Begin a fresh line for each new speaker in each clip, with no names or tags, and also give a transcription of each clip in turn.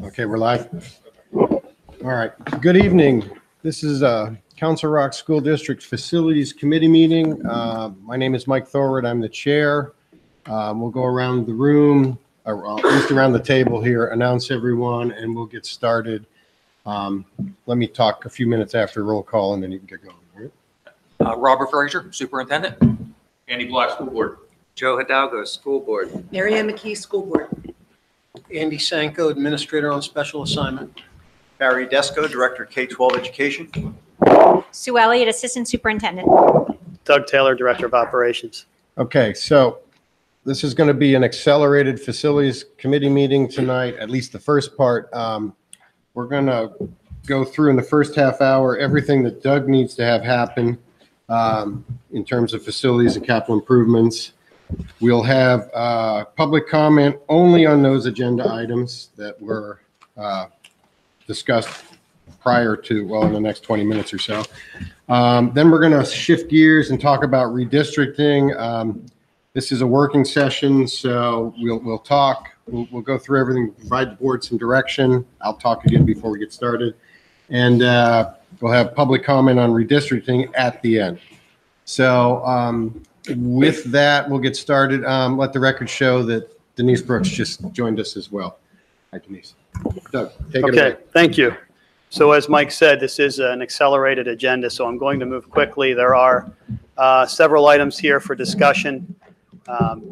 Okay, we're live. All right. Good evening. This is Council Rock School District Facilities Committee meeting. My name is Mike Thorwood. I'm the chair. We'll go around the room, or at least around the table here, announce everyone, and we'll get started. Let me talk a few minutes after roll call, and then you can get going. Right?
Robert Frazier, Superintendent. Andy Black, School Board.
Joe Hidalgo, School Board.
Mary Ann McKee, School Board.
Andy Sanko, Administrator on Special Assignment.
Barry Desko, Director K-12 Education.
Sue Elliott, Assistant Superintendent.
Doug Taylor, Director of Operations.
Okay, so this is going to be an accelerated facilities committee meeting tonight, at least the first part. We're going to go through in the first half hour everything that Doug needs to have happen in terms of facilities and capital improvements. We'll have public comment only on those agenda items that were discussed prior to, well, in the next 20 minutes or so. Then we're going to shift gears and talk about redistricting. This is a working session, so we'll talk. We'll go through everything, provide the board some direction. I'll talk again before we get started. And we'll have public comment on redistricting at the end. So with that, we'll get started. Let the record show that Denise Brooks just joined us as well. Hi, Denise. Doug, take it away.
Okay, thank you. So as Mike said, this is an accelerated agenda, so I'm going to move quickly. There are several items here for discussion.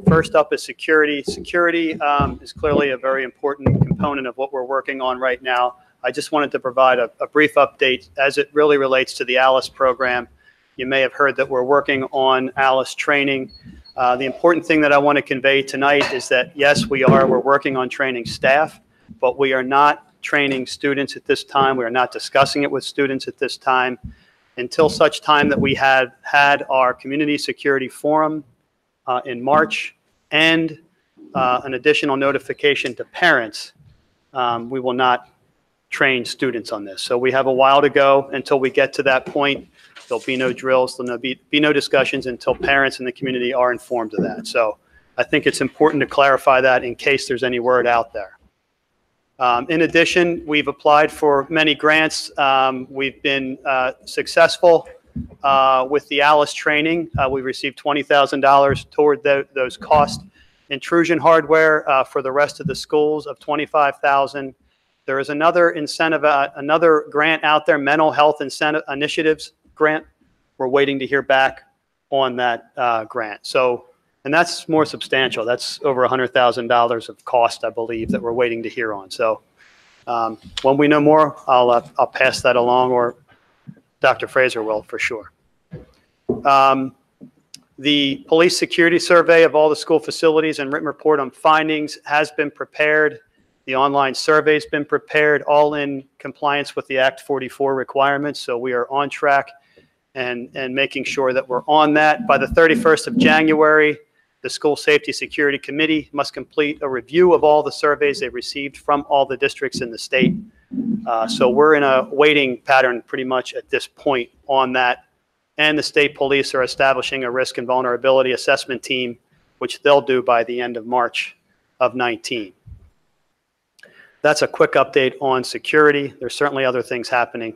First up is security. Security is clearly a very important component of what we're working on right now. I just wanted to provide a brief update as it really relates to the ALICE program. You may have heard that we're working on ALICE training. The important thing that I want to convey tonight is that, yes, we're working on training staff, but we are not training students at this time. We are not discussing it with students at this time until such time that we had our community security forum in March and an additional notification to parents. We will not train students on this. So we have a while to go until we get to that point. There'll be no drills, there'll be no discussions until parents in the community are informed of that. So I think it's important to clarify that in case there's any word out there. In addition, we've applied for many grants. We've been successful with the ALICE training. We received $20,000 toward those costs. Intrusion hardware for the rest of the schools of $25,000. There is another incentive, another grant out there, mental health incentive initiatives grant. We're waiting to hear back on that grant. So, and that's more substantial. That's over $100,000 of cost, I believe, that we're waiting to hear on. So when we know more, I'll pass that along, or Dr. Fraser will for sure. The police security survey of all the school facilities and written report on findings has been prepared. The online survey has been prepared, all in compliance with the Act 44 requirements. So we are on track and making sure that we're on that. By the 31st of January, the School Safety Security Committee must complete a review of all the surveys they received from all the districts in the state. So we're in a waiting pattern pretty much at this point on that. And the state police are establishing a risk and vulnerability assessment team, which they'll do by the end of March of 19. That's a quick update on security. There's certainly other things happening.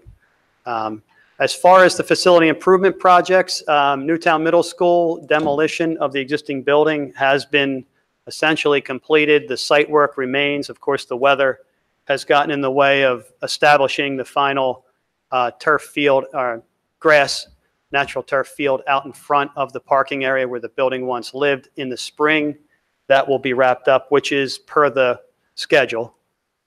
As far as the facility improvement projects, Newtown Middle School demolition of the existing building has been essentially completed. The site work remains. Of course, the weather has gotten in the way of establishing the final turf field, grass, natural turf field out in front of the parking area where the building once lived in the spring. That will be wrapped up, which is per the schedule.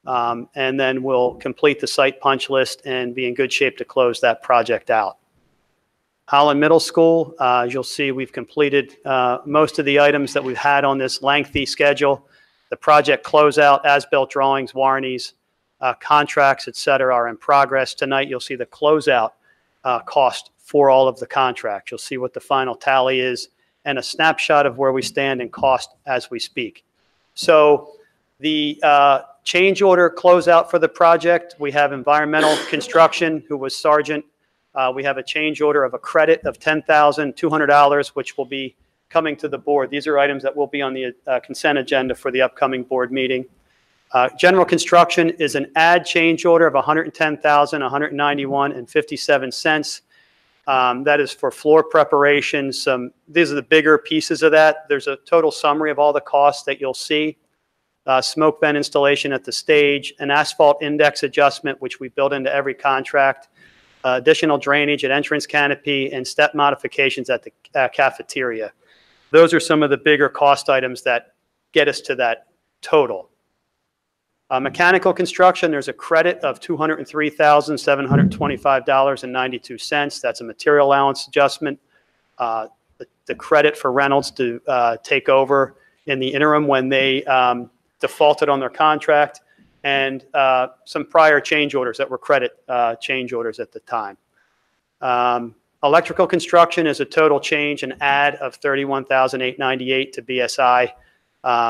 And then we'll complete the site punch list and be in good shape to close that project out. Holland Middle School, as you'll see, we've completed most of the items that we've had on this lengthy schedule. The project closeout, as-built drawings, warranties, contracts, et cetera, are in progress. Tonight, you'll see the closeout cost for all of the contracts. You'll see what the final tally is and a snapshot of where we stand in cost as we speak. So the change order closeout for the project, we have Environmental Construction, who was Sargent. We have a change order of a credit of $10,200, which will be coming to the board. These are items that will be on the consent agenda for the upcoming board meeting. General construction is an add change order of $110,191.57. That is for floor preparation. These are the bigger pieces of that. There's a total summary of all the costs that you'll see. Smoke vent installation at the stage, an asphalt index adjustment, which we build into every contract, additional drainage at entrance canopy, and step modifications at the cafeteria. Those are some of the bigger cost items that get us to that total. Mechanical construction, there's a credit of $203,725.92. That's a material allowance adjustment. The credit for Reynolds to take over in the interim when they defaulted on their contract, and some prior change orders that were credit change orders at the time. Electrical construction is a total change, an add of $31,898 to BSI.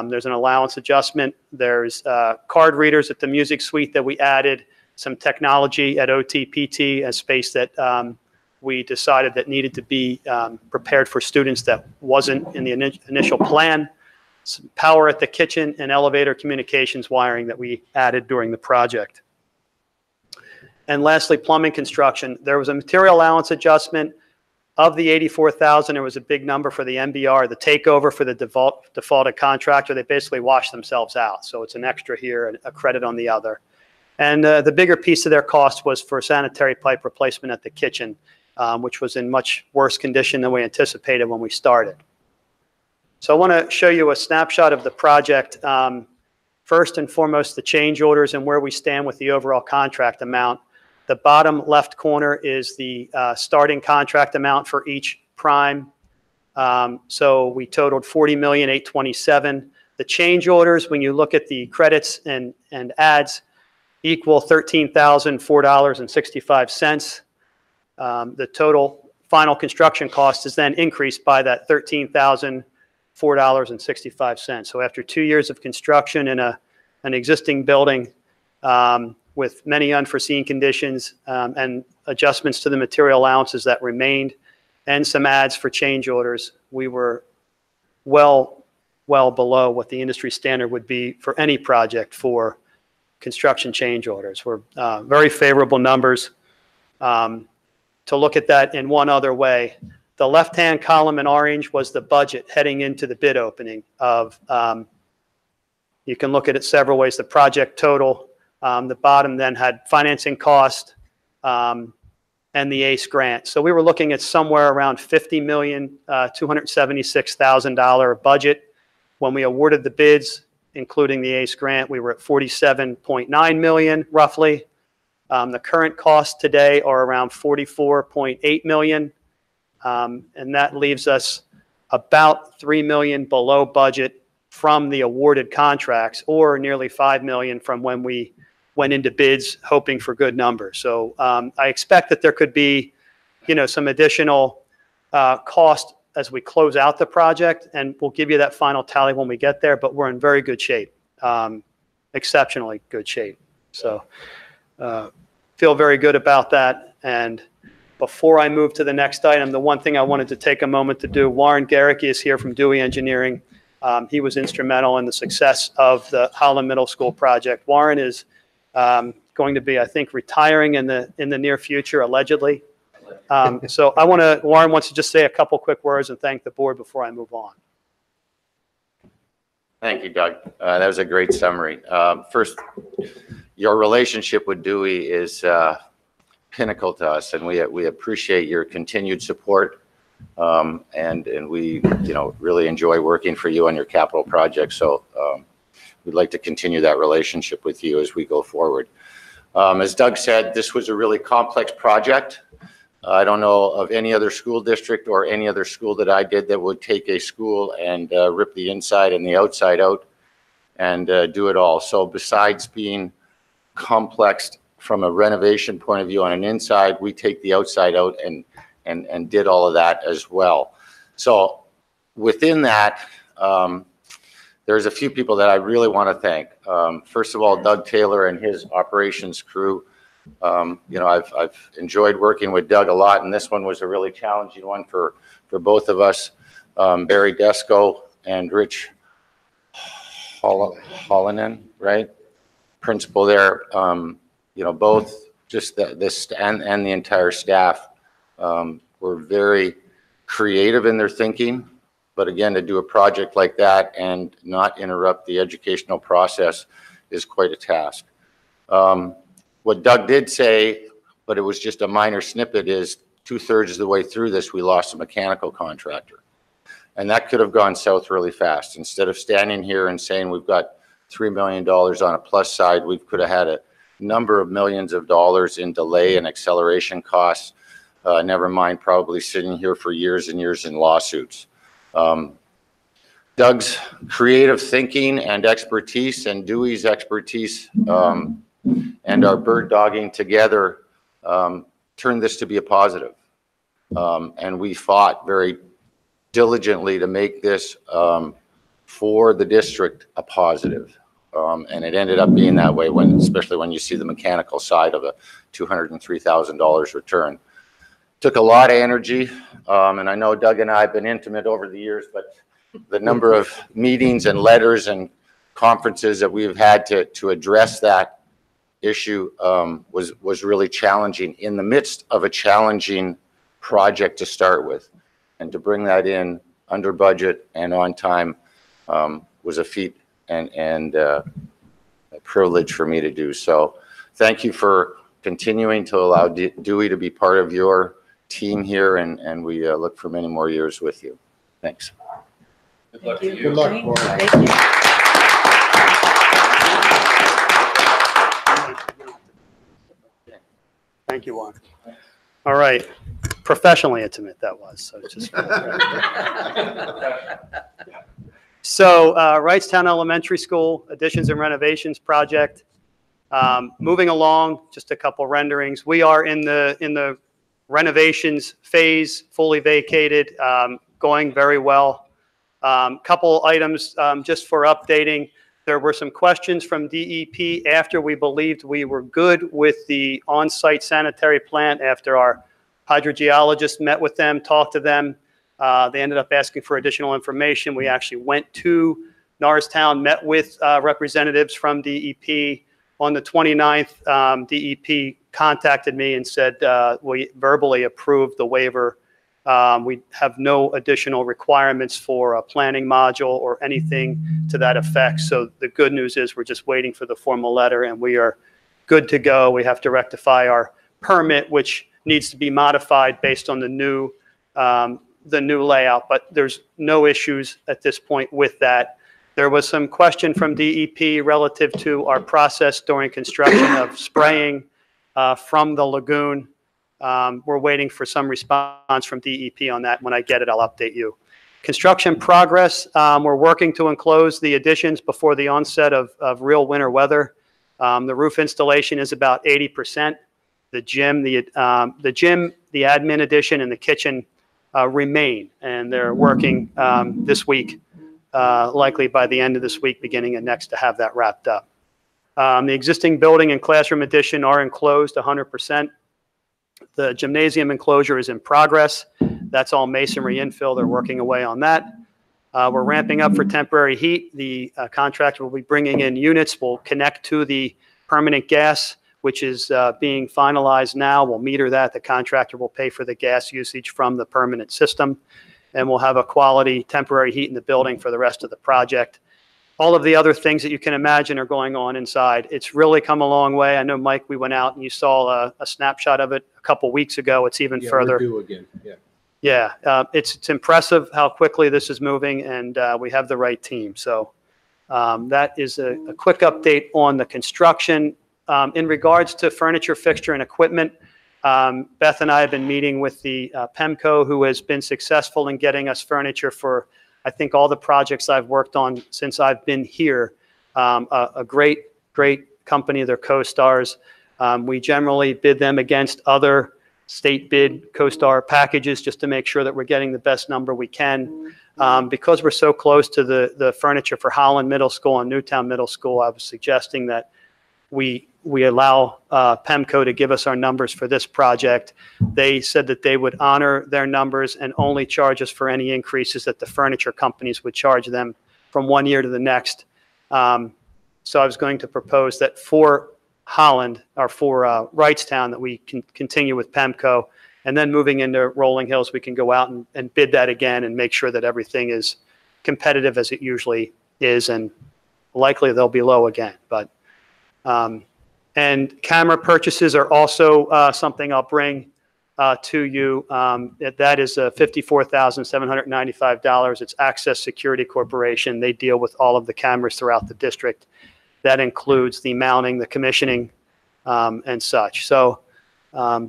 There's an allowance adjustment. There's card readers at the music suite that we added, some technology at OTPT, a space that we decided that needed to be prepared for students that wasn't in the initial plan. Some power at the kitchen and elevator communications wiring that we added during the project. And lastly, plumbing construction. There was a material allowance adjustment of the $84,000. There was a big number for the MBR, the takeover for the defaulted contractor. They basically washed themselves out. So it's an extra here and a credit on the other. And the bigger piece of their cost was for sanitary pipe replacement at the kitchen, which was in much worse condition than we anticipated when we started. So I want to show you a snapshot of the project. First and foremost, the change orders and where we stand with the overall contract amount. The bottom left corner is the starting contract amount for each prime. So we totaled $40,827,000. The change orders, when you look at the credits and adds, equal $13,004.65. The total final construction cost is then increased by that $13,004.65. So after 2 years of construction in an existing building, with many unforeseen conditions and adjustments to the material allowances that remained, and some adds for change orders, we were well below what the industry standard would be for any project for construction change orders. We're very favorable numbers. To look at that in one other way, the left-hand column in orange was the budget heading into the bid opening of, you can look at it several ways, the project total. The bottom then had financing cost and the ACE grant. So we were looking at somewhere around $50,276,000 budget. When we awarded the bids, including the ACE grant, we were at $47.9 million roughly. The current costs today are around $44.8 million. And that leaves us about $3 million below budget from the awarded contracts, or nearly $5 million from when we went into bids hoping for good numbers. So I expect that there could be, some additional cost as we close out the project, and we'll give you that final tally when we get there, but we're in very good shape, exceptionally good shape. So feel very good about that. And before I move to the next item, the one thing I wanted to take a moment to do, Warren Garrick is here from Dewey Engineering. He was instrumental in the success of the Holland Middle School project. Warren is going to be, I think, retiring in the near future, allegedly. So Warren wants to just say a couple quick words and thank the board before I move on.
Thank you, Doug. That was a great summary. First, your relationship with Dewey is pinnacle to us, and we appreciate your continued support. And we, really enjoy working for you on your capital projects. So we'd like to continue that relationship with you as we go forward. As Doug said, this was a really complex project. I don't know of any other school district or any other school that I did that would take a school and rip the inside and the outside out and do it all. So besides being complex from a renovation point of view on an inside, we take the outside out and did all of that as well. So within that, there's a few people that I really want to thank. First of all, Doug Taylor and his operations crew. I've enjoyed working with Doug a lot, and this one was a really challenging one for both of us. Barry Desco and Rich Hollanen, right? principal there, both just this and the entire staff were very creative in their thinking. But again, to do a project like that and not interrupt the educational process is quite a task. What Doug did say, but it was just a minor snippet, is 2/3 of the way through this, we lost a mechanical contractor. And that could have gone south really fast. Instead of standing here and saying we've got $3 million on a plus side, we could have had a number of millions of dollars in delay and acceleration costs, never mind probably sitting here for years and years in lawsuits. Doug's creative thinking and expertise and Dewey's expertise and our bird dogging together turned this to be a positive. And we fought very diligently to make this for the district a positive. And it ended up being that way, especially when you see the mechanical side of a $203,000 return. Took a lot of energy, and I know Doug and I have been intimate over the years, but the number of meetings and letters and conferences that we've had to address that issue was really challenging in the midst of a challenging project to start with. And to bring that in under budget and on time was a feat and a privilege for me to do. So thank you for continuing to allow Dewey to be part of your team here, and we look for many more years with you. Thanks.
Good luck to you.
Good luck, Warren.
Thank you.
Thank you, Warren. All right. Professionally intimate, that was. So, just so Wrightstown Elementary School additions and renovations project. Moving along, just a couple renderings. We are in the renovations phase, fully vacated, going very well. Couple items just for updating. There were some questions from DEP after we believed we were good with the on-site sanitary plant, after our hydrogeologist met with them, talked to them. They ended up asking for additional information. We actually went to Norristown, met with representatives from DEP. On the 29th, DEP contacted me and said we verbally approved the waiver. We have no additional requirements for a planning module or anything to that effect. So the good news is we're just waiting for the formal letter, and we are good to go. We have to rectify our permit, which needs to be modified based on the new layout, but there's no issues at this point with that. There was some question from DEP relative to our process during construction of spraying from the lagoon. We're waiting for some response from DEP on that. When I get it, I'll update you. Construction progress, we're working to enclose the additions before the onset of real winter weather. The roof installation is about 80%. The gym, the admin addition, and the kitchen remain, and they're working this week, likely by the end of this week, beginning of next, to have that wrapped up. The existing building and classroom addition are enclosed 100%. The gymnasium enclosure is in progress. That's all masonry infill. They're working away on that. We're ramping up for temporary heat. The contractor will be bringing in units. We'll connect to the permanent gas, which is being finalized now. We'll meter that. The contractor will pay for the gas usage from the permanent system, and we'll have a quality temporary heat in the building for the rest of the project. All of the other things that you can imagine are going on inside. It's really come a long way. I know, Mike, we went out and you saw a snapshot of it a couple weeks ago. It's even further.
We're due again. Yeah.
Yeah, it's impressive how quickly this is moving, and we have the right team. So that is a quick update on the construction. In regards to furniture, fixture, and equipment, Beth and I have been meeting with the PEMCO, who has been successful in getting us furniture for, I think, all the projects I've worked on since I've been here. A great company. They're CoStars. We generally bid them against other state bid CoStar packages just to make sure that we're getting the best number we can. Because we're so close to the furniture for Holland Middle School and Newtown Middle School, I was suggesting that we allow PEMCO to give us our numbers for this project. They said that they would honor their numbers and only charge us for any increases that the furniture companies would charge them from one year to the next. So I was going to propose that for Holland, or for Wrightstown, that we can continue with PEMCO, and then moving into Rolling Hills, we can go out and bid that again and make sure that everything is competitive as it usually is, and likely they'll be low again. But and camera purchases are also something I'll bring to you. That is $54,795. It's Access Security Corporation. They deal with all of the cameras throughout the district. That includes the mounting, the commissioning, and such. So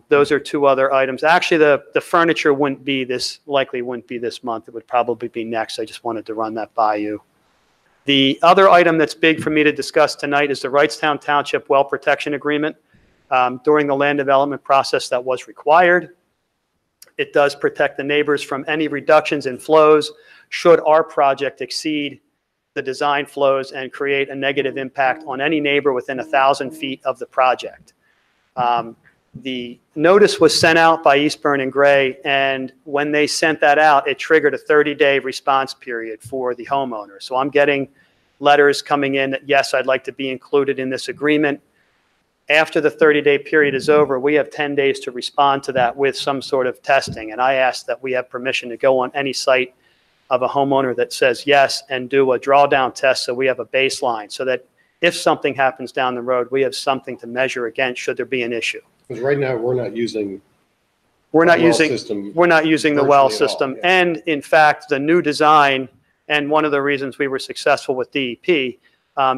those are two other items. Actually, the furniture likely wouldn't be this month. It would probably be next. I just wanted to run that by you. The other item that's big for me to discuss tonight is the Wrightstown Township Well Protection Agreement. During the land development process that was required, it does protect the neighbors from any reductions in flows should our project exceed the design flows and create a negative impact on any neighbor within 1,000 feet of the project. The notice was sent out by Eastburn and Gray, and when they sent that out, it triggered a 30-day response period for the homeowner. So I'm getting letters coming in that, yes, I'd like to be included in this agreement. After the 30-day period is over, we have 10 days to respond to that with some sort of testing. And I asked that we have permission to go on any site of a homeowner that says yes and do a drawdown test, so we have a baseline, so that if something happens down the road, we have something to measure against should there be an issue.
Because right now, we're not using the
We're not
well
using
system
the well
virtually at all,
system.
yeah.
And in fact, the new design, and one of the reasons we were successful with DEP,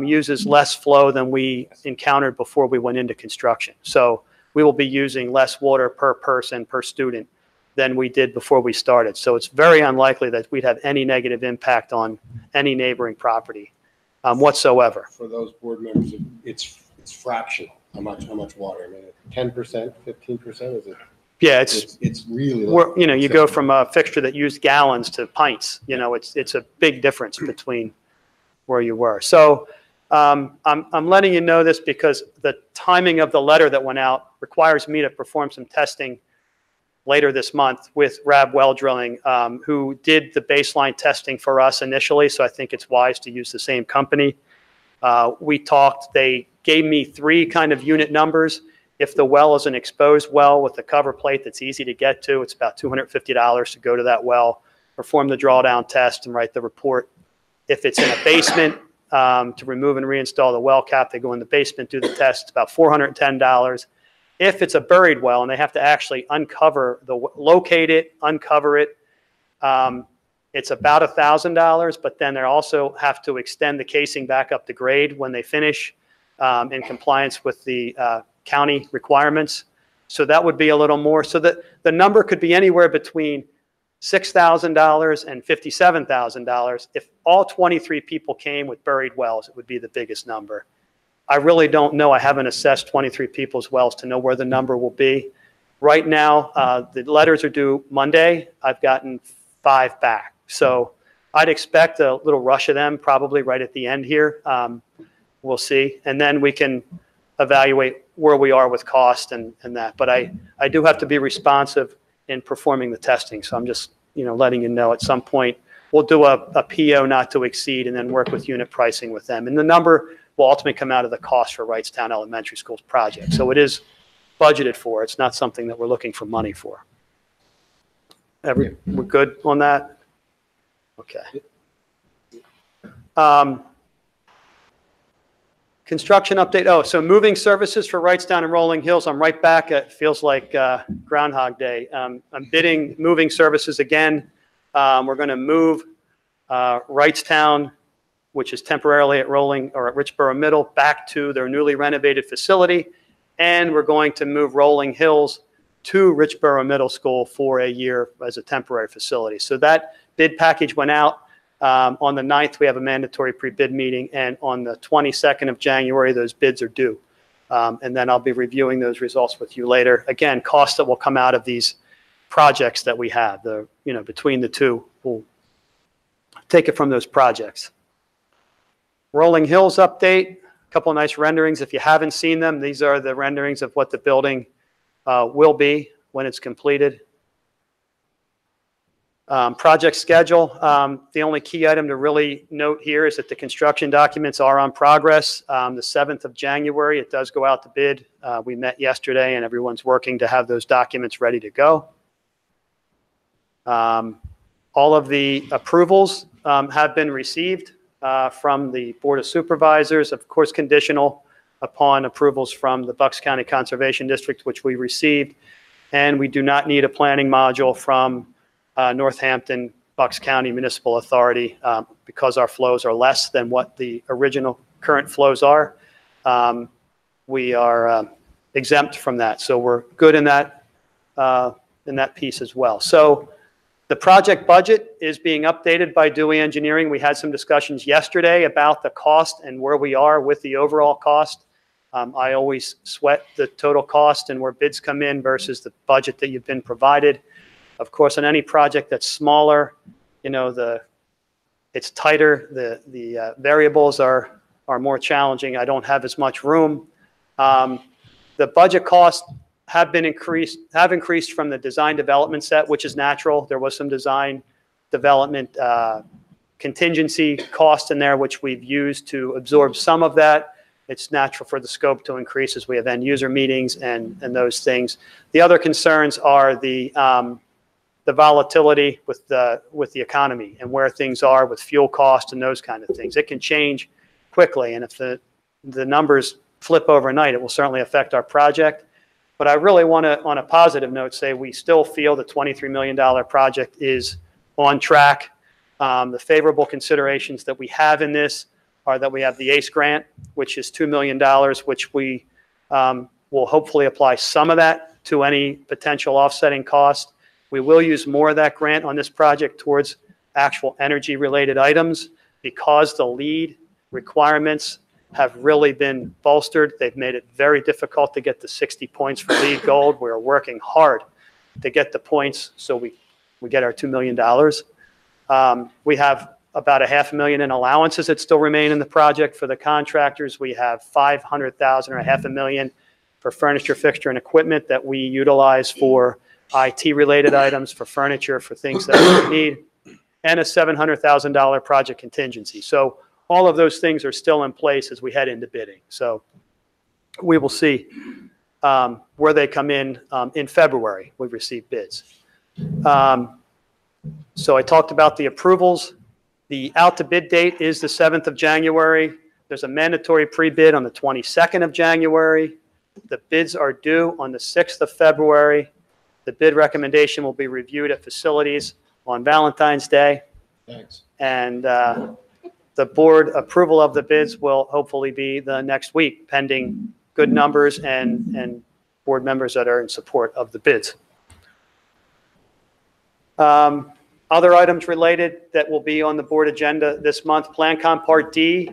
uses less flow than we encountered before we went into construction. So we will be using less water per person, per student, than we did before we started. So it's very unlikely that we'd have any negative impact on any neighboring property whatsoever.
For those board members, it's fractional. How much water? I mean, 10%, 15%, is it?
Yeah,
It's really low.
you go from a fixture that used gallons to pints. It's a big difference between where you were. So I'm letting you know this because the timing of the letter that went out requires me to perform some testing later this month with Rab Well Drilling, who did the baseline testing for us initially. So I think it's wise to use the same company. We talked, they gave me 3 kind of unit numbers. If the well is an exposed well with a cover plate that's easy to get to, it's about $250 to go to that well, perform the drawdown test and write the report. If it's in a basement, to remove and reinstall the well cap, they go in the basement, do the test, it's about $410. If it's a buried well and they have to actually locate it, uncover it, it's about $1,000, but then they also have to extend the casing back up to grade when they finish in compliance with the county requirements. So that would be a little more. So that the number could be anywhere between $6,000 and $57,000. If all 23 people came with buried wells, it would be the biggest number. I really don't know. I haven't assessed 23 people's wells to know where the number will be. Right now, the letters are due Monday. I've gotten 5 back. So I'd expect a little rush of them probably right at the end here. We'll see. And then we can evaluate where we are with cost and that. But I do have to be responsive in performing the testing. So I'm just letting you know at some point we'll do a PO not to exceed and then work with unit pricing with them. And the number will ultimately come out of the cost for Wrightstown Elementary School's project. So it is budgeted for. It's not something that we're looking for money for. We're good on that? Okay. Construction update. Oh, so moving services for Wrightstown and Rolling Hills. I'm right back. It feels like Groundhog Day. I'm bidding moving services again. We're going to move Wrightstown, which is temporarily at Richboro Middle, back to their newly renovated facility. And we're going to move Rolling Hills to Richboro Middle School for a year as a temporary facility. So that bid package went out. On the 9th, we have a mandatory pre-bid meeting, and on the 22nd of January, those bids are due. And then I'll be reviewing those results with you later. Again, costs that will come out of these projects that we have, between the two, we'll take it from those projects. Rolling Hills update, a couple of nice renderings. If you haven't seen them, these are the renderings of what the building will be when it's completed. Project schedule, the only key item to really note here is that the construction documents are on progress. The 7th of January, it does go out to bid. We met yesterday and everyone's working to have those documents ready to go. All of the approvals have been received from the Board of Supervisors, of course conditional upon approvals from the Bucks County Conservation District, which we received. And we do not need a planning module from Northampton Bucks County Municipal Authority because our flows are less than what the original current flows are. We are exempt from that, so we're good in that piece as well. So the project budget is being updated by Dewey Engineering. We had some discussions yesterday about the cost and where we are with the overall cost. I always sweat the total cost and where bids come in versus the budget that you've been provided. Of course, on any project that's smaller, you know, it's tighter. The variables are more challenging. I don't have as much room. The budget costs have increased from the design development set, which is natural. There was some design development contingency cost in there, which we've used to absorb some of that. It's natural for the scope to increase as we have end user meetings and those things. The other concerns are the volatility with the economy and where things are with fuel costs and those kind of things. It can change quickly, and if the numbers flip overnight, it will certainly affect our project. But I really want to, on a positive note, say we still feel the $23 million project is on track. The favorable considerations that we have in this are that we have the ACE grant, which is $2 million, which we will hopefully apply some of that to any potential offsetting cost. We will use more of that grant on this project towards actual energy-related items because the LEED requirements have really been bolstered. They've made it very difficult to get the 60 points for LEED Gold. We're working hard to get the points so we get our $2 million. We have about $500,000 in allowances that still remain in the project for the contractors. We have $500,000 or $500,000 for furniture, fixture, and equipment that we utilize for IT-related items, for furniture, for things that we need, and a $700,000 project contingency. So all of those things are still in place as we head into bidding. So we will see where they come in February. We've received bids. So I talked about the approvals. The out to bid date is the 7th of January. There's a mandatory pre-bid on the 22nd of January. The bids are due on the 6th of February. The bid recommendation will be reviewed at facilities on Valentine's Day.
Thanks.
And the board approval of the bids will hopefully be the next week, pending good numbers and board members that are in support of the bids. Other items related that will be on the board agenda this month, PlanCom Part D,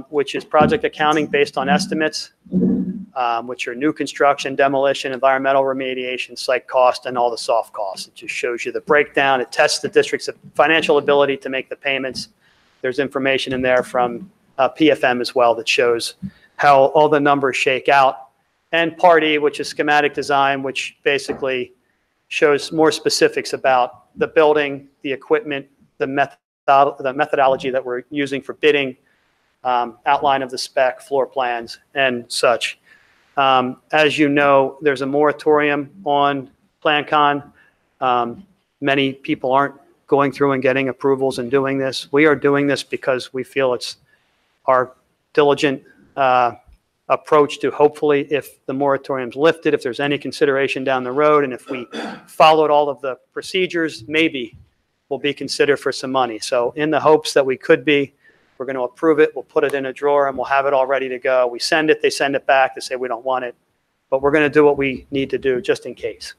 which is project accounting based on estimates, which are new construction, demolition, environmental remediation, site cost, and all the soft costs. It just shows you the breakdown. It tests the district's financial ability to make the payments. There's information in there from PFM as well that shows how all the numbers shake out. And Part E, which is schematic design, which basically shows more specifics about the building, the equipment, the methodology that we're using for bidding, outline of the spec, floor plans, and such. As you know, there's a moratorium on PlanCon. Many people aren't going through and getting approvals and doing this. We are doing this because we feel it's our diligent approach to hopefully, if the moratorium's lifted, if there's any consideration down the road, and if we followed all of the procedures, maybe we'll be considered for some money. So in the hopes that we could be, we're going to approve it, we'll put it in a drawer, and we'll have it all ready to go. We send it, they send it back, they say we don't want it, but we're going to do what we need to do just in case.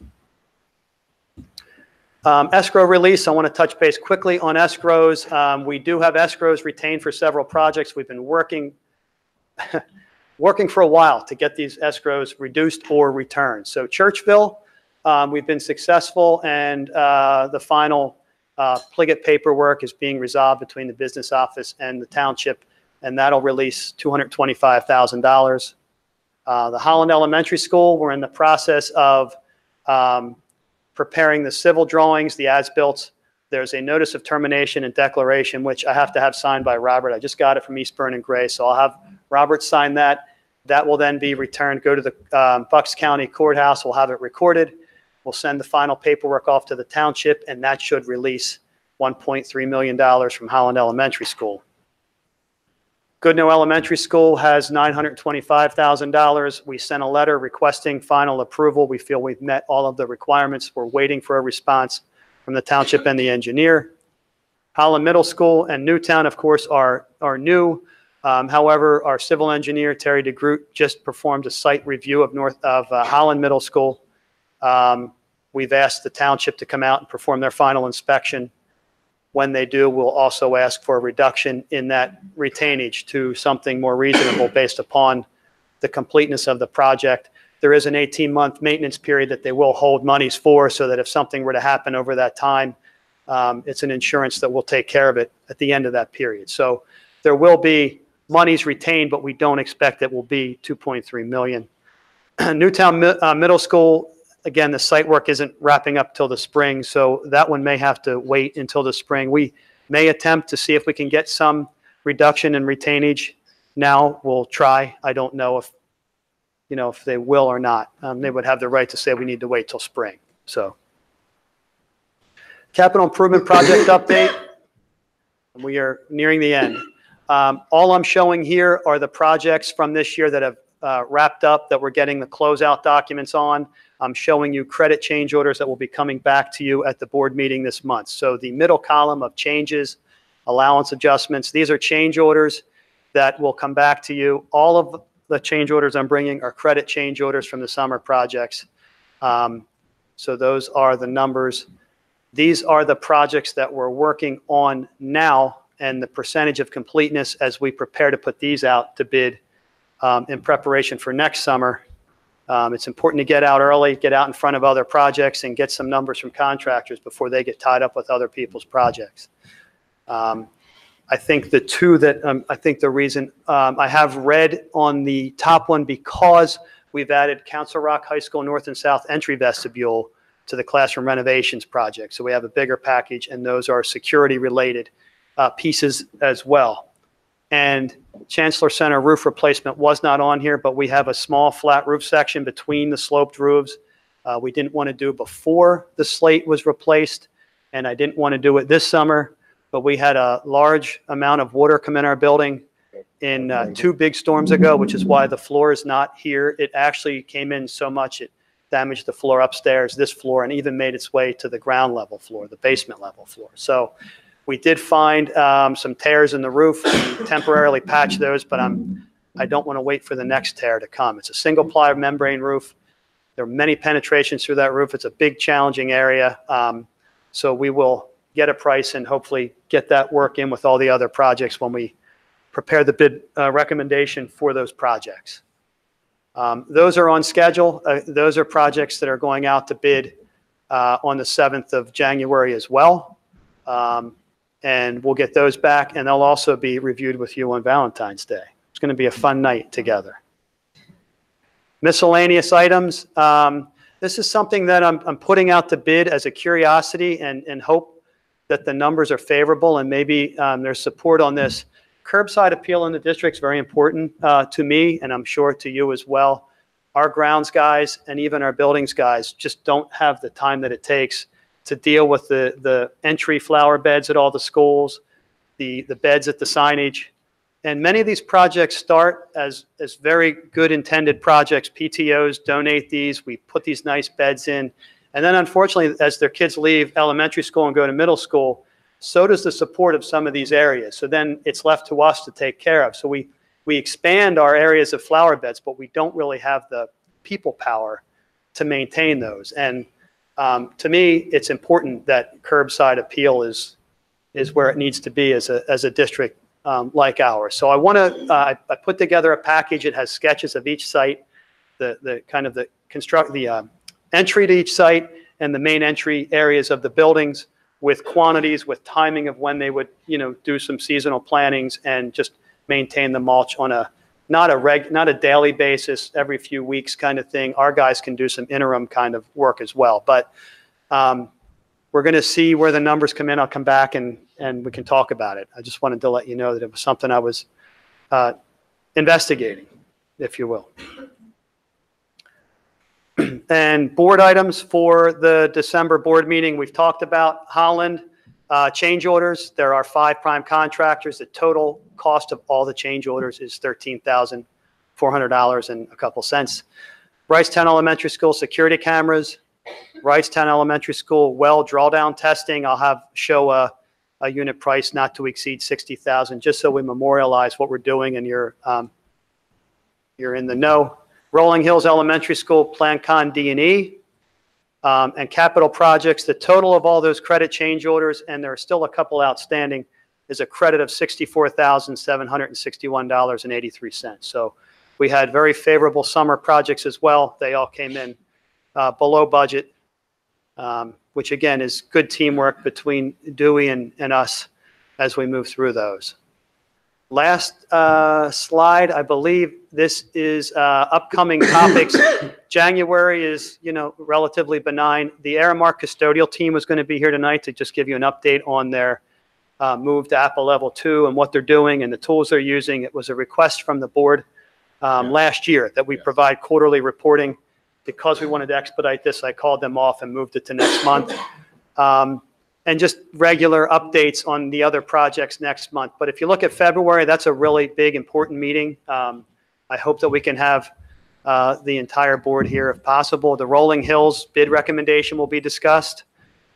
Escrow release, I want to touch base quickly on escrows. We do have escrows retained for several projects. We've been working for a while to get these escrows reduced or returned. So Churchville, we've been successful, and the final Pliget paperwork is being resolved between the business office and the township, and that'll release $225,000. The Holland Elementary School, we're in the process of preparing the civil drawings, the as-built. there's a notice of termination and declaration, which I have to have signed by Robert. I just got it from Eastburn and Gray, so I'll have Robert sign that. That will then be returned, go to the Bucks County Courthouse. We'll have it recorded. We'll send the final paperwork off to the township, and that should release $1.3 million from Holland Elementary School. Goodnoe Elementary School has $925,000. We sent a letter requesting final approval. We feel we've met all of the requirements. We're waiting for a response from the township and the engineer. Holland Middle School and Newtown, of course, are new. However, our civil engineer, Terry DeGroot, just performed a site review of Holland Middle School. We've asked the township to come out and perform their final inspection. When they do, we'll also ask for a reduction in that retainage to something more reasonable based upon the completeness of the project. There is an 18-month maintenance period that they will hold monies for, so that if something were to happen over that time, it's an insurance that will take care of it at the end of that period. So there will be monies retained, but we don't expect it will be $2.3 million. Newtown Middle School, again, the site work isn't wrapping up till the spring, so that one may have to wait until the spring. We may attempt to see if we can get some reduction in retainage now. We'll try. I don't know if they will or not. They would have the right to say we need to wait till spring. So, capital improvement project update. We are nearing the end. All I'm showing here are the projects from this year that have wrapped up, that we're getting the closeout documents on. I'm showing you credit change orders that will be coming back to you at the board meeting this month. So the middle column of changes, allowance adjustments, these are change orders that will come back to you. All of the change orders I'm bringing are credit change orders from the summer projects. So those are the numbers. These are the projects that we're working on now and the percentage of completeness as we prepare to put these out to bid in preparation for next summer. It's important to get out early, get out in front of other projects, and get some numbers from contractors before they get tied up with other people's projects. I think the two that I think the reason I have red on the top one, because we've added Council Rock High School North and South entry vestibule to the classroom renovations project. So we have a bigger package, and those are security related pieces as well. And Chancellor Center roof replacement was not on here, but we have a small flat roof section between the sloped roofs. We didn't want to do before the slate was replaced, and I didn't want to do it this summer, but we had a large amount of water come in our building in 2 big storms ago, which is why the floor is not here. It actually came in so much it damaged the floor upstairs, this floor, and even made its way to the ground level floor, the basement level floor. So we did find some tears in the roof. We temporarily patched those, but I don't want to wait for the next tear to come. It's a single ply membrane roof. There are many penetrations through that roof. It's a big, challenging area. So we will get a price and hopefully get that work in with all the other projects when we prepare the bid recommendation for those projects. Those are on schedule. Those are projects that are going out to bid on the 7th of January as well. And we'll get those back, and they'll also be reviewed with you on Valentine's Day. It's going to be a fun night together. Miscellaneous items. This is something that I'm putting out to bid as a curiosity and hope that the numbers are favorable and maybe there's support on this. Curbside appeal in the district is very important to me, and I'm sure to you as well. Our grounds guys and even our buildings guys just don't have the time that it takes to deal with the entry flower beds at all the schools, the beds at the signage. And many of these projects start as very good intended projects. PTOs donate these. We put these nice beds in. And then unfortunately, as their kids leave elementary school and go to middle school, so does the support of some of these areas. So then it's left to us to take care of. So we expand our areas of flower beds, but we don't really have the people power to maintain those. And to me, it's important that curbside appeal is where it needs to be as a district like ours. So I want to I put together a package. It has sketches of each site, the entry to each site and the main entry areas of the buildings, with quantities, with timing of when they would do some seasonal plantings and just maintain the mulch on a not a daily basis, every few weeks kind of thing. Our guys can do some interim kind of work as well. But we're going to see where the numbers come in. I'll come back and we can talk about it. I just wanted to let you know that it was something I was investigating, if you will. And board items for the December board meeting, we've talked about Holland change orders. There are 5 prime contractors. The total cost of all the change orders is $13,400 and a couple cents. Wrightstown Elementary School security cameras, Wrightstown Elementary School well drawdown testing. I'll show a unit price not to exceed $60,000, just so we memorialize what we're doing and you're in the know. Rolling Hills Elementary School Plan Con D&E and capital projects. The total of all those credit change orders, and there are still a couple outstanding, is a credit of $64,761.83. So we had very favorable summer projects as well. They all came in below budget, which again is good teamwork between Dewey and us as we move through those. Last slide, I believe this is upcoming topics. January is, relatively benign. The Aramark custodial team is going to be here tonight to just give you an update on their move to Apple Level 2 and what they're doing and the tools they're using. It was a request from the board last year that we provide quarterly reporting. Because we wanted to expedite this, I called them off and moved it to next month. And just regular updates on the other projects next month. But if you look at February, that's a really big, important meeting. I hope that we can have the entire board here if possible. The Rolling Hills bid recommendation will be discussed.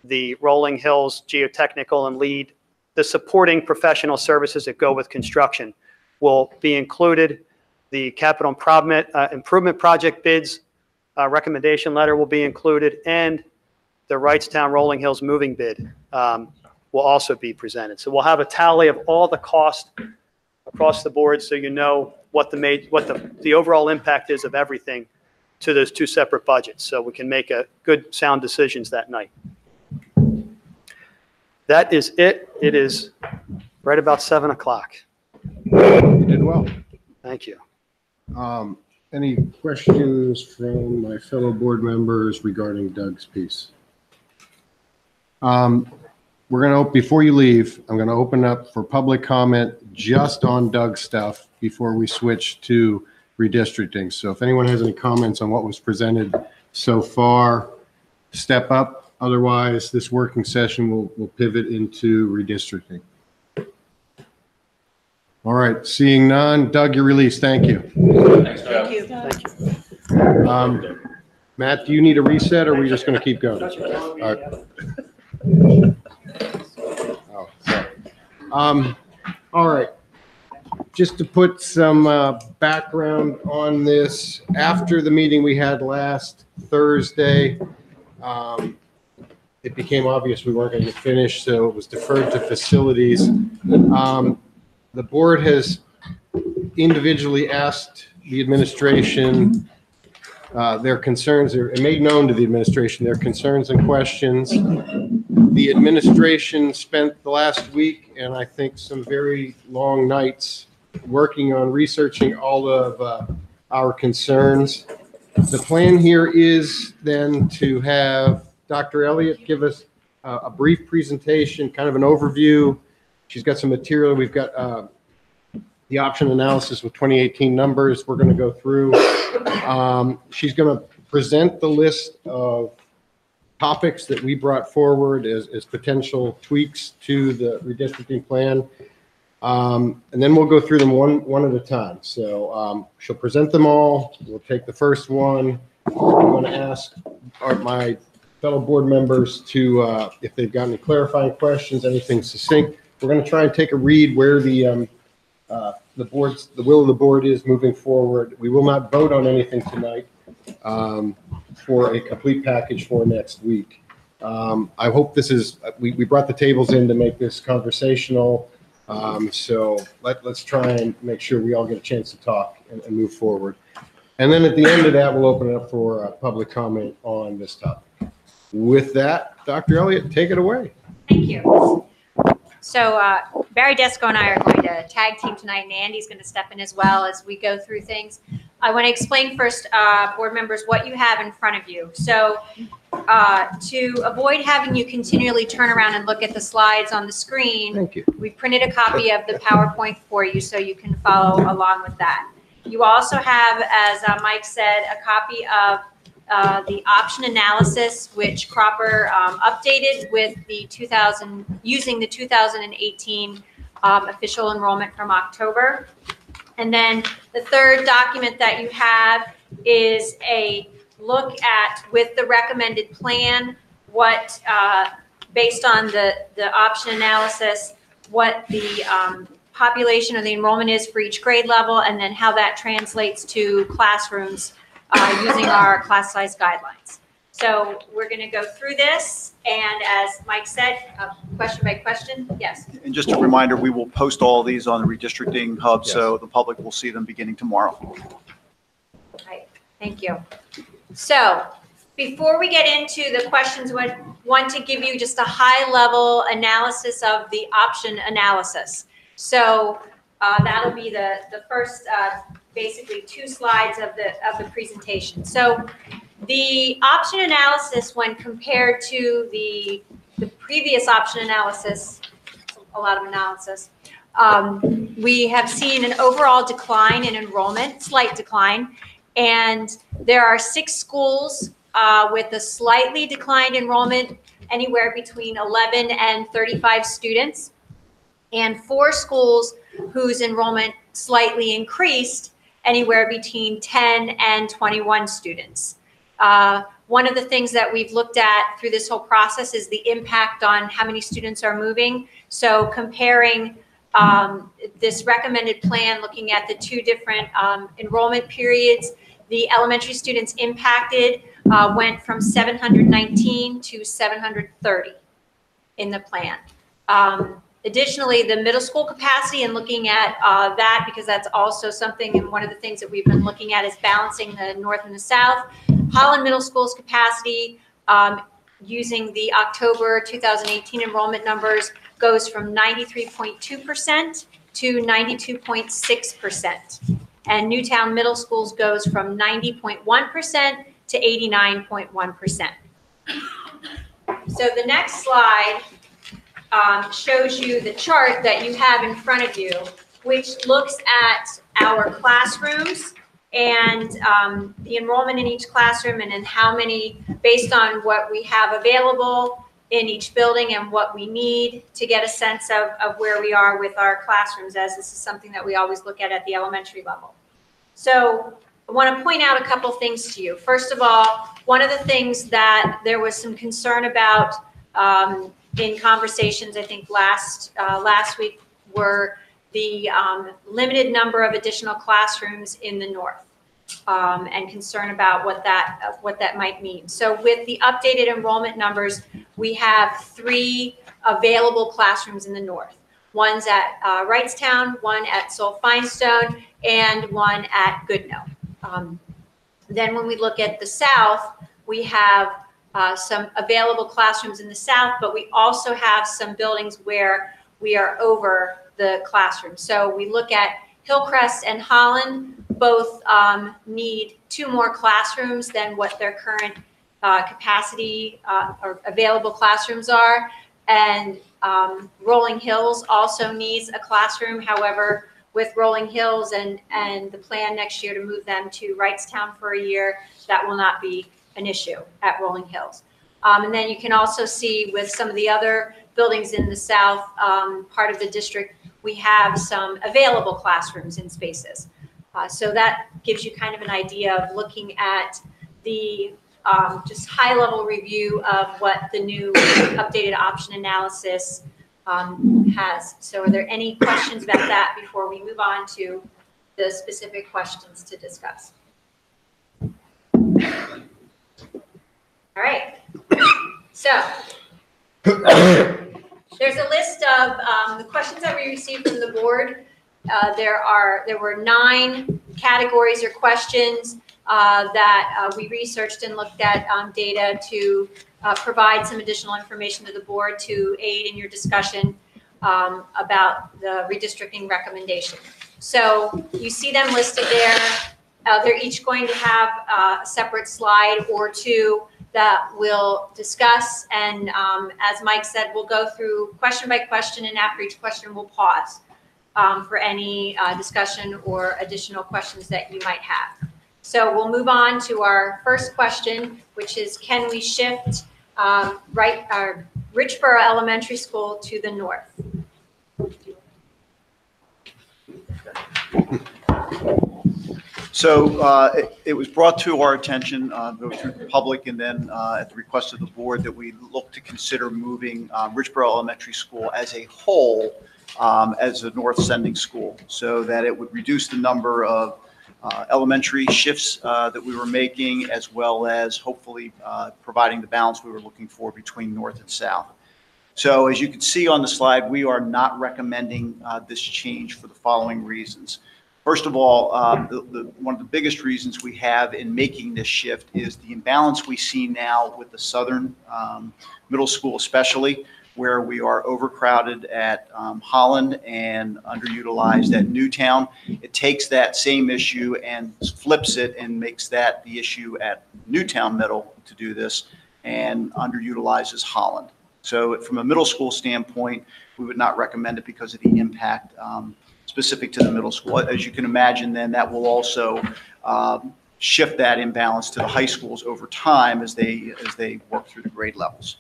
The Rolling Hills geotechnical and lead, the supporting professional services that go with construction will be included. The capital improvement project bids recommendation letter will be included, and the Wrightstown Rolling Hills moving bid will also be presented. So we'll have a tally of all the costs across the board, so you know what the overall impact is of everything to those 2 separate budgets, so we can make a good, sound decisions that night. That is it. It is right about 7 o'clock.
You did well.
Thank you.
Any questions from my fellow board members regarding Doug's piece? We're going to, before you leave, I'm going to open up for public comment just on Doug's stuff before we switch to redistricting. So if anyone has any comments on what was presented so far, step up. Otherwise, this working session will pivot into redistricting. All right, seeing none. Doug, you're released. Thank you.
Thanks, Doug.
Thank you.
Matt, do you need a reset or are we just going to keep going? All right. Oh, sorry. All right. Just to put some background on this, after the meeting we had last Thursday, it became obvious we weren't going to get finished, so it was deferred to facilities. The board has individually asked the administration their concerns, or made known to the administration their concerns and questions. The administration spent the last week, and I think some very long nights, working on researching all of our concerns. The plan here is then to have Dr. Elliott give us a brief presentation, kind of an overview. She's got some material. We've got the option analysis with 2018 numbers we're going to go through. She's going to present the list of topics that we brought forward as potential tweaks to the redistricting plan. And then we'll go through them one at a time. So she'll present them all. We'll take the first one. I'm going to ask my fellow board members to, if they've got any clarifying questions, anything succinct. We're going to try and take a read where the will of the board is moving forward. We will not vote on anything tonight for a complete package for next week. I hope this is, we brought the tables in to make this conversational. So let's try and make sure we all get a chance to talk and move forward. And then at the end of that, we'll open it up for public comment on this topic. With that, Dr. Elliott, take it away.
Thank you. So Barry Desco and I are going to tag team tonight, and Andy's going to step in as well as we go through things. I want to explain first, board members, what you have in front of you. So to avoid having you continually turn around and look at the slides on the screen,
Thank you.
we printed a copy of the PowerPoint for you so you can follow along with that. You also have, as Mike said, a copy of the option analysis, which Cropper updated with the using the 2018 official enrollment from October. And then the third document that you have is a look at, with the recommended plan, what, based on the option analysis, what the population or the enrollment is for each grade level, and then how that translates to classrooms using our class size guidelines. So we're going to go through this, and as Mike said, question by question. Yes.
And just a reminder, we will post all these on the redistricting hub,
Yes.
so the public will see them beginning tomorrow.
Right. Thank you. So before we get into the questions, I want to give you just a high-level analysis of the option analysis. So that'll be the first, basically 2 slides of the presentation. So the option analysis, when compared to the previous option analysis, a lot of analysis, we have seen an overall decline in enrollment, slight decline, and there are 6 schools with a slightly declined enrollment, anywhere between 11 and 35 students, and 4 schools whose enrollment slightly increased, anywhere between 10 and 21 students. One of the things that we've looked at through this whole process is the impact on how many students are moving. So comparing this recommended plan, looking at the 2 different enrollment periods, the elementary students impacted went from 719 to 730 in the plan. Additionally, the middle school capacity, and looking at that, because that's also something, and one of the things that we've been looking at is balancing the north and the south. Holland Middle School's capacity, using the October 2018 enrollment numbers, goes from 93.2% to 92.6%. And Newtown Middle School's goes from 90.1% to 89.1%. So the next slide shows you the chart that you have in front of you, which looks at our classrooms and the enrollment in each classroom, and in how many, based on what we have available in each building and what we need to get a sense of where we are with our classrooms, as this is something that we always look at the elementary level. So I want to point out a couple things to you. First of all, one of the things that there was some concern about in conversations, I think last week, were the limited number of additional classrooms in the north, and concern about what that might mean. So with the updated enrollment numbers, we have 3 available classrooms in the north. One's at Wrightstown, one at Soul Finestone, and one at Goodnoe. Then when we look at the south, we have some available classrooms in the south, but we also have some buildings where we are over the classroom. So we look at Hillcrest and Holland, both need 2 more classrooms than what their current capacity or available classrooms are. And Rolling Hills also needs a classroom. However, with Rolling Hills and the plan next year to move them to Wrightstown for a year, that will not be an issue at Rolling Hills. And then you can also see with some of the other buildings in the south part of the district, we have some available classrooms and spaces. So that gives you kind of an idea of looking at the just high-level review of what the new updated option analysis has. So are there any questions about that before we move on to the specific questions to discuss? All right. So there's a list of the questions that we received from the board. There were 9 categories or questions that we researched and looked at data to provide some additional information to the board to aid in your discussion about the redistricting recommendation. So you see them listed there. They're each going to have a separate slide or 2 that we'll discuss. And as Mike said, we'll go through question by question, and after each question, we'll pause for any discussion or additional questions that you might have. So we'll move on to our first question, which is, can we shift Richboro Elementary School to the north?
So it was brought to our attention, both through the public and then at the request of the board, that we look to consider moving Richboro Elementary School as a whole as a north sending school, so that it would reduce the number of elementary shifts that we were making, as well as hopefully providing the balance we were looking for between north and south. So as you can see on the slide, we are not recommending this change for the following reasons. First of all, one of the biggest reasons we have in making this shift is the imbalance we see now with the southern middle school, especially, where we are overcrowded at Holland and underutilized at Newtown. It takes that same issue and flips it and makes that the issue at Newtown Middle to do this, and underutilizes Holland. So from a middle school standpoint, we would not recommend it because of the impact specific to the middle school. As you can imagine, then that will also shift that imbalance to the high schools over time as they work through the grade levels.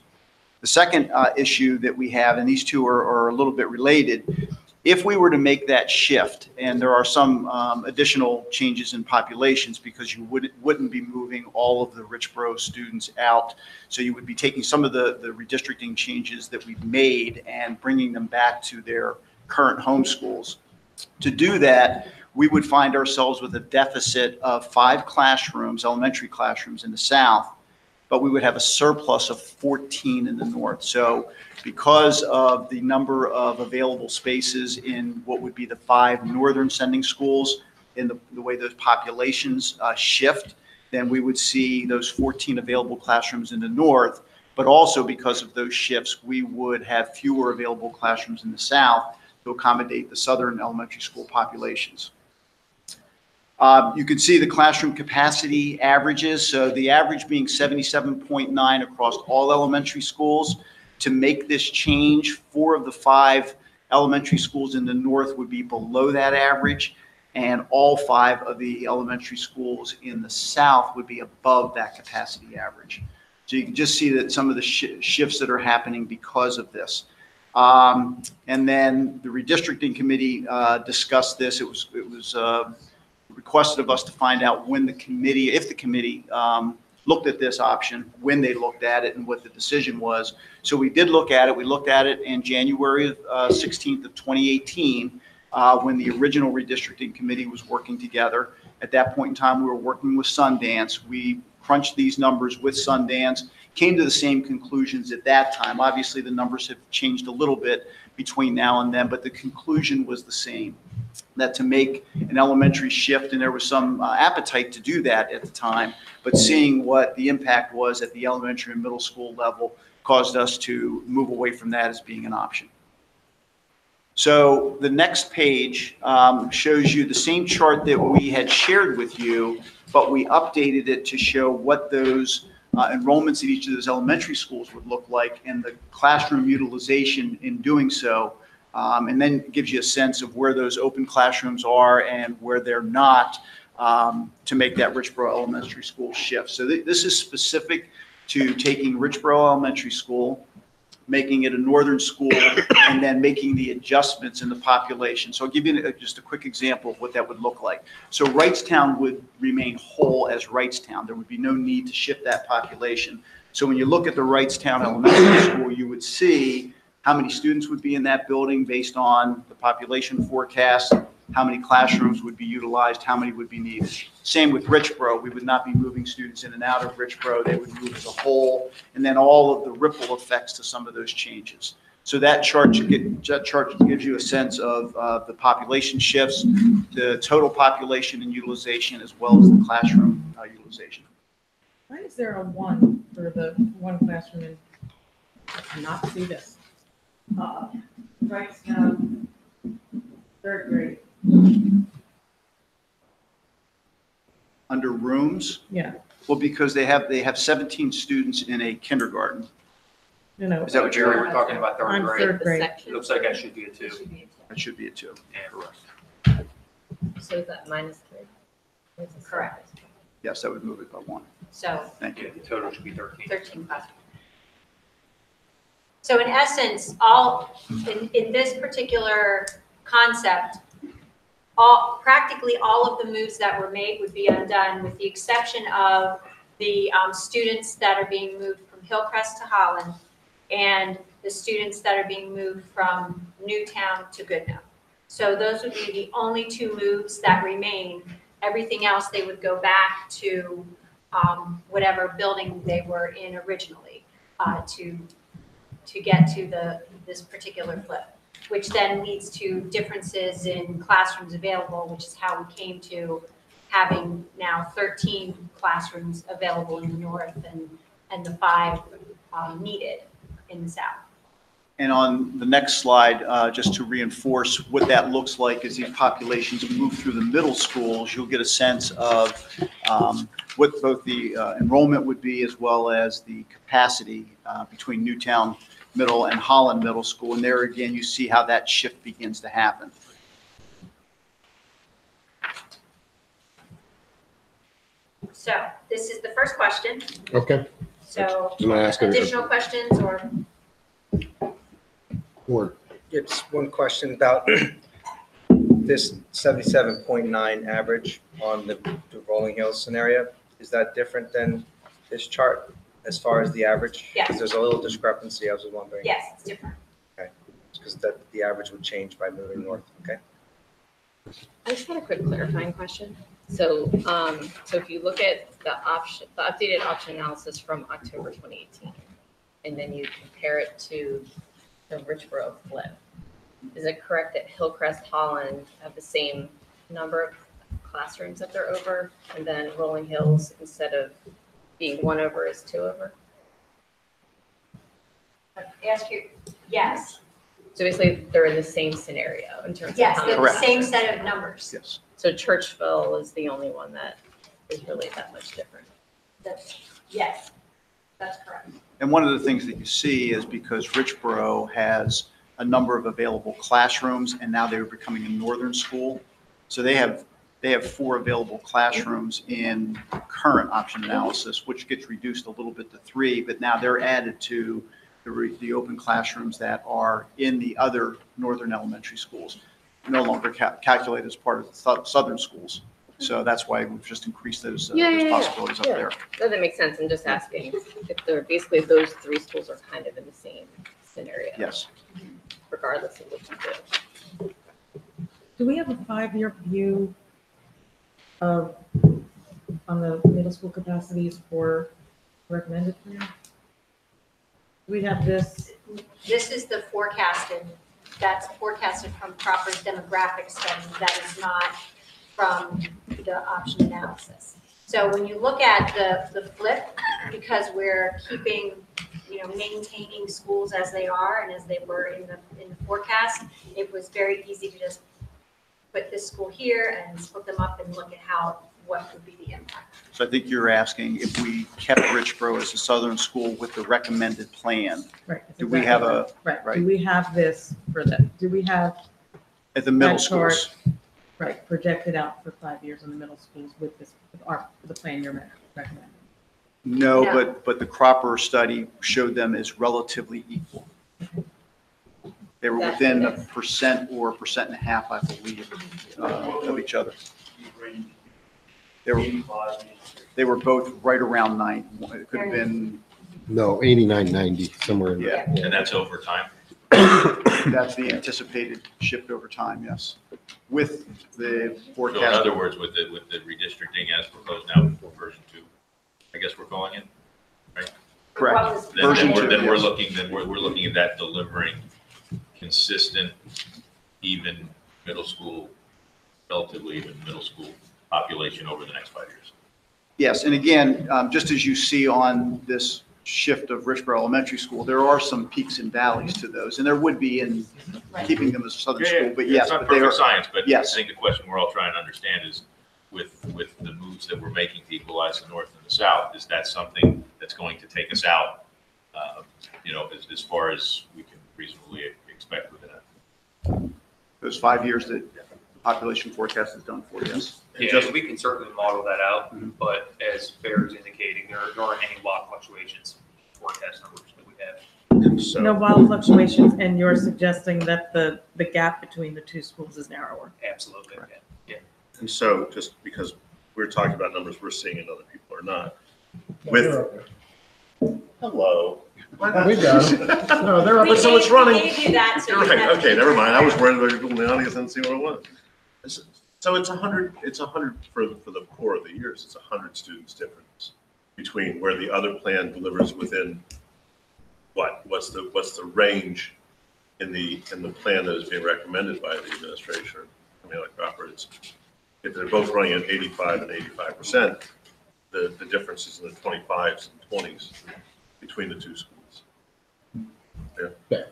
The second issue that we have, and these two are a little bit related, if we were to make that shift, and there are some additional changes in populations because you wouldn't be moving all of the Richboro students out, so you would be taking some of the redistricting changes that we've made and bringing them back to their current home schools. To do that, we would find ourselves with a deficit of 5 classrooms, elementary classrooms in the south, but we would have a surplus of 14 in the north. So because of the number of available spaces in what would be the 5 northern sending schools, in the way those populations shift, then we would see those 14 available classrooms in the north. But also because of those shifts, we would have fewer available classrooms in the south to accommodate the southern elementary school populations. You can see the classroom capacity averages. So the average being 77.9 across all elementary schools. To make this change, 4 of the 5 elementary schools in the north would be below that average, and all 5 of the elementary schools in the south would be above that capacity average. So you can just see that some of the shifts that are happening because of this. And then the redistricting committee discussed this. It was requested of us to find out when the committee, if the committee looked at this option, when they looked at it, and what the decision was. So we did look at it. We looked at it in January 16th of 2018 when the original redistricting committee was working together. At that point in time, we were working with Sundance. We crunched these numbers with Sundance, came to the same conclusions at that time. Obviously, the numbers have changed a little bit between now and then, but the conclusion was the same, that to make an elementary shift, and there was some appetite to do that at the time, but seeing what the impact was at the elementary and middle school level caused us to move away from that as being an option. So the next page shows you the same chart that we had shared with you, but we updated it to show what those enrollments at each of those elementary schools would look like and the classroom utilization in doing so. And then it gives you a sense of where those open classrooms are and where they're not to make that Richboro Elementary School shift. So this is specific to taking Richboro Elementary School, making it a northern school, and then making the adjustments in the population. So I'll give you just a quick example of what that would look like. So Wrightstown would remain whole as Wrightstown. There would be no need to shift that population. So when you look at the Wrightstown Elementary School, you would see how many students would be in that building based on the population forecast, how many classrooms would be utilized, how many would be needed. Same with Richboro. We would not be moving students in and out of Richboro. They would move as a whole, and then all of the ripple effects to some of those changes. So that chart gives you a sense of the population shifts, the total population and utilization, as well as the classroom utilization.
Why is there a 1 for the 1 classroom and I cannot see this? Wrightstown, 3rd grade.
Under rooms,
Yeah.
Well, because they have 17 students in a kindergarten.
No.
Is that what
Jerry,
you're,
we're talking about
I'm
third
third
grade.
grade.
It looks like that should be a 2.
that should be a 2.
Correct.
So is that -3?
Correct.
Yes, that would move it by 1.
So
Thank you.
Yeah, the total should be 13.
13 classrooms. So in essence, in this particular concept, practically all of the moves that were made would be undone with the exception of the students that are being moved from Hillcrest to Holland and the students that are being moved from Newtown to Goodnoe. So those would be the only 2 moves that remain. Everything else, they would go back to whatever building they were in originally to get to this particular flip, which then leads to differences in classrooms available, which is how we came to having now 13 classrooms available in the north and the 5 needed in the south.
And on the next slide, just to reinforce what that looks like as these populations move through the middle schools, you'll get a sense of what both the enrollment would be as well as the capacity between Newtown Middle and Holland Middle School. And there again, you see how that shift begins to happen.
So this is the first question.
Okay.
So
I'm gonna ask her-
additional questions or?
Or
It's one question about this 77.9 average on the Rolling Hills scenario. Is that different than this chart as far as the average?
Yes.
Because there's a little discrepancy, I was wondering.
Yes, it's different.
Because the average would change by moving north, okay?
I just had a quick clarifying question. So, so if you look at the updated option analysis from October 2018, and then you compare it to the Richboro flip, is it correct that Hillcrest Holland have the same number of classrooms that they're over, and then Rolling Hills, instead of being 1 over, is 2 over?
Ask you, yes.
So basically, they're in the same scenario in terms of
Yes,
how
they're
many
the same
classrooms.
set of numbers.
Yes.
So Churchville is the only one that is really that much different.
Yes, that's correct.
And one of the things that you see is because Richboro has a number of available classrooms and now they're becoming a northern school. So they have 4 available classrooms in current option analysis, which gets reduced a little bit to 3, but now they're added to the open classrooms that are in the other northern elementary schools, no longer calculated as part of the southern schools. So that's why we've just increased those possibilities up there.
No, that makes sense. I'm just asking if they're basically those 3 schools are kind of in the same scenario.
Yes.
Regardless of what you do.
Do we have a 5-year view of, on the middle school capacities for recommended plan? Do we have this?
This is the forecasted, that's forecasted from proper demographic study. That is not from the option analysis. So when you look at the flip, because we're keeping, maintaining schools as they are and as they were in the forecast, it was very easy to just put this school here and split them up and look at what would be the impact.
So I think you're asking if we kept Richboro as a southern school with the recommended plan,
Right.
do we have a,
Right.
right.
Do we have this for them? Do we have,
at the middle
That chart.
schools?
right, projected out for 5 years in the middle schools with this, the plan you're recommending?
No,
No.
but the Cropper study showed them as relatively equal. They were
That's
within
nice.
1% or 1.5%, I believe, of each other. They were both right around 9. It could have been,
no, 89, 90, somewhere in there.
yeah,
And that's over time.
that's the anticipated shift over time, yes. With the
So in
forecast,
other words, with the redistricting as proposed now for version 2, I guess we're calling it,
correct.
What was-
then
Version
we're,
2,
then we're
yes.
looking at that delivering consistent, even middle school, relatively even middle school population over the next 5 years.
Yes, and again, just as you see on this shift of Richboro Elementary School, there are some peaks and valleys to those, and there would be in keeping them as a southern school, but yes,
It's not
but they are,
perfect science, but I
yes.
think the question we're all trying to understand is with the moves that we're making to equalize the north and the south, is that something that's going to take us out, as far as we can reasonably expect within it?
Those 5 years that the population forecast is done for, yes.
Yeah, we can certainly model that out, but as Bear is indicating, there aren't any wild fluctuations forecast numbers that we have.
No wild fluctuations, and you're suggesting that the gap between the two schools is narrower.
Absolutely, yeah.
And so, just because we're talking about numbers we're seeing and other people are not, with, hello.
We got them. No, they're up.
We
So it's
gave-
running.
we gave you that, so you
Right,
have-
okay, never mind. I was worried about people in the audience and see what it was. So it's 100 for the core of the years, it's 100 students difference between where the other plan delivers within what's the range in the plan that is being recommended by the administration, like Robert, if they're both running at 85 and 85%, the difference is in the 25s and 20s between the two schools.
Yeah.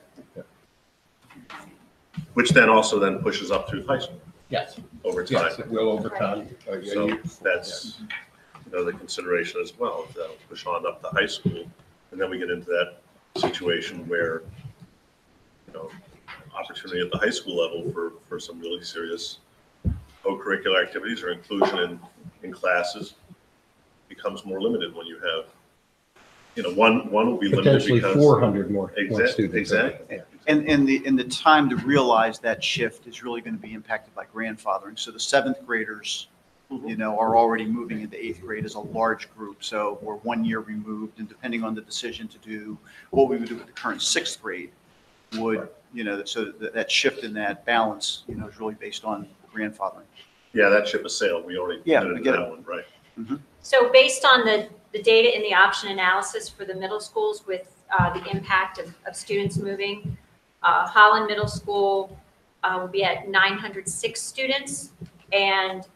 Which then also then pushes up through high school
Yes.
over time.
Yes, it will over time.
So that's another consideration as well. That'll push on up to high school. And then we get into that situation where, opportunity at the high school level for some really serious co-curricular activities or inclusion in classes becomes more limited when you have, one will be limited
Potentially
because
400 more students.
Exactly.
And the time to realize that shift is really going to be impacted by grandfathering. So the 7th graders, are already moving into 8th grade as a large group. So we're 1 year removed, and depending on the decision to do what we would do with the current 6th grade would, so that shift in that balance, is really based on grandfathering.
Yeah, that ship has sailed. We already
Yeah,
did
I
it
get
that
it.
one, right?
So based on the data in the option analysis for the middle schools with the impact of students moving, Holland Middle School will be at 906 students, and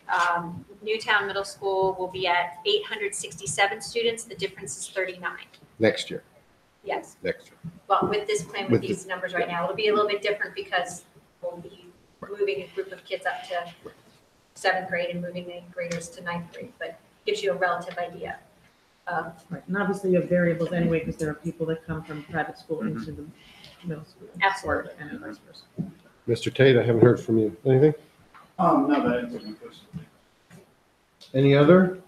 Newtown Middle School will be at 867 students. The difference is 39.
Next year.
Yes.
Next year.
Well, with this plan, with
With
these numbers right now, it'll be a little bit different because we'll be moving a group of kids up to 7th grade and moving the 8th graders to 9th grade, but gives you a relative idea.
Right, and obviously you have variables anyway, because there are people that come from private school into the middle school.
Absolutely.
And vice versa.
Mr. Tate, I haven't heard from you. Anything?
No, that answers my question.
Any other?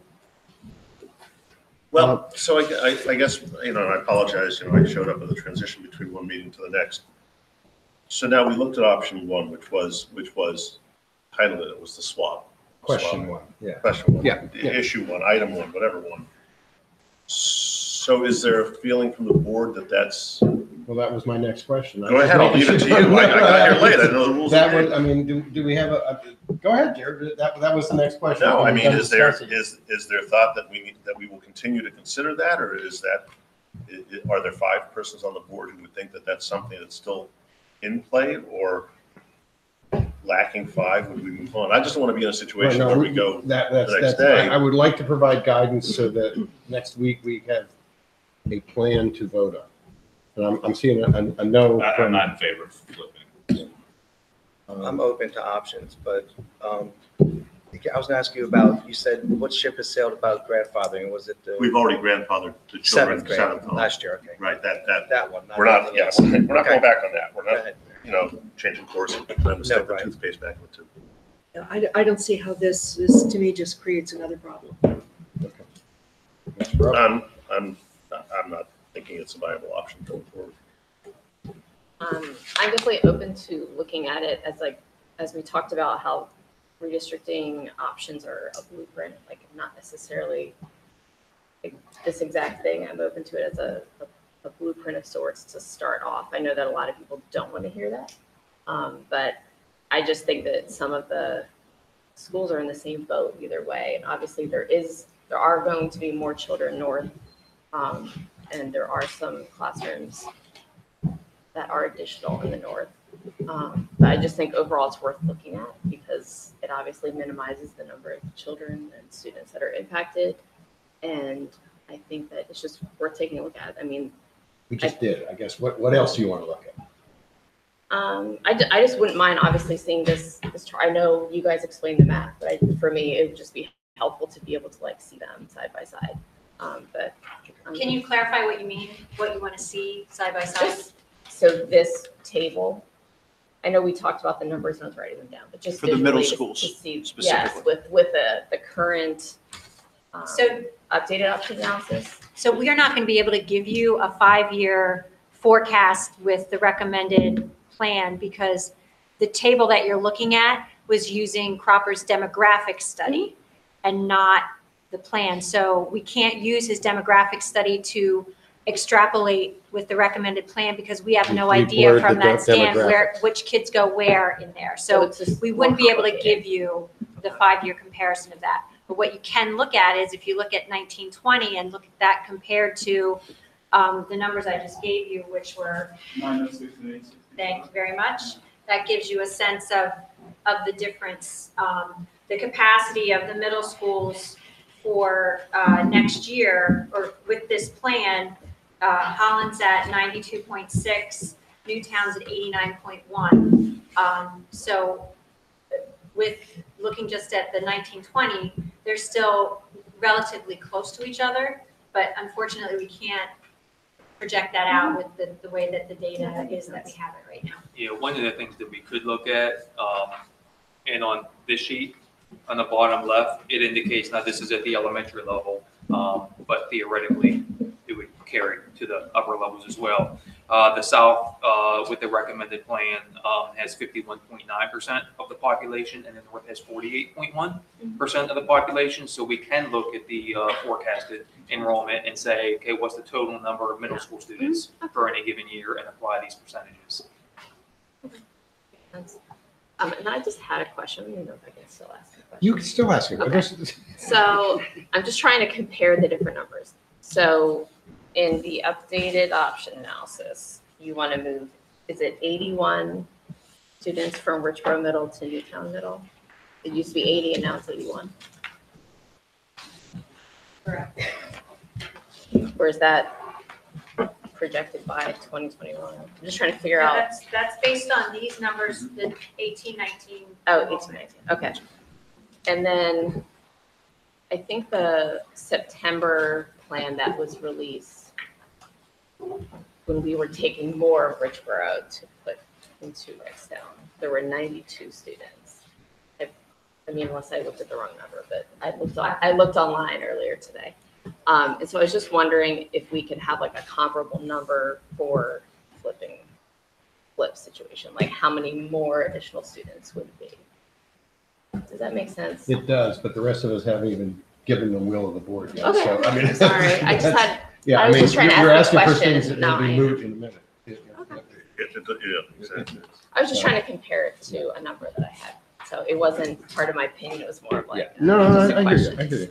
Well, so I guess, I apologize, I showed up at the transition between one meeting to the next. So now we looked at option one, which was titled it was the swap.
Question one. Yeah.
Question one.
Yeah.
Issue one, item one, whatever one. So is there a feeling from the board that that's,
Well, that was my next question.
go ahead, I'll leave it to you. I got here late, I know the rules.
That
of
was,
the
I
game.
mean, do we have go ahead, Jared. That was the next question.
No, I mean,
We're
is there
discussing.
thought that we will continue to consider that, or are there 5 persons on the board who would think that that's something that's still in play, or lacking 5, would we move on? I just don't want to be in a situation
No,
where we go
that's,
the next day.
I would like to provide guidance so that next week we have a plan to vote on. And I'm seeing a no
I'm
from.
not in favor of flipping.
I'm open to options, but I was gonna ask you about, you said what ship has sailed about grandfathering? Was it the
We've already grandfathered the children.
7th grade
on.
last year? Okay.
Right, that,
That one.
we're not,
anything
yes,
else.
we're not
Okay.
going back on that. We're
Go
not,
ahead.
changing course and trying to stick the
right.
toothpaste back in the tube.
Yeah, I don't see how this to me, just creates another problem.
Mr. Rowe?
I'm not thinking it's a viable option going forward.
I'm definitely open to looking at it as we talked about how redistricting options are a blueprint, not necessarily this exact thing. I'm open to it as a blueprint of sorts to start off. I know that a lot of people don't want to hear that, but I just think that some of the schools are in the same boat either way. And obviously there are going to be more children north, and there are some classrooms that are additional in the north. But I just think overall it's worth looking at because it obviously minimizes the number of children and students that are impacted. And I think that it's just worth taking a look at. I mean,
We just did, I guess. What else do you want to look at?
I just wouldn't mind obviously seeing this chart. I know you guys explained the math, but for me, it would just be helpful to be able to like see them side by side. But
Can you clarify what you mean, what you want to see side by side?
So this table, I know we talked about the numbers and I was writing them down, but just
For the middle
visually to
schools
see, yes,
specifically.
with the current
So-
updated option analysis.
So we are not going to be able to give you a 5-year forecast with the recommended plan because the table that you're looking at was using Cropper's demographic study and not the plan. So we can't use his demographic study to extrapolate with the recommended plan because we have no
We
idea
blurred
from
the
that stand
demographic.
which kids go where in there. So
it's just
we wouldn't
more
be able to
complicated.
give you the 5-year comparison of that. But what you can look at is if you look at 1920 and look at that compared to the numbers I just gave you, which were, thank you very much. That gives you a sense of the difference. The capacity of the middle schools for next year, or with this plan, Holland's at 92.6, Newtown's at 89.1. So with looking just at the 1920, they're still relatively close to each other, but unfortunately we can't project that out with the way that the data is that we have it right now.
Yeah, one of the things that we could look at, and on this sheet, on the bottom left, it indicates, now this is at the elementary level, but theoretically, it would carry to the upper levels as well. The South, with the recommended plan, has 51.9% of the population, and the North has 48.1% of the population. So we can look at the forecasted enrollment and say, okay, what's the total number of middle school students for any given year, and apply these percentages.
And I just had a question. I don't know if I can still ask a question.
You can still ask it.
Okay. So I'm just trying to compare the different numbers. So in the updated option analysis, you want to move, is it 81 students from Richboro Middle to Newtown Middle? It used to be 80 and now it's 81.
Correct.
Or is that projected by 2021? I'm just trying to figure out.
That's based on these numbers, the 18, 19.
Oh, 18, 19, okay. And then I think the September plan that was released, when we were taking more of Richboro to put into Rextown, there were 92 students. I mean, unless I looked at the wrong number, but I looked online earlier today. And so I was just wondering if we could have like a comparable number for flip situation, like how many more additional students would be? Does that make sense?
It does, but the rest of us haven't even given the will of the board yet.
Okay,
So, I mean,
sorry, I just had,
yeah,
I
I
was
mean,
just trying to
you're
ask the
asking for
question,
things that
now
will be
I-
moved in a minute.
Okay.
Yeah, exactly.
I was just trying to compare it to a number that I had. So it wasn't part of my opinion, it was more of like.
No,
just a
I hear you,
question.
I hear you.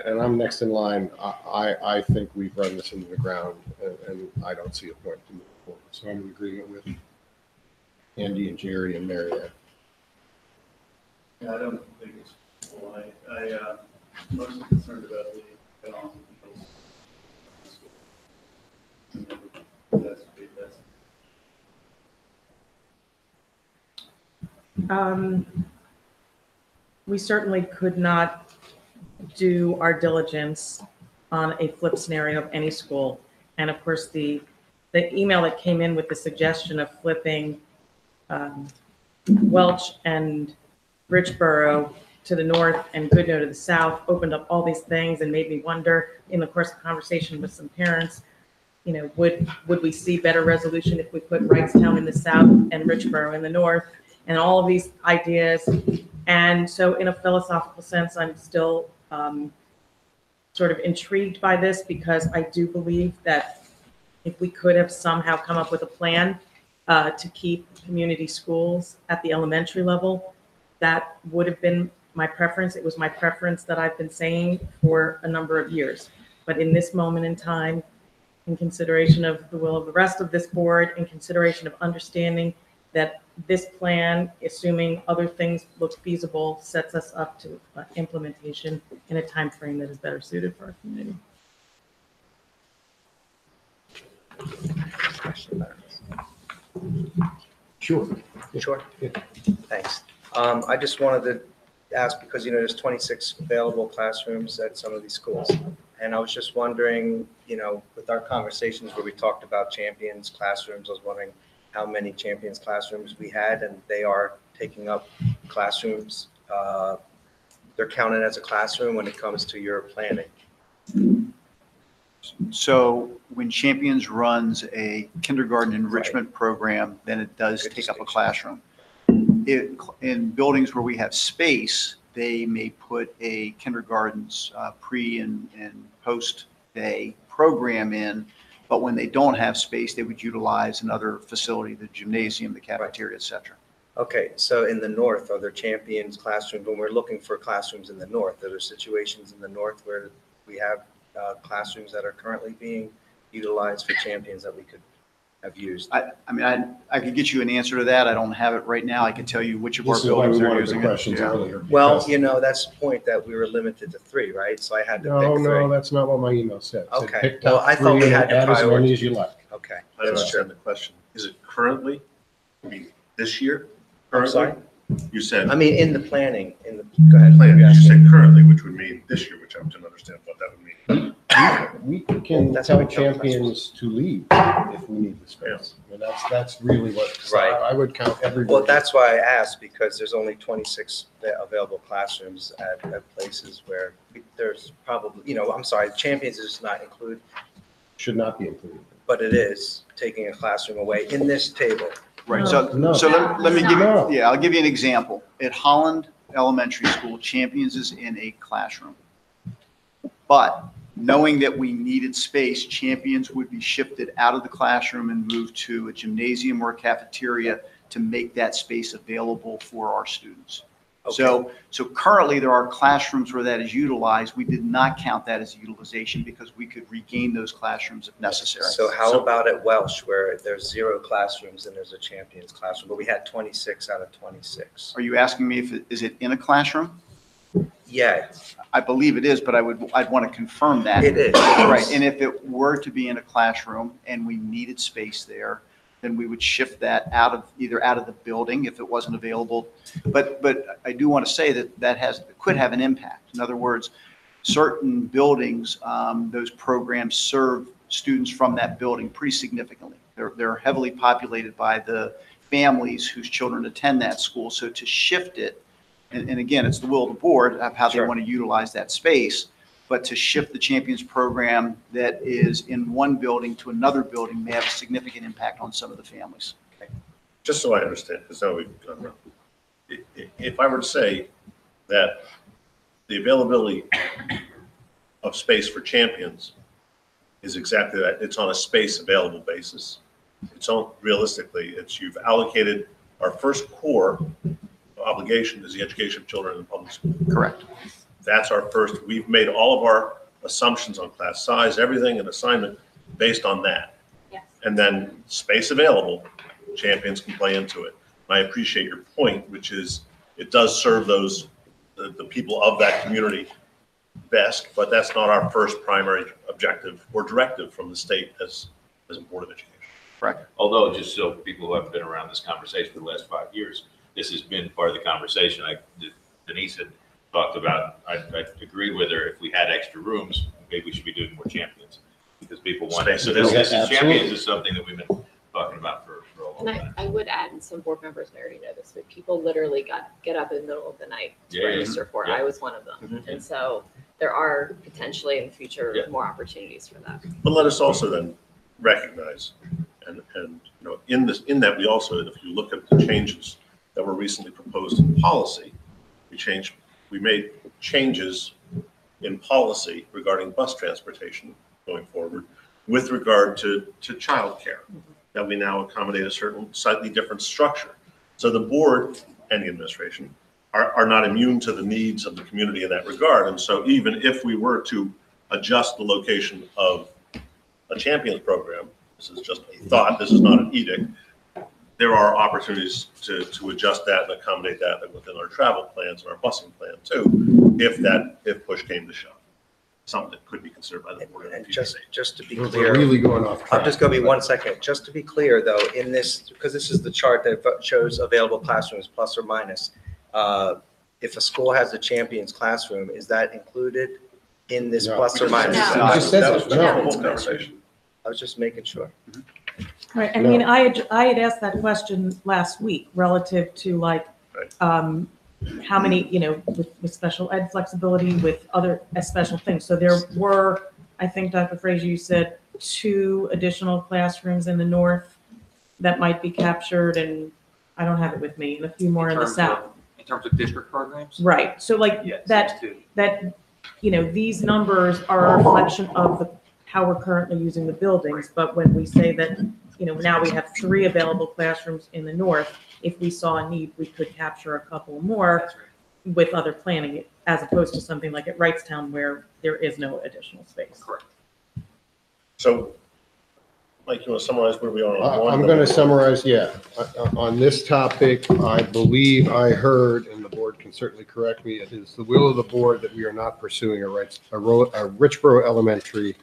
And I'm next in line. I think we've run this into the ground and I don't see a point to move forward. So I'm in agreement with Andy and Jerry and Mary Ann.
Yeah, I don't think it's, well, I'm mostly concerned about the balance of the school. That's the best.
We certainly could not do our diligence on a flip scenario of any school. And of course, the email that came in with the suggestion of flipping Welch and Richboro to the north and Goodnoe to the south opened up all these things and made me wonder, in the course of conversation with some parents, you know, would we see better resolution if we put Wrightstown in the south and Richboro in the north, and all of these ideas. And so in a philosophical sense, I'm still sort of intrigued by this, because I do believe that if we could have somehow come up with a plan to keep community schools at the elementary level, that would have been my preference. It was my preference that I've been saying for a number of years. But in this moment in time, in consideration of the will of the rest of this board, in consideration of understanding that this plan, assuming other things look feasible, sets us up to implementation in a time frame that is better suited for our community.
Question about it.
Sure.
Sure. Thanks. I just wanted to ask, because, there's 26 available classrooms at some of these schools. And I was just wondering, with our conversations where we talked about Champions classrooms, I was wondering how many Champions classrooms we had, and they are taking up classrooms. They're counted as a classroom when it comes to your planning.
So when Champions runs a kindergarten enrichment program, then it does
Good
take up a
distinction.
classroom. In buildings where we have space, they may put a kindergarten's pre and post day program in, but when they don't have space, they would utilize another facility, the gymnasium, the cafeteria, et cetera.
Okay, so in the north, are there Champions classrooms? When we're looking for classrooms in the north, are there situations in the north where we have classrooms that are currently being utilized for Champions that we could have used?
I could get you an answer to that. I don't have it right now. I can tell you which of our
This is why
buildings
we
are
wanted
using
the
it.
questions
Yeah.
earlier.
Well,
because-
that's the point, that we were limited to 3, right? So I had to
No,
pick 3.
no, that's not what my email said. It said
Okay.
pick
Well,
top
I thought
3
we
and
had to
add as many
prioritize.
as you like.
Okay,
I
that's true.
understand the question. Is it currently, this year?
I'm sorry?
You said.
I mean, in the planning, go ahead.
Plan, you said currently, which would mean this year, which I didn't understand what that would mean.
We can
That's
tell
how we count
Champions to leave if we need the space. I mean, that's really what, so
Right.
I would count everybody.
Well, that's why I asked, because there's only 26 available classrooms at places where there's probably, I'm sorry, Champions does not include,
Should not be included.
but it is taking a classroom away in this table.
Right,
No.
so let me give
No.
you, I'll give you an example. At Holland Elementary School, Champions is in a classroom. But knowing that we needed space, Champions would be shifted out of the classroom and moved to a gymnasium or a cafeteria to make that space available for our students. So currently there are classrooms where that is utilized. We did not count that as utilization because we could regain those classrooms if necessary.
So how about at Welsh, where there's 0 classrooms and there's a Champions classroom, but we had 26 out of 26?
Are you asking me is it in a classroom?
Yeah,
I believe it is, but I'd want to confirm that.
it is.
Right, and if it were to be in a classroom and we needed space there, then we would shift that either out of the building if it wasn't available. But I do want to say that could have an impact. In other words, certain buildings, those programs serve students from that building pretty significantly. They're heavily populated by the families whose children attend that school. So to shift it, and again, it's the will of the board of how they
Sure.
want to utilize that space. But to shift the Champions program that is in one building to another building may have a significant impact on some of the families.
Just so I understand, because now we've gone around. If I were to say that the availability of space for Champions is exactly that, it's on a space available basis. It's on, realistically, you've allocated our first core obligation is the education of children in the public school.
Correct.
That's our first, we've made all of our assumptions on class size, everything, and assignment based on that.
Yes.
And then space available, Champions can play into it. And I appreciate your point, which is it does serve the people of that community best, but that's not our first primary objective or directive from the state as a Board of Education.
Correct.
Although, just so people who haven't been around this conversation for the last 5 years, this has been part of the conversation. Denise had talked about, I agreed with her, if we had extra rooms, maybe we should be doing more Champions, because people want it. So this
Absolutely.
Champions is something that we've been talking about for a long
And
time.
I would add, and some board members may already know this, but people literally get up in the middle of the night to
Yeah, yeah.
register for it.
Yeah.
I was one of them.
Mhm.
And so there are potentially in the future
Yeah.
more opportunities for that.
But let us also then recognize, and in that we also, if you look at the changes that were recently proposed in policy, we made changes in policy regarding bus transportation going forward with regard to childcare, that we now accommodate a certain slightly different structure. So the board and the administration are not immune to the needs of the community in that regard. And so even if we were to adjust the location of a Champions program, this is just a thought, this is not an edict, there are opportunities to adjust that and accommodate that within our travel plans and our busing plan too, if push came to shove. something that could be considered by the board. in
And
future
just to be
We're
clear.
really going off track.
I'm just going to be 1 second. Just to be clear, though, in this, because this is the chart that shows available classrooms plus or minus. If a school has a Champions classroom, is that included in this
No.
plus or minus?
No.
You just said
That was
that.
the
No.
whole conversation.
I was just making sure.
Right, I
No.
mean, I had asked that question last week relative to like,
Right.
how many, with special ed flexibility, with other special things. So there were, I think, Dr. Frazier, you said 2 additional classrooms in the north that might be captured, and I don't have it with me, and a few more in the south.
In terms of district programs?
Right, so like
Yes,
that,
that's two.
these numbers are a reflection of how we're currently using the buildings, but when we say that, now we have 3 available classrooms in the north, if we saw a need, we could capture a couple more
That's right.
with other planning, as opposed to something like at Wrightstown where there is no additional space.
Correct.
So, Mike, you want to summarize where we are on one?
I'm going to summarize, yeah. On this topic, I believe I heard, and the board can certainly correct me, it is the will of the board that we are not pursuing a Richboro Elementary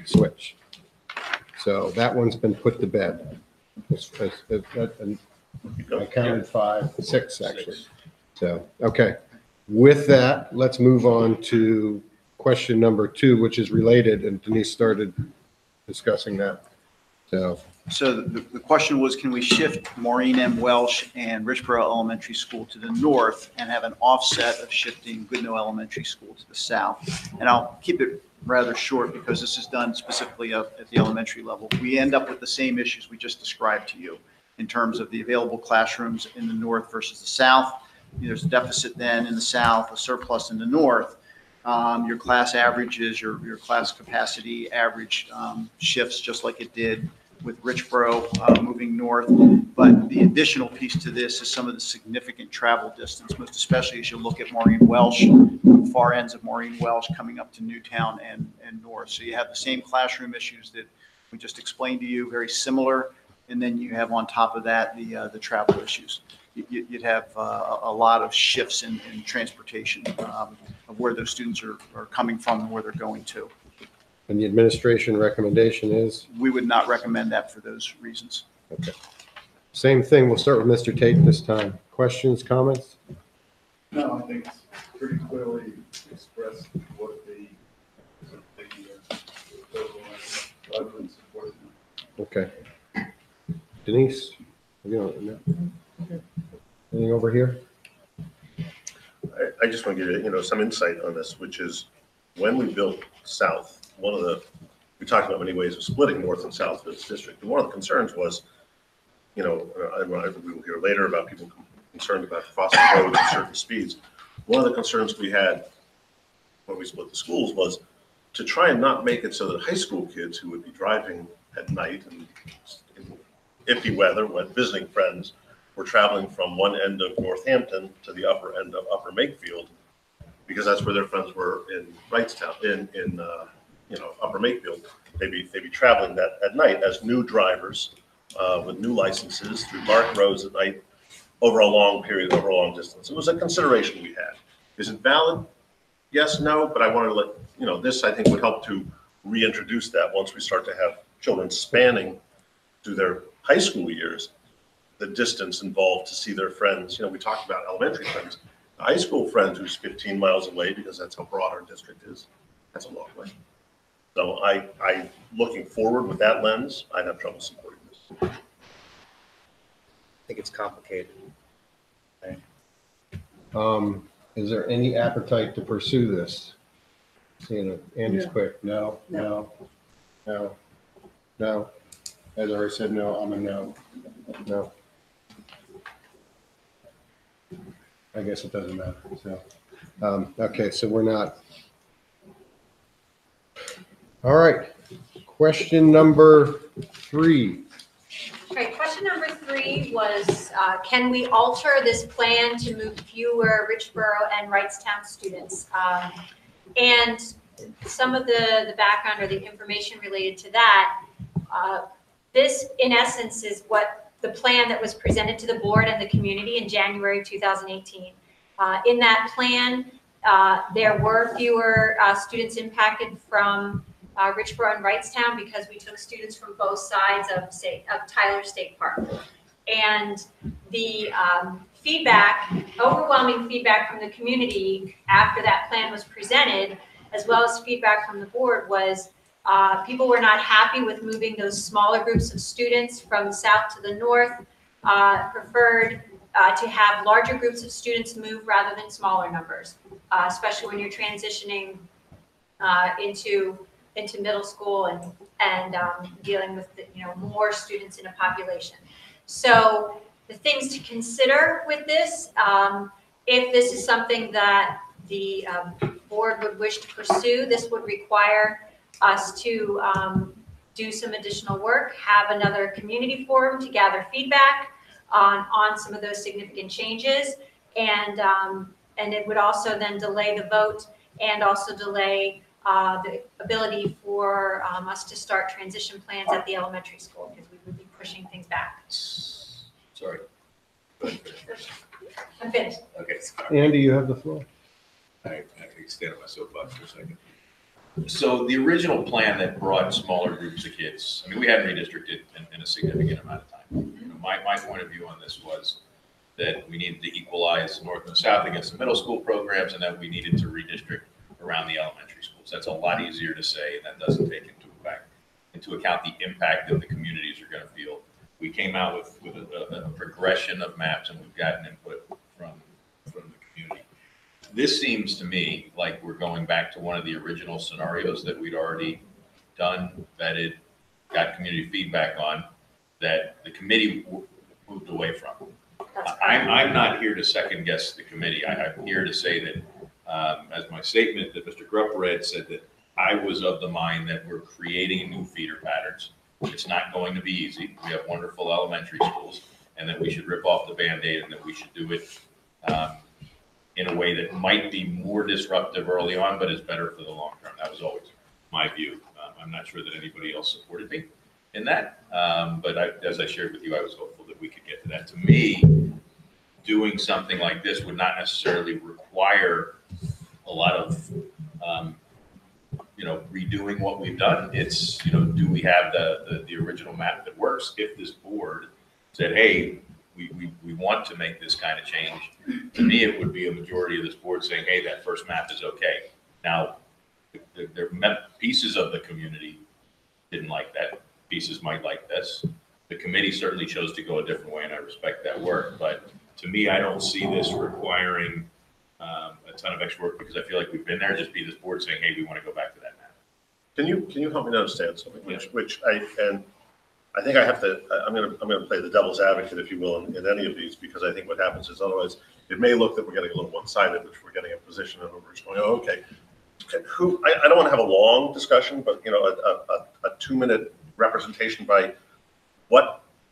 switch. So that one's been put to bed. I counted 5, 6 actually. So, okay. With that, let's move on to question number 2, which is related, and Denise started discussing that. So,
the question was, can we shift Maureen M. Welsh and Richboro Elementary School to the north and have an offset of shifting Goodnoe Elementary School to the south? And I'll keep it rather short because this is done specifically at the elementary level. We end up with the same issues we just described to you in terms of the available classrooms in the north versus the south. There's a deficit then in the south, a surplus in the north. Your class averages, your class capacity average shifts just like it did with Richboro moving north. But the additional piece to this is some of the significant travel distance, most especially as you look at Maureen Welsh, far ends of Maureen Welsh coming up to Newtown and north. So you have the same classroom issues that we just explained to you, very similar. And then you have on top of that the travel issues. You'd have a lot of shifts in transportation of where those students are coming from and where they're going to.
and the administration recommendation is?
We would not recommend that for those reasons.
Okay. Same thing, we'll start with Mr. Tate this time. Questions, comments?
No, I think it's pretty clearly expressed what the proposal is. I would support it.
Okay. Denise? No? Anything over here?
I just want to give you, some insight on this, which is when we built south, we talked about many ways of splitting north and south of this district. And one of the concerns was, we will hear later about people concerned about crossing roads at certain speeds. One of the concerns we had when we split the schools was to try and not make it so that high school kids who would be driving at night and in iffy weather when visiting friends were traveling from one end of Northampton to the upper end of Upper Makefield, because that's where their friends were in Wrightstown, in Upper Makefield. They'd be traveling that at night as new drivers with new licenses through dark roads at night over a long period, over a long distance. It was a consideration we had. Is it valid? Yes, no, but I wanted to let, this I think would help to reintroduce that once we start to have children spanning through their high school years, the distance involved to see their friends. We talked about elementary friends. A high school friend who's 15 miles away, because that's how broad our district is, that's a long way. So I looking forward with that lens, I'd have trouble supporting this.
I think it's complicated.
Is there any appetite to pursue this? Seeing Andy's quick, no. As I already said, no, I'm a no. I guess it doesn't matter, so. Okay, so we're not. All right, question number 3.
All right, question number 3 was, can we alter this plan to move fewer Richboro and Wrightstown students? And some of the background or the information related to that, this in essence is what the plan that was presented to the board and the community in January 2018. In that plan, There were fewer students impacted from Richboro and Wrightstown because we took students from both sides of Tyler State Park. And the feedback, overwhelming feedback from the community after that plan was presented, as well as feedback from the board, was people were not happy with moving those smaller groups of students from the south to the north, preferred to have larger groups of students move rather than smaller numbers, especially when you're transitioning into middle school and dealing with more students in a population. So the things to consider with this, if this is something that the board would wish to pursue, this would require us to do some additional work, have another community forum to gather feedback on some of those significant changes, and it would also then delay the vote and also delay the ability for us to start transition plans at the elementary school, because we would be pushing things back.
Sorry.
I'm finished.
Okay.
Andy, you have the floor.
I extended my soapbox for a second. So the original plan that brought smaller groups of kids, I mean, we hadn't redistricted in a significant amount of time. My point of view on this was that we needed to equalize north and south against the middle school programs, and that we needed to redistrict around the elementary schools. That's a lot easier to say, and that doesn't take into account the impact that the communities are going to feel. We came out with a progression of maps, and we've gotten input from the community. This seems to me like we're going back to one of the original scenarios that we'd already done, vetted, got community feedback on, that the committee moved away from. I'm not here to second guess the committee. I'm here to say that, as my statement that Mr. Grupp read said, that I was of the mind that we're creating new feeder patterns. It's not going to be easy. We have wonderful elementary schools, and that we should rip off the Band-Aid, and that we should do it in a way that might be more disruptive early on, but is better for the long term. That was always my view. I'm not sure that anybody else supported me in that, but as I shared with you, I was hopeful that we could get to that. To me, doing something like this would not necessarily require a lot of redoing what we've done. It's, do we have the original map that works? If this board said, hey, we want to make this kind of change, to me, it would be a majority of this board saying, hey, that first map is okay. Now, there pieces of the community didn't like that. Pieces might like this. The committee certainly chose to go a different way, and I respect that work. But to me, I don't see this requiring a ton of extra work, because I feel like we've been there. Just be this board saying, hey, we want to go back to that map.
Can you help me to understand something? Which I think I have to. I'm going to play the devil's advocate, if you will, in any of these, because I think what happens is otherwise it may look that we're getting a little one-sided, which we're getting a position and we're just going, oh, okay. I don't want to have a long discussion, but a 2-minute representation by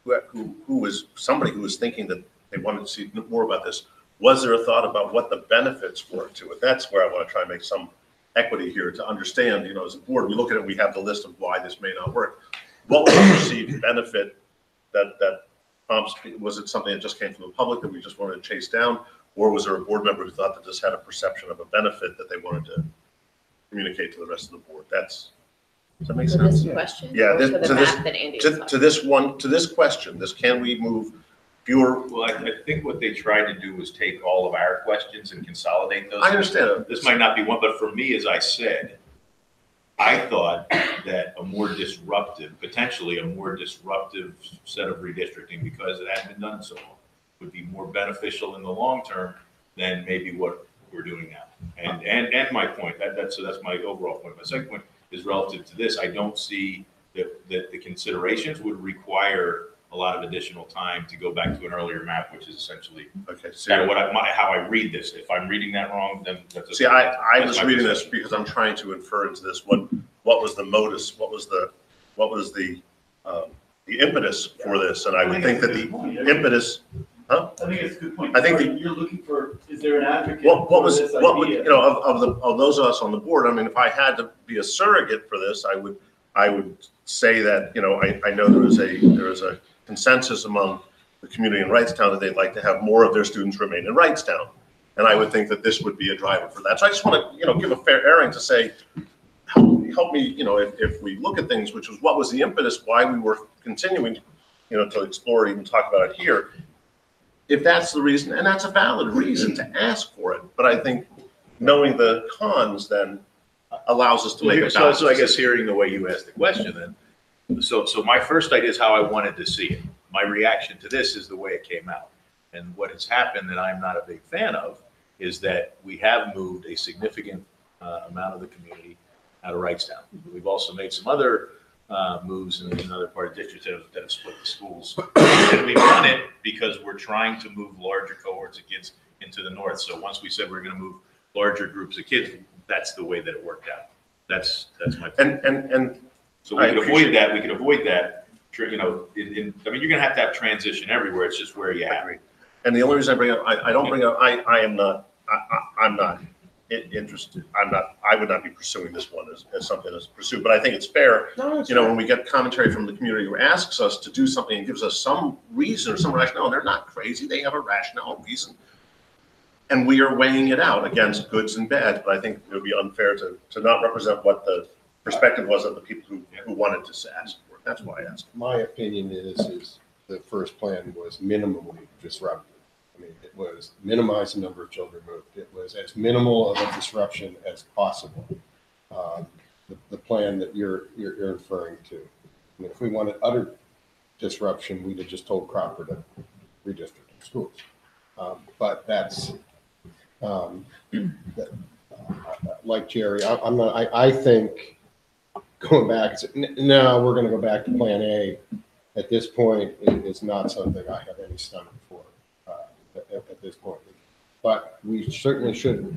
who was somebody who was thinking that they wanted to see more about this. Was there a thought about what the benefits were to it? That's where I want to try and make some equity here to understand, as a board, we look at it, we have the list of why this may not work. What was the perceived benefit that was it something that just came from the public that we just wanted to chase down? Or was there a board member who thought that this had a perception of a benefit that they wanted to communicate to the rest of the board? Does that make sense?
This question?
Yeah,
or
this,
for the
to,
map that Andy was
this,
talking
to this question, can we move fewer?
Well, I think what they tried to do was take all of our questions and consolidate those.
I understand.
This might not be one, but for me, as I said, I thought that potentially a more disruptive set of redistricting, because it hadn't been done so long, would be more beneficial in the long term than maybe what we're doing now. And my point, that's my overall point. My second point is relative to this. I don't see that the considerations would require a lot of additional time to go back to an earlier map, which is essentially kind of how I read this. If I'm reading that wrong, then that's
see. I was reading this because I'm trying to infer into this what was the modus, what was the impetus for this, and I would think that the impetus. Huh?
I think it's a good point.
I think
you're looking for. Is there an advocate?
What was
this
what would,
idea?
of those of us on the board? I mean, if I had to be a surrogate for this, I would say that I know there is a consensus among the community in Wrightstown that they'd like to have more of their students remain in Wrightstown. And I would think that this would be a driver for that. So I just want to, give a fair airing to say, help me, if we look at things, which was what was the impetus why we were continuing, to explore it, even talk about it here. If that's the reason, and that's a valid reason to ask for it, but I think knowing the cons then allows us to make a balance.
So I guess hearing the way you asked the question then, so my first idea is how I wanted to see it. My reaction to this is the way it came out. And what has happened that I'm not a big fan of is that we have moved a significant amount of the community out of Wrightstown. We've also made some other moves in other part of districts that have split the schools. And we've done it because we're trying to move larger cohorts of kids into the north. So once we said we're going to move larger groups of kids, that's the way that it worked out. That's my point.
And
so we could avoid that. We could avoid that. You're going to have transition everywhere. It's just where you have it.
And the only reason I bring up, I don't bring up, I'm not interested. I would not be pursuing this one as something that's pursued, but I think it's fair. When we get commentary from the community who asks us to do something and gives us some reason or some rationale, and they're not crazy. They have a rationale, reason. And we are weighing it out against goods and bads, but I think it would be unfair to not represent what the perspective was of the people who wanted to ask for it. That's why I asked.
My opinion is the first plan was minimally disruptive. I mean, it was minimize the number of children moved. It was as minimal of a disruption as possible. The plan that you're referring to. I mean, if we wanted utter disruption, we'd have just told Cropper to redistrict schools. But that's like Jerry. I'm not. I think going back. No, we're going to go back to Plan A. At this point, is not something I have any stomach for. At this point, but we certainly should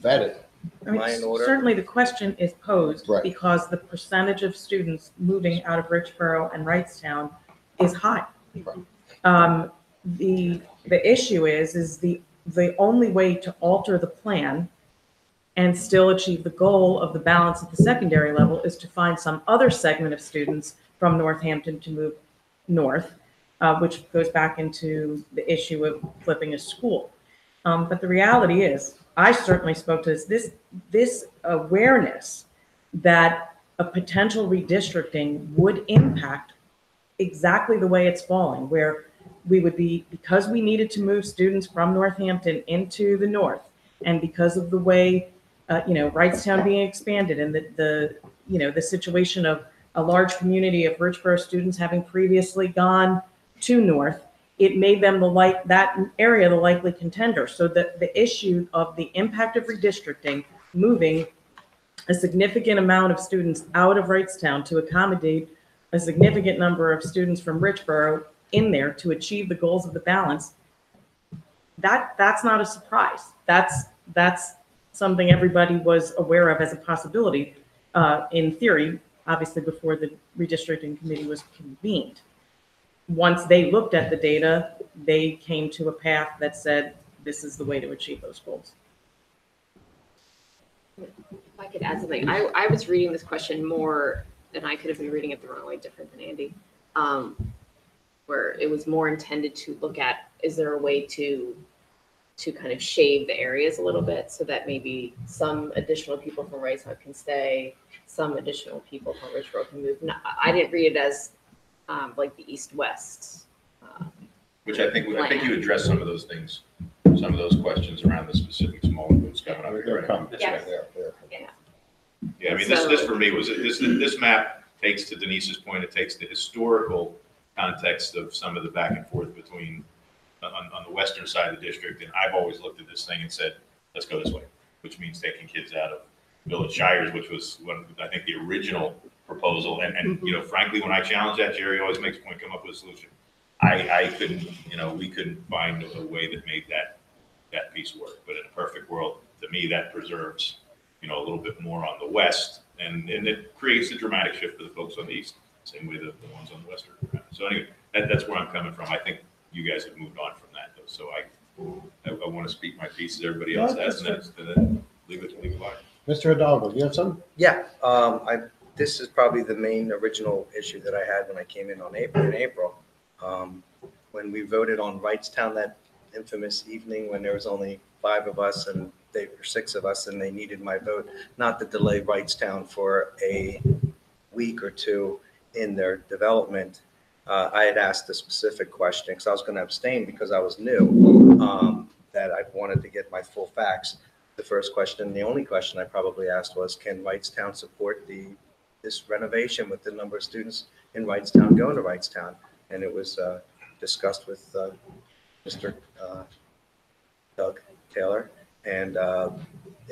vet it.
I mean, certainly the question is posed because the percentage of students moving out of Richboro and Wrightstown is high. The issue is the only way to alter the plan and still achieve the goal of the balance at the secondary level is to find some other segment of students from Northampton to move north. Which goes back into the issue of flipping a school. But the reality is, I certainly spoke to this awareness that a potential redistricting would impact exactly the way it's falling, where we would be, because we needed to move students from Northampton into the north, and because of the way, Wrightstown being expanded and the situation of a large community of Richboro students having previously gone to north, it made them that area the likely contender. So the issue of the impact of redistricting, moving a significant amount of students out of Wrightstown to accommodate a significant number of students from Richboro in there to achieve the goals of the balance, that's not a surprise. That's something everybody was aware of as a possibility in theory, obviously before the redistricting committee was convened. Once they looked at the data, they came to a path that said, this is the way to achieve those goals.
If I could add something, I was reading this question more, and I could have been reading it the wrong way, different than Andy, where it was more intended to look at, is there a way to kind of shade the areas a little bit so that maybe some additional people from Wrightstown can stay, some additional people from Richboro can move. No, I didn't read it as like the east-west.
Which I think you addressed some of those things, some of those questions around the specific small groups coming up here. Right?
Yes.
Yeah, I mean, this for me was, this map takes, to Denise's point, it takes the historical context of some of the back and forth between, on the western side of the district, and I've always looked at this thing and said, let's go this way, which means taking kids out of Village Shires, which was I think the original proposal. And frankly, when I challenge that, Jerry always makes a point, come up with a solution. I couldn't, we couldn't find a way that made that piece work. But in a perfect world, to me, that preserves, a little bit more on the west, and it creates a dramatic shift for the folks on the east, same way the ones on the west are. So anyway, that's where I'm coming from. I think you guys have moved on from that, though. So I want to speak my piece as everybody else has, and then leave it by.
Mr. Hidalgo, you have some?
Yeah, this is probably the main original issue that I had when I came in April. When we voted on Wrightstown, that infamous evening when there was only 5 of us and they were 6 of us and they needed my vote, not to delay Wrightstown for a week or 2 in their development. I had asked a specific question because I was going to abstain because I was new, that I wanted to get my full facts. The first question, the only question I probably asked was, can Wrightstown support this renovation with the number of students in Wrightstown going to Wrightstown? And it was discussed with Mr. Doug Taylor. And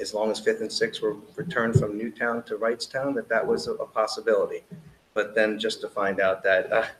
as long as 5th and 6th were returned from Newtown to Wrightstown, that was a possibility. But then just to find out that,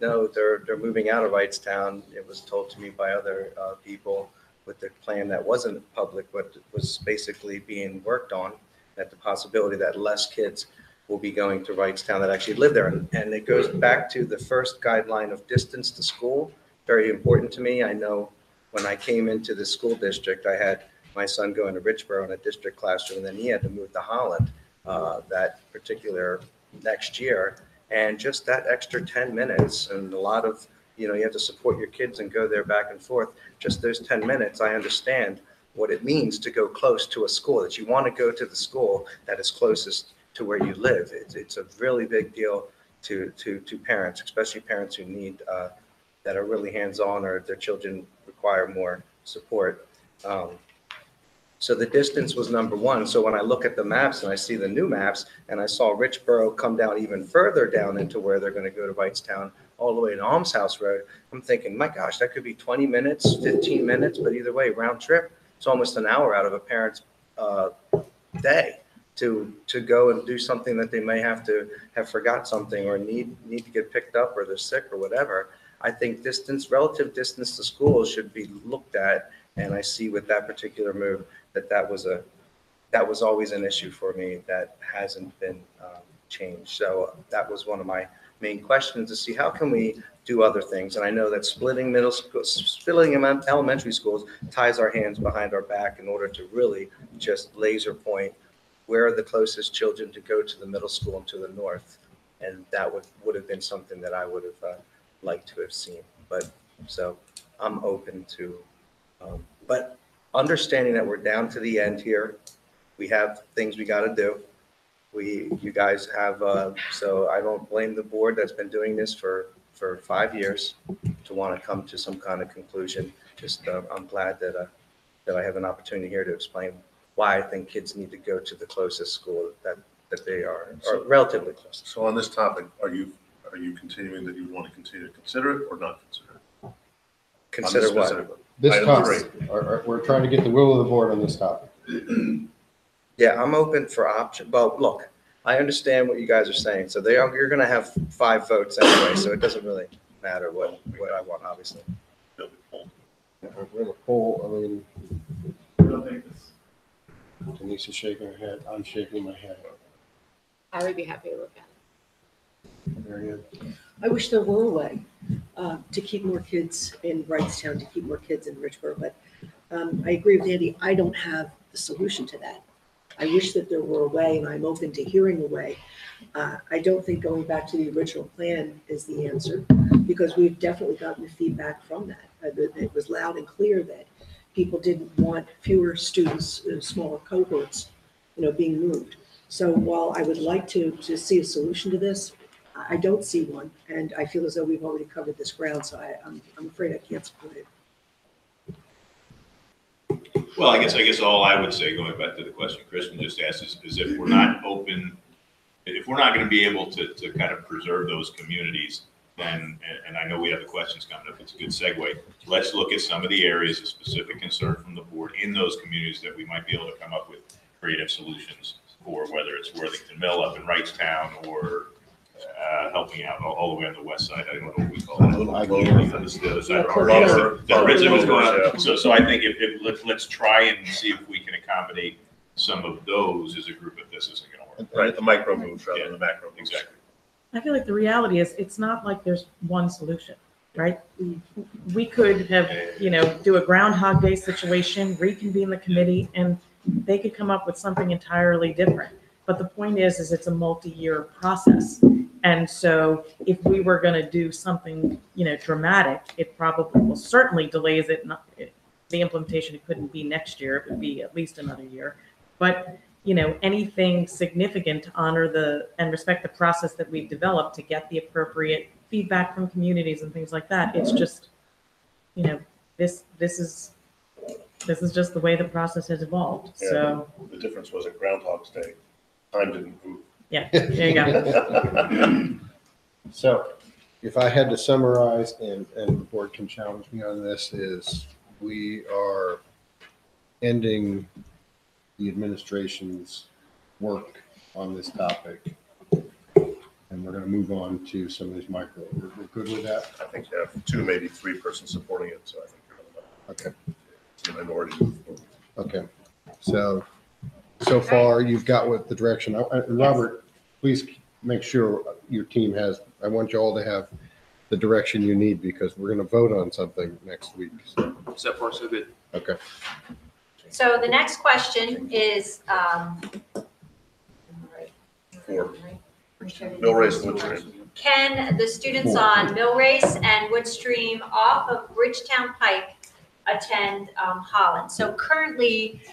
no, they're moving out of Wrightstown. It was told to me by other people with the plan that wasn't public, but was basically being worked on, that the possibility that less kids will be going to Wrightstown that actually live there. And it goes back to the first guideline of distance to school, very important to me. I know when I came into the school district, I had my son going to Richboro in a district classroom, and then he had to move to Holland that particular next year. And just that extra 10 minutes and a lot of, you have to support your kids and go there back and forth. Just those 10 minutes, I understand what it means to go close to a school, that you want to go to the school that is closest to where you live. It's a really big deal to parents, especially parents who need, that are really hands-on or their children require more support. So the distance was number one. So when I look at the maps and I see the new maps and I saw Richboro come down even further down into where they're going to go to Wrightstown all the way to Alms House Road, I'm thinking, my gosh, that could be 20 minutes, 15 minutes, but either way, round trip, it's almost an hour out of a parent's day to go and do something that they may have to have forgot something or need to get picked up or they're sick or whatever. I think relative distance to school should be looked at. And I see with that particular move that was always an issue for me that hasn't been changed. So that was one of my main questions, to see how can we do other things. And I know that splitting elementary schools ties our hands behind our back in order to really just laser point where are the closest children to go to the middle school and to the north. And that would have been something that I would have liked to have seen. But so I'm open to, but understanding that we're down to the end here, we have things we got to do. You guys have, so I don't blame the board that's been doing this for 5 years to want to come to some kind of conclusion. Just, I'm glad that I have an opportunity here to explain why I think kids need to go to the closest school that they are, or relatively close.
So on this topic, are you continuing that you want to continue to consider it or not consider it?
Consider what?
This
Item
topic, we're trying to get the will of the board on this topic.
Yeah, I'm open for option. But look, I understand what you guys are saying. So you're going to have 5 votes anyway, so it doesn't really matter what I want, obviously.
We're in a poll. I mean,
I don't think this.
Denise is shaking her head. I'm shaking my head.
I would be happy to look at it.
Very good.
I wish there were a way to keep more kids in Wrightstown, to keep more kids in Richboro, but I agree with Andy. I don't have the solution to that. I wish that there were a way, and I'm open to hearing a way. I don't think going back to the original plan is the answer, because we've definitely gotten the feedback from that. It was loud and clear that people didn't want fewer students, smaller cohorts, being moved. So while I would like to see a solution to this, I don't see one, and I feel as though we've already covered this ground, so I'm afraid I can't support it.
Well, I guess all I would say, going back to the question Kristen just asked, is if we're not open, if we're not going to be able to kind of preserve those communities, then, and I know we have the questions coming up, it's a good segue. Let's look at some of the areas of specific concern from the board in those communities that we might be able to come up with creative solutions for, whether it's Worthington Mill up in Wrightstown or helping out all the way on the west side. I don't know what we call it. The other side of our that Richard was going on. So I think let's try and see if we can accommodate some of those as a group if this isn't going to work.
Right, the micro moves rather than the macro moves.
Exactly.
I feel like the reality is it's not like there's one solution, right? We could have, do a Groundhog Day situation, reconvene the committee, and they could come up with something entirely different. But the point is it's a multi-year process. And so if we were going to do something, dramatic, it probably, well, certainly delays it. The implementation, it couldn't be next year. It would be at least another year. But, anything significant to honor and respect the process that we've developed to get the appropriate feedback from communities and things like that. It's just, this is just the way the process has evolved.
Yeah,
So
the difference was at Groundhog's Day, time didn't move.
yeah, there you go.
So if I had to summarize, and the board can challenge me on this, is we are ending the administration's work on this topic. And we're going to move on to some of these micro. We're good with that?
I think you have 2, maybe 3 persons supporting it, so I think you're
Okay.
in the minority.
Okay. So far you've got what the direction. Robert, please make sure your team has, I want you all to have the direction you need because we're going to vote on something next week.
So far, so good.
Okay.
So the next question is,
For Mill Race and Woodstream.
can the students on Mill Race and Woodstream off of Bridgetown Pike attend Holland? So currently,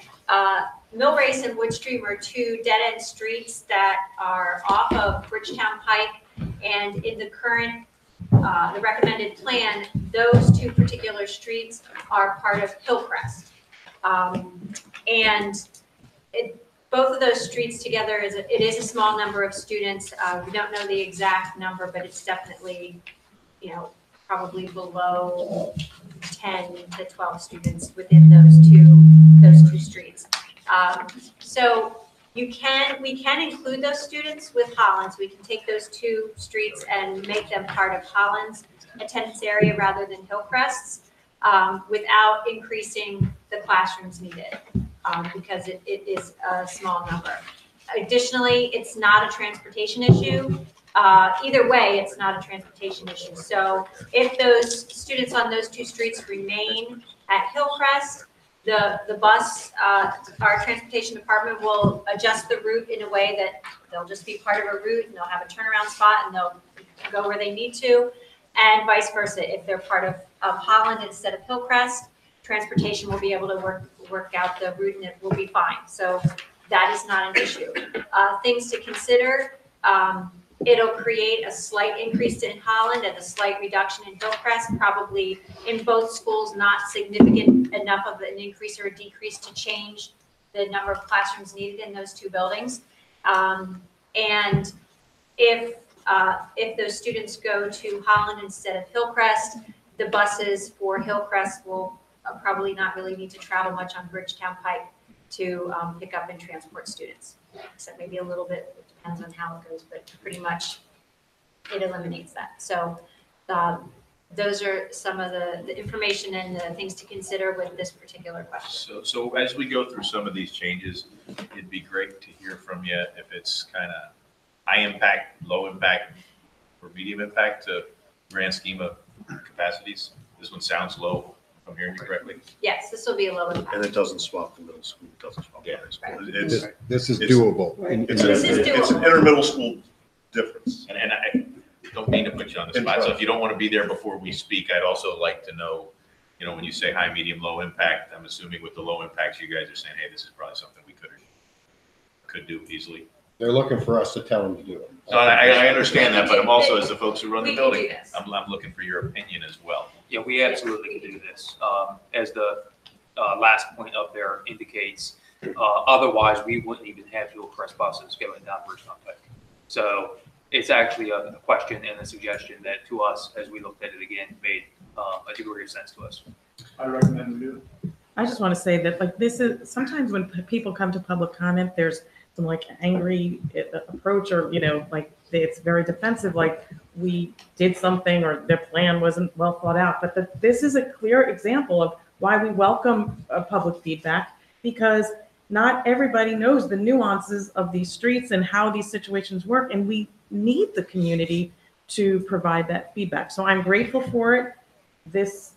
Mill Race and Woodstream are 2 dead-end streets that are off of Bridgetown Pike. And in the current, the recommended plan, those 2 particular streets are part of Hillcrest. And both of those streets together it is a small number of students. We don't know the exact number, but it's definitely, probably below 10 to 12 students within those two streets. So we can include those students with Holland's. We can take those 2 streets and make them part of Holland's attendance area rather than Hillcrest's, without increasing the classrooms needed, because it is a small number. Additionally, it's not a transportation issue. Either way, it's not a transportation issue. So if those students on those 2 streets remain at Hillcrest, the bus, our transportation department will adjust the route in a way that they'll just be part of a route and they'll have a turnaround spot and they'll go where they need to, and vice versa. If they're part of Holland instead of Hillcrest, transportation will be able to work out the route and it will be fine. So that is not an issue. Things to consider, it'll create a slight increase in Holland and a slight reduction in Hillcrest, probably in both schools, not significant enough of an increase or a decrease to change the number of classrooms needed in those 2 buildings. And if those students go to Holland instead of Hillcrest, the buses for Hillcrest will probably not really need to travel much on Bridgetown Pike to pick up and transport students. Except maybe a little bit, it depends on how it goes, but pretty much it eliminates that. So those are some of the information and the things to consider with this particular question.
So as we go through some of these changes, it'd be great to hear from you if it's kind of high impact, low impact, or medium impact to grand scheme of capacities. This one sounds low, if I'm hearing you correctly.
Yes, this will be a low impact.
And it doesn't swap the middle school, it doesn't swap the high school.
This is
it's-
doable.
It's an inter-middle school difference.
And I don't mean to put you on the spot, so if you don't want to be there before we speak, I'd also like to know, when you say high, medium, low impact, I'm assuming with the low impacts, you guys are saying, hey, this is probably something we could do easily.
They're looking for us to tell them to do it.
So I understand that, but I'm also, as the folks who run the
We can do
building,
this.
I'm looking for your opinion as well.
Yeah, we absolutely can do this. As the last point up there indicates, otherwise we wouldn't even have Hillcrest buses going down Bridgetown Pike. So it's actually a question and a suggestion that to us, as we looked at it again, made a degree of sense to us.
I recommend we do it.
I just want to say that this is, sometimes when people come to public comment, there's some angry approach or, it's very defensive, like we did something or their plan wasn't well thought out. But this is a clear example of why we welcome public feedback, because not everybody knows the nuances of these streets and how these situations work. And we need the community to provide that feedback. So I'm grateful for it. This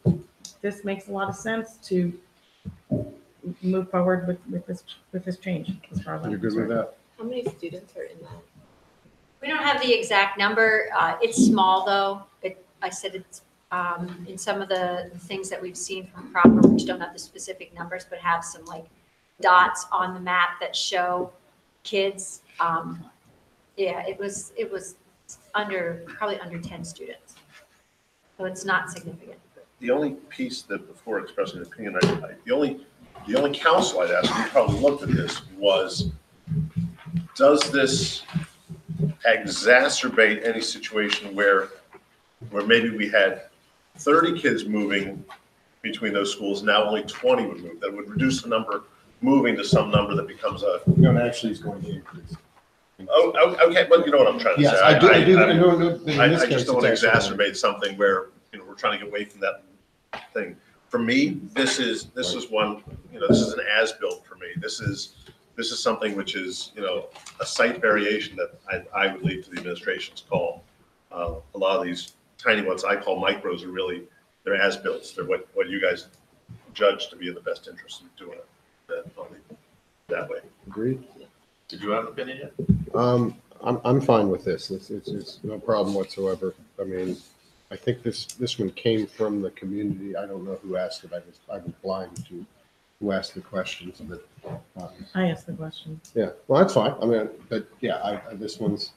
makes a lot of sense to move forward with this change as far as I'm
You're good with
concerned.
that?
How many students are in that?
We don't have the exact number. It's small, though. I said it's in some of the things that we've seen from Proper, which don't have the specific numbers, but have some like dots on the map that show kids. Yeah, it was probably under 10 students. So it's not significant.
The only piece that, before expressing an opinion, the only counsel I'd ask, and you probably looked at this, was, does this exacerbate any situation where maybe we had 30 kids moving between those schools, now only 20 would move? That would reduce the number moving to some number that becomes a.
No, it actually is going to increase.
Oh, okay, but you know what I'm trying to
Yes,
say.
I do, I know that in
I
this
just
case,
don't want to
it's actually-
exacerbate something where, you know, we're trying to get away from that thing. For me, this is one, you know, this is an as-built for me. This is something which is, you know, a site variation that I would leave to the administration's call. A lot of these tiny ones I call micros are really, they're as-built. They're what you guys judge to be in the best interest of doing it that way.
Agreed.
Did you have an opinion yet?
I'm fine with this. It's no problem whatsoever. I mean, I think this one came from the community. I don't know who asked it. I was blind to who asked the questions, but
I asked the question.
yeah, well, that's fine. I mean, but yeah, this one's.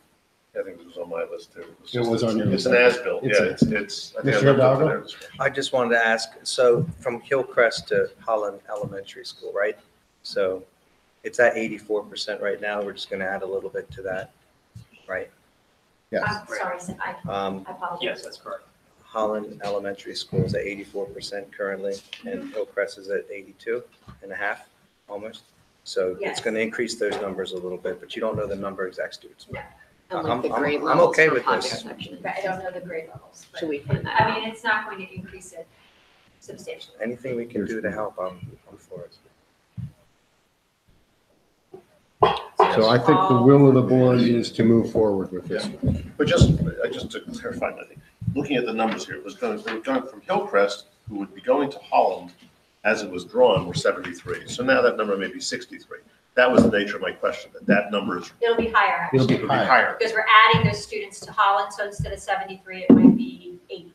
I think this was on my list too.
It was on your
It's
list.
an as-built, yeah,
It's
it's. I think I
Mr.
left it
Hidalgo?
there.
I just wanted to ask, so from Hillcrest to Holland Elementary School, right? So it's at 84% right now. We're just going to add a little bit to that, right?
Yes.
I'm sorry, I apologize.
Yes, that's correct.
Holland Elementary School is at 84% currently, and Hillcrest is at 82.5, almost. So it's
Yes.
going to increase those numbers a little bit, but you don't know the number exact students.
And like the grade
I'm
levels
okay
for
with
popular
this.
section.
But I don't know the grade levels. but-
Should we find that?
I mean, it's not going to increase it substantially.
Anything we can do to help, I'm for it.
So I think the will of the board is to move forward with this.
But just to clarify, I think, looking at the numbers here, they were going from Hillcrest, who would be going to Holland, as it was drawn, were 73. So now that number may be 63. That was the nature of my question, that number is.
It'll be higher,
It'll
actually,
be
It'll be
higher.
higher.
because we're adding those students to Holland, so instead of 73, it might be 80.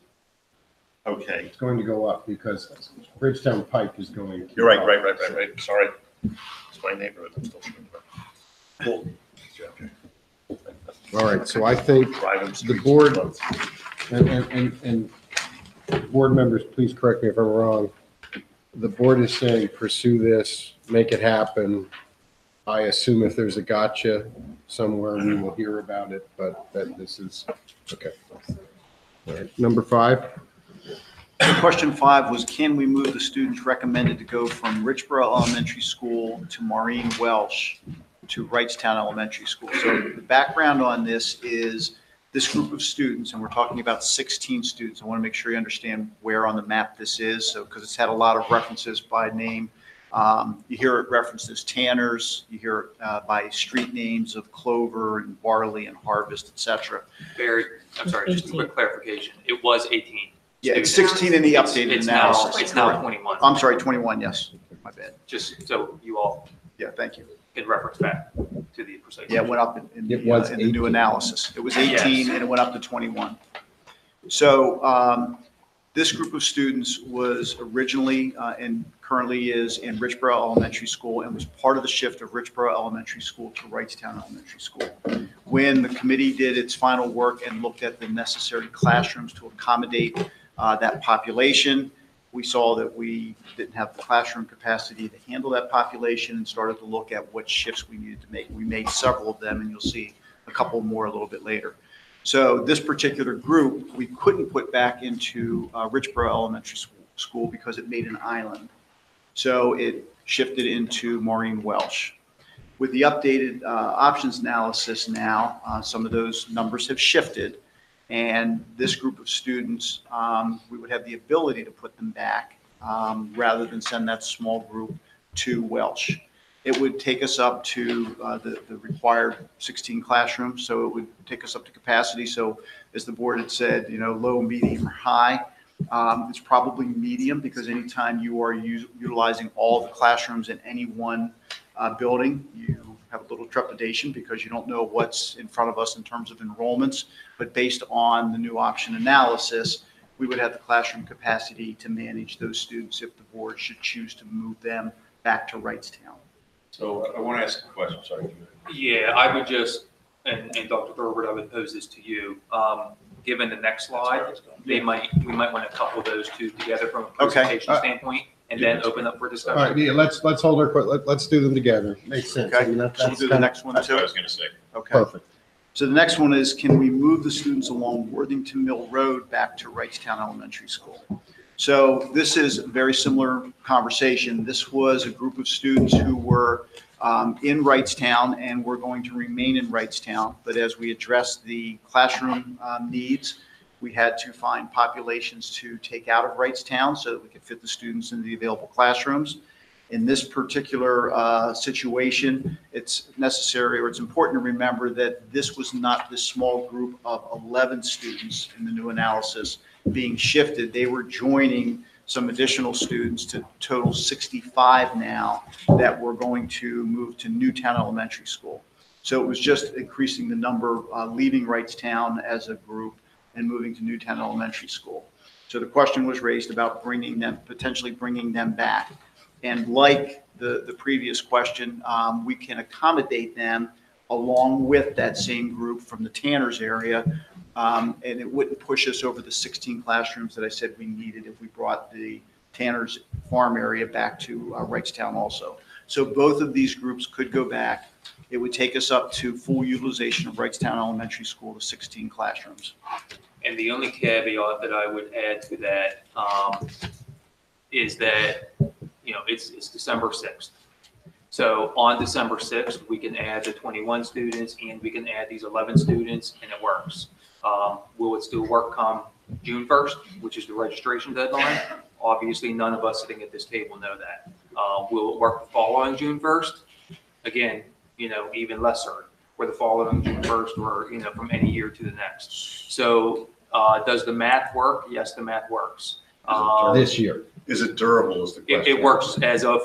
Okay,
It's going to go up because Bridgetown Pike is going. to
you're right,
go up.
right. Sorry. It's my neighborhood, I'm still thinking about. Cool.
All right, so I think
Driving
the
streets
board,
for months.
and board members, please correct me if I'm wrong. The board is saying pursue this, make it happen. I assume if there's a gotcha somewhere, we will hear about it, but that this is, okay. All right, number 5.
Question 5 was, can we move the students recommended to go from Richboro Elementary School to Maureen Welsh to Wrightstown Elementary School? So the background on this is this group of students, and we're talking about 16 students. I want to make sure you understand where on the map this is, so because it's had a lot of references by name. You hear it referenced as Tanners, you hear it by street names of Clover and Barley and Harvest, et cetera.
Barry, I'm sorry, just a quick clarification. It was 18.
Yeah, it's
students.
16 in the updated
It's now-
analysis.
It's now
correct.
21.
I'm sorry, 21, yes, my bad.
Just so you all
Yeah, thank you.
can reference back to the precise.
Yeah, it went up in
It was
the new
18.
analysis. It was
Yes.
18 and it went up to 21. So this group of students was originally and currently is in Richboro Elementary School and was part of the shift of Richboro Elementary School to Wrightstown Elementary School. When the committee did its final work and looked at the necessary classrooms to accommodate that population, we saw that we didn't have the classroom capacity to handle that population and started to look at what shifts we needed to make. We made several of them, and you'll see a couple more a little bit later. So this particular group, we couldn't put back into Richboro Elementary School because it made an island. So it shifted into Maureen Welsh. With the updated options analysis now, some of those numbers have shifted. And this group of students, we would have the ability to put them back rather than send that small group to Welsh. It would take us up to the required 16 classrooms, so it would take us up to capacity. So as the board had said, you know, low, medium, or high. It's probably medium because anytime you are utilizing all the classrooms in any one building, you have a little trepidation because you don't know what's in front of us in terms of enrollments. But based on the new option analysis, we would have the classroom capacity to manage those students if the board should choose to move them back to Wrightstown.
So I want to ask a question, sorry.
Yeah, I would just, and Dr. Thurber, I would pose this to you. Given the next slide, we might want to couple those two together from a
Okay.
presentation standpoint and then open up for
All right,
discussion.
yeah, let's hold our, let's do them together. Makes sense. I
Okay,
mean,
so we'll
that's
do the
kind
next one
That's what I
too.
was going to say.
Okay.
Perfect.
So the next one is, can we move the students along Worthington Mill Road back to Wrightstown Elementary School? So this is a very similar conversation. This was a group of students who were in Wrightstown and were going to remain in Wrightstown. But as we addressed the classroom needs, we had to find populations to take out of Wrightstown so that we could fit the students in the available classrooms. In this particular situation, it's necessary, or it's important to remember that this was not the small group of 11 students in the new analysis being shifted. They were joining some additional students to total 65 now that were going to move to Newtown Elementary School. So it was just increasing the number leaving Wrightstown as a group and moving to Newtown Elementary School. So the question was raised about potentially bringing them back. And like the previous question, we can accommodate them along with that same group from the Tanners area. And it wouldn't push us over the 16 classrooms that I said we needed if we brought the Tanners farm area back to Wrightstown also. So both of these groups could go back. It would take us up to full utilization of Wrightstown Elementary School to 16 classrooms.
And the only caveat that I would add to that is that, you know, it's December 6th. So on December 6th, we can add the 21 students and we can add these 11 students and it works. Will it still work come June 1st, which is the registration deadline? Obviously, none of us sitting at this table know that. Will it work the following June 1st? Again, you know, even less certain. Or the following June 1st or, you know, from any year to the next. So does the math work? Yes, the math works.
This year.
Is it durable is the question.
It works as of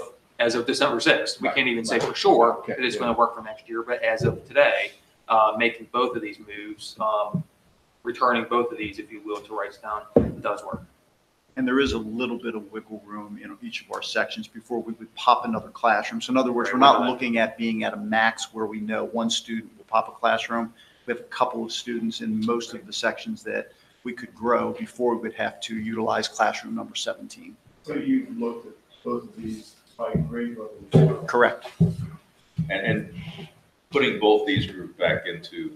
December 6th. We can't even say for sure that it's going to work for next year, but as of today, making both of these moves, returning both of these, if you will, to Wrightstown does work.
And there is a little bit of wiggle room in each of our sections before we would pop another classroom. So in other words, we're not looking at being at a max where we know one student will pop a classroom. We have a couple of students in most of the sections that we could grow before we would have to utilize classroom number 17.
So you looked at both of these by grade level?
Correct.
And putting both these groups back into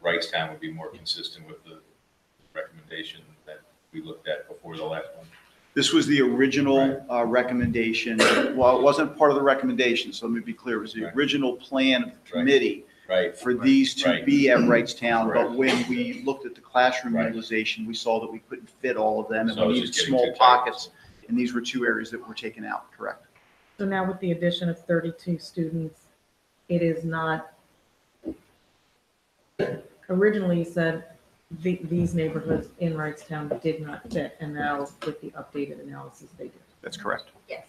Wrightstown would be more consistent with the recommendation that we looked at before the last one.
This was the original recommendation. Well, it wasn't part of the recommendation, so let me be clear. It was the original plan of the committee for these to be at Wrightstown. But when we looked at the classroom utilization, we saw that we couldn't fit all of them and
So
we
it's
needed
just getting
small
too tight.
pockets. And these were two areas that were taken out, correct?
So now with the addition of 32 students, it is not, originally you said these neighborhoods in Wrightstown did not fit, and now with the updated analysis, they do.
That's correct.
Yes.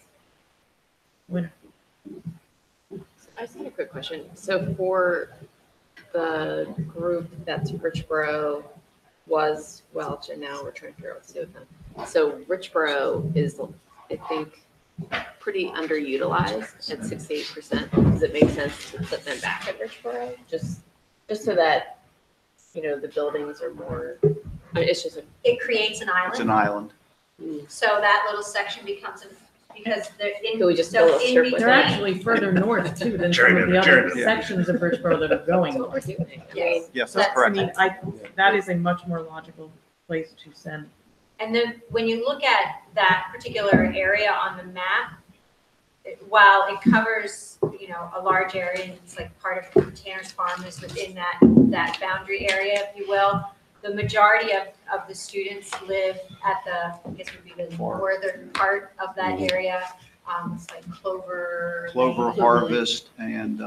When,
I just had a quick question. So for the group that's Richboro was Welch, and now we're trying to figure out what to do with them. So Richboro is, I think, pretty underutilized at 68%. Does it make sense to put them back at Richboro? Just so that, you know, the buildings are more, I mean, it's just
It creates an
It's an
island.
island.
So that little section becomes, because they're in,
Can we just
so
build a
in
strip
between.
with
they're actually further north too than some of the other sections of Richboro that are going
That's what we're
north.
doing. I
Yes.
mean,
Yes,
That's-
that's
I
correct.
mean, that is a much more logical place to send.
And then when you look at that particular area on the map, while it covers, you know, a large area, and it's like part of Tanner's Farm is within that boundary area, if you will, the majority of the students live at the, I guess would be the northern part of that area. It's like Clover.
Clover, Harvest, and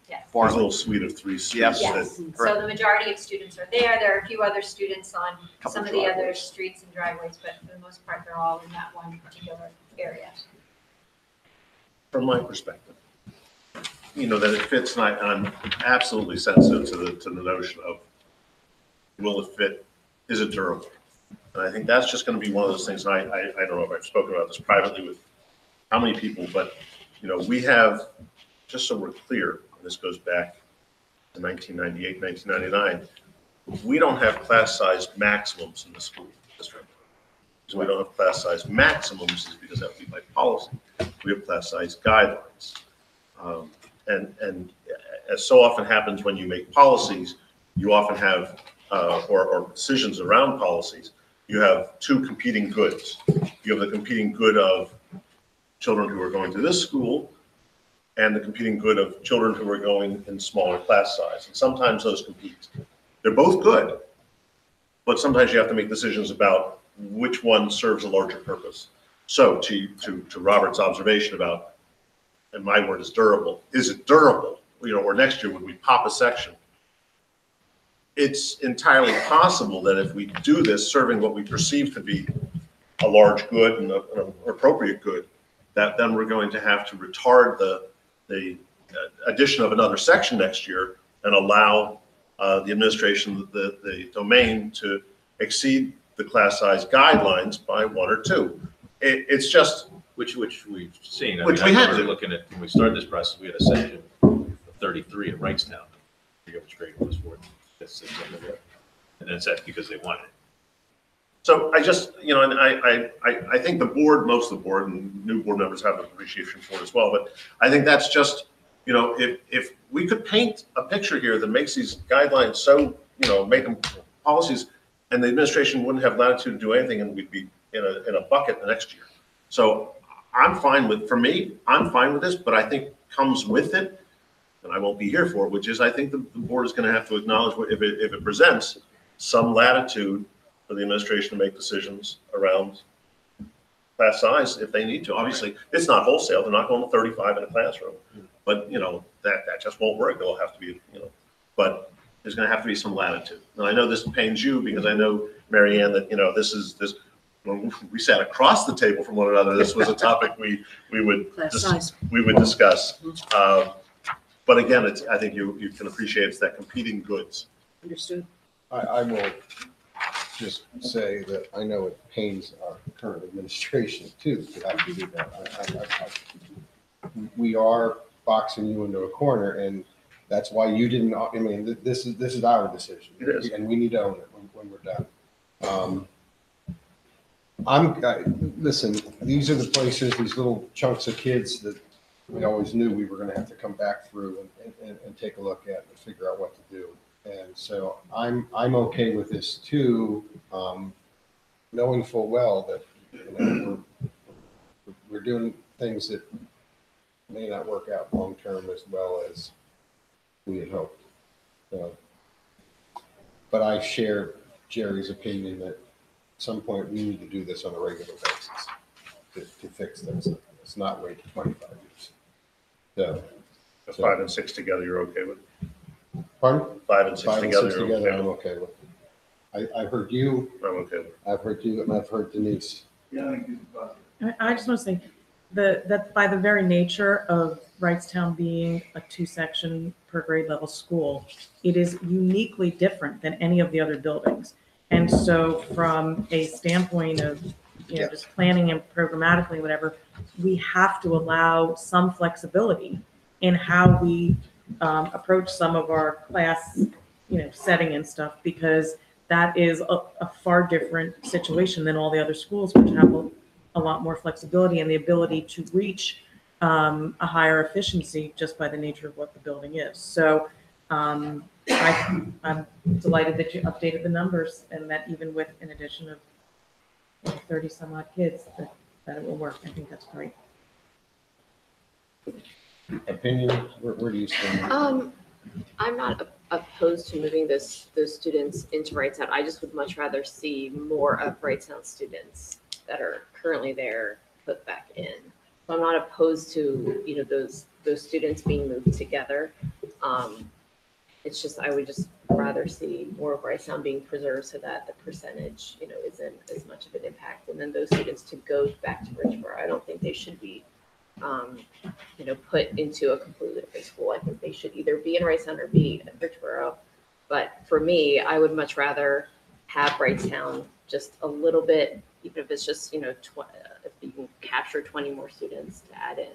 Yes.
There's a little
Farley.
suite of three streets.
Yes.
Yes,
that-
so the majority of students are there. There are a few other students on
Couple
some of the other
driveways.
streets and driveways, but for the most part, they're all in that one particular area.
From my perspective.
that it fits, and I'm absolutely sensitive to the notion of, will it fit? Is it durable? And I think that's just going to be one of those things, and I don't know if I've spoken about this privately with how many people, but, we have, just so we're clear, and this goes back to 1998, 1999, we don't have class size maximums in the school district. So we don't have class size maximums is because that would be by policy. We have class size guidelines. And as so often happens when you make policies, you often have, or decisions around policies, you have two competing goods. You have the competing good of children who are going to this school and the competing good of children who are going in smaller class size. And sometimes those compete. They're both good, but sometimes you have to make decisions about which one serves a larger purpose. So to Robert's observation about, and my word is durable, is it durable? Or next year, would we pop a section? It's entirely possible that if we do this, serving what we perceive to be a large good and an appropriate good, that then we're going to have to retard the addition of another section next year and allow the administration, the domain, to exceed the class size guidelines by 1 or 2. It's just
which we've seen. I
Which
mean,
we
I
had
remember
to.
looking at, when we started this process, we had a section of 33 at Wrightstown. I forget which grade it was for. And then that's because they wanted it.
So I just, and I think the board, most of the board, and new board members have an appreciation for it as well, but I think that's just, if we could paint a picture here that makes these guidelines so, make them policies, and the administration wouldn't have latitude to do anything, and we'd be in a bucket the next year. So I'm fine with this, but I think comes with it, and I won't be here for it, which is I think the board is going to have to acknowledge if it presents some latitude for the administration to make decisions around class size if they need to. Obviously, it's not wholesale. They're not going to 35 in a classroom, but that just won't work. It'll have to be, but there's going to have to be some latitude. And I know this pains you because I know, Mary Ann, that this when we sat across the table from one another, this was a topic we would discuss. But again, I think you can appreciate it's that competing goods.
Understood.
I will just say that I know it pains our current administration too to have to do that. We are boxing you into a corner, and that's why you didn't. I mean, this is our decision,
It is.
and we need to own it when we're done. Listen. These are the places, these little chunks of kids that we always knew we were going to have to come back through and take a look at and figure out what to do. And so I'm okay with this too, knowing full well that we're doing things that may not work out long term as well as we had hoped. But I share Jerry's opinion that at some point we need to do this on a regular basis to fix this. It's not wait 25 years.
The 5 and 6 together, you're okay with?
Pardon?
5 and 6
5 and
together,
6
you're
together,
okay
I'm
with?
okay with. I've heard you,
I'm okay with.
I've heard you, and I've heard Denise.
Yeah, I think it's about
I just want to say that by the very nature of Wrightstown being a 2-section per grade level school, it is uniquely different than any of the other buildings. And so from a standpoint of, just planning and programmatically, whatever, we have to allow some flexibility in how we approach some of our class, setting and stuff, because that is a far different situation than all the other schools, which have a lot more flexibility and the ability to reach a higher efficiency just by the nature of what the building is. So I'm delighted that you updated the numbers and that even with an addition of 30 some odd kids, that it will work. I think that's great.
Opinion, where do you stand?
I'm not opposed to moving those students into Wrightstown. I just would much rather see more of Wrightstown students that are currently there put back in. So I'm not opposed to, those students being moved together. It's just, I would just rather see more of Wrightstown being preserved so that the percentage, isn't as much of an impact. And then those students to go back to Richboro, I don't think they should be, put into a completely different school. they should either be in Wrightstown or be in Richboro. But for me, I would much rather have Wrightstown just a little bit, even if it's just, if you can capture 20 more students to add in.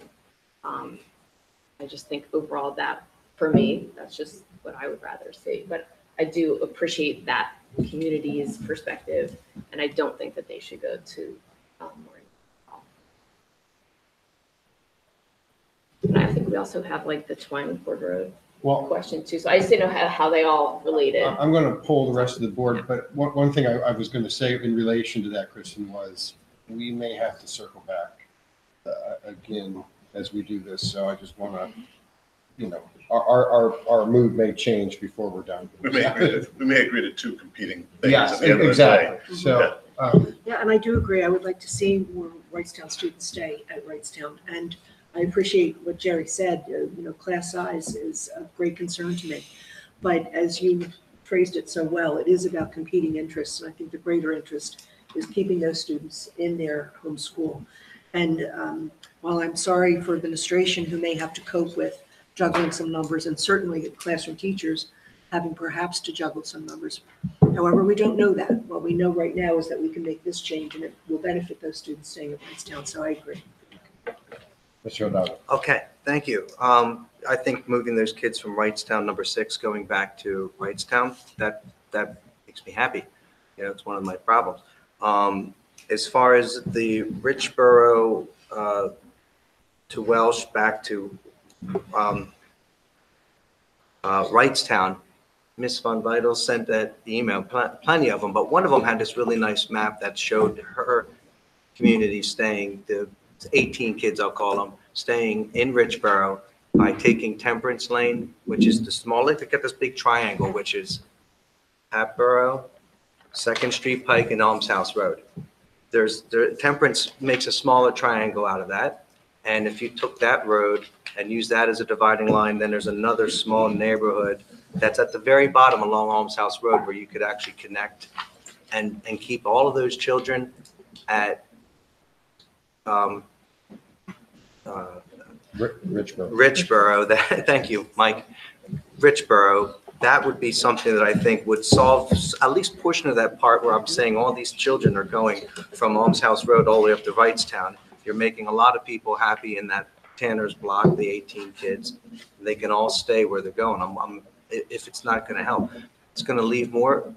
I just think overall that, for me, that's just what I would rather see. But I do appreciate that community's perspective, and I don't think that they should go to Morgan. And I think we also have like the Twine Ford Road question too. So I just didn't know how they all related.
I'm going to poll the rest of the board, but one thing I was going to say in relation to that, Kristen, was we may have to circle back again as we do this. So I just want to, our mood may change before we're done.
We may agree to two competing things.
Yes,
at the end of the
exactly.
day.
So,
Yeah, and I do agree. I would like to see more Wrightstown students stay at Wrightstown. And I appreciate what Jerry said. Class size is of great concern to me. But as you phrased it so well, it is about competing interests. And I think the greater interest is keeping those students in their home school. And while I'm sorry for administration who may have to cope with juggling some numbers, and certainly classroom teachers having perhaps to juggle some numbers. However, we don't know that. What we know right now is that we can make this change and it will benefit those students staying at Wrightstown. So I agree.
Mr. O'Donnell.
Okay, thank you. I think moving those kids from Wrightstown, number 6, going back to Wrightstown, that makes me happy. It's one of my problems. As far as the Richboro to Welsh back to Wrightstown, Miss Von Vital sent that email, plenty of them, but one of them had this really nice map that showed her community staying, the 18 kids, I'll call them, staying in Richboro by taking Temperance Lane, which is the small, look at this big triangle, which is Hatboro, 2nd Street Pike, and Elms House Road. Temperance makes a smaller triangle out of that. And if you took that road and used that as a dividing line, then there's another small neighborhood that's at the very bottom along Elms House Road where you could actually connect and keep all of those children at Richboro. Thank you, Mike. Richboro. That would be something that I think would solve at least a portion of that part where I'm saying all these children are going from Elms House Road all the way up to Wrightstown. You're making a lot of people happy in that Tanner's block, the 18 kids. They can all stay where they're going. If it's not going to help, it's going to leave more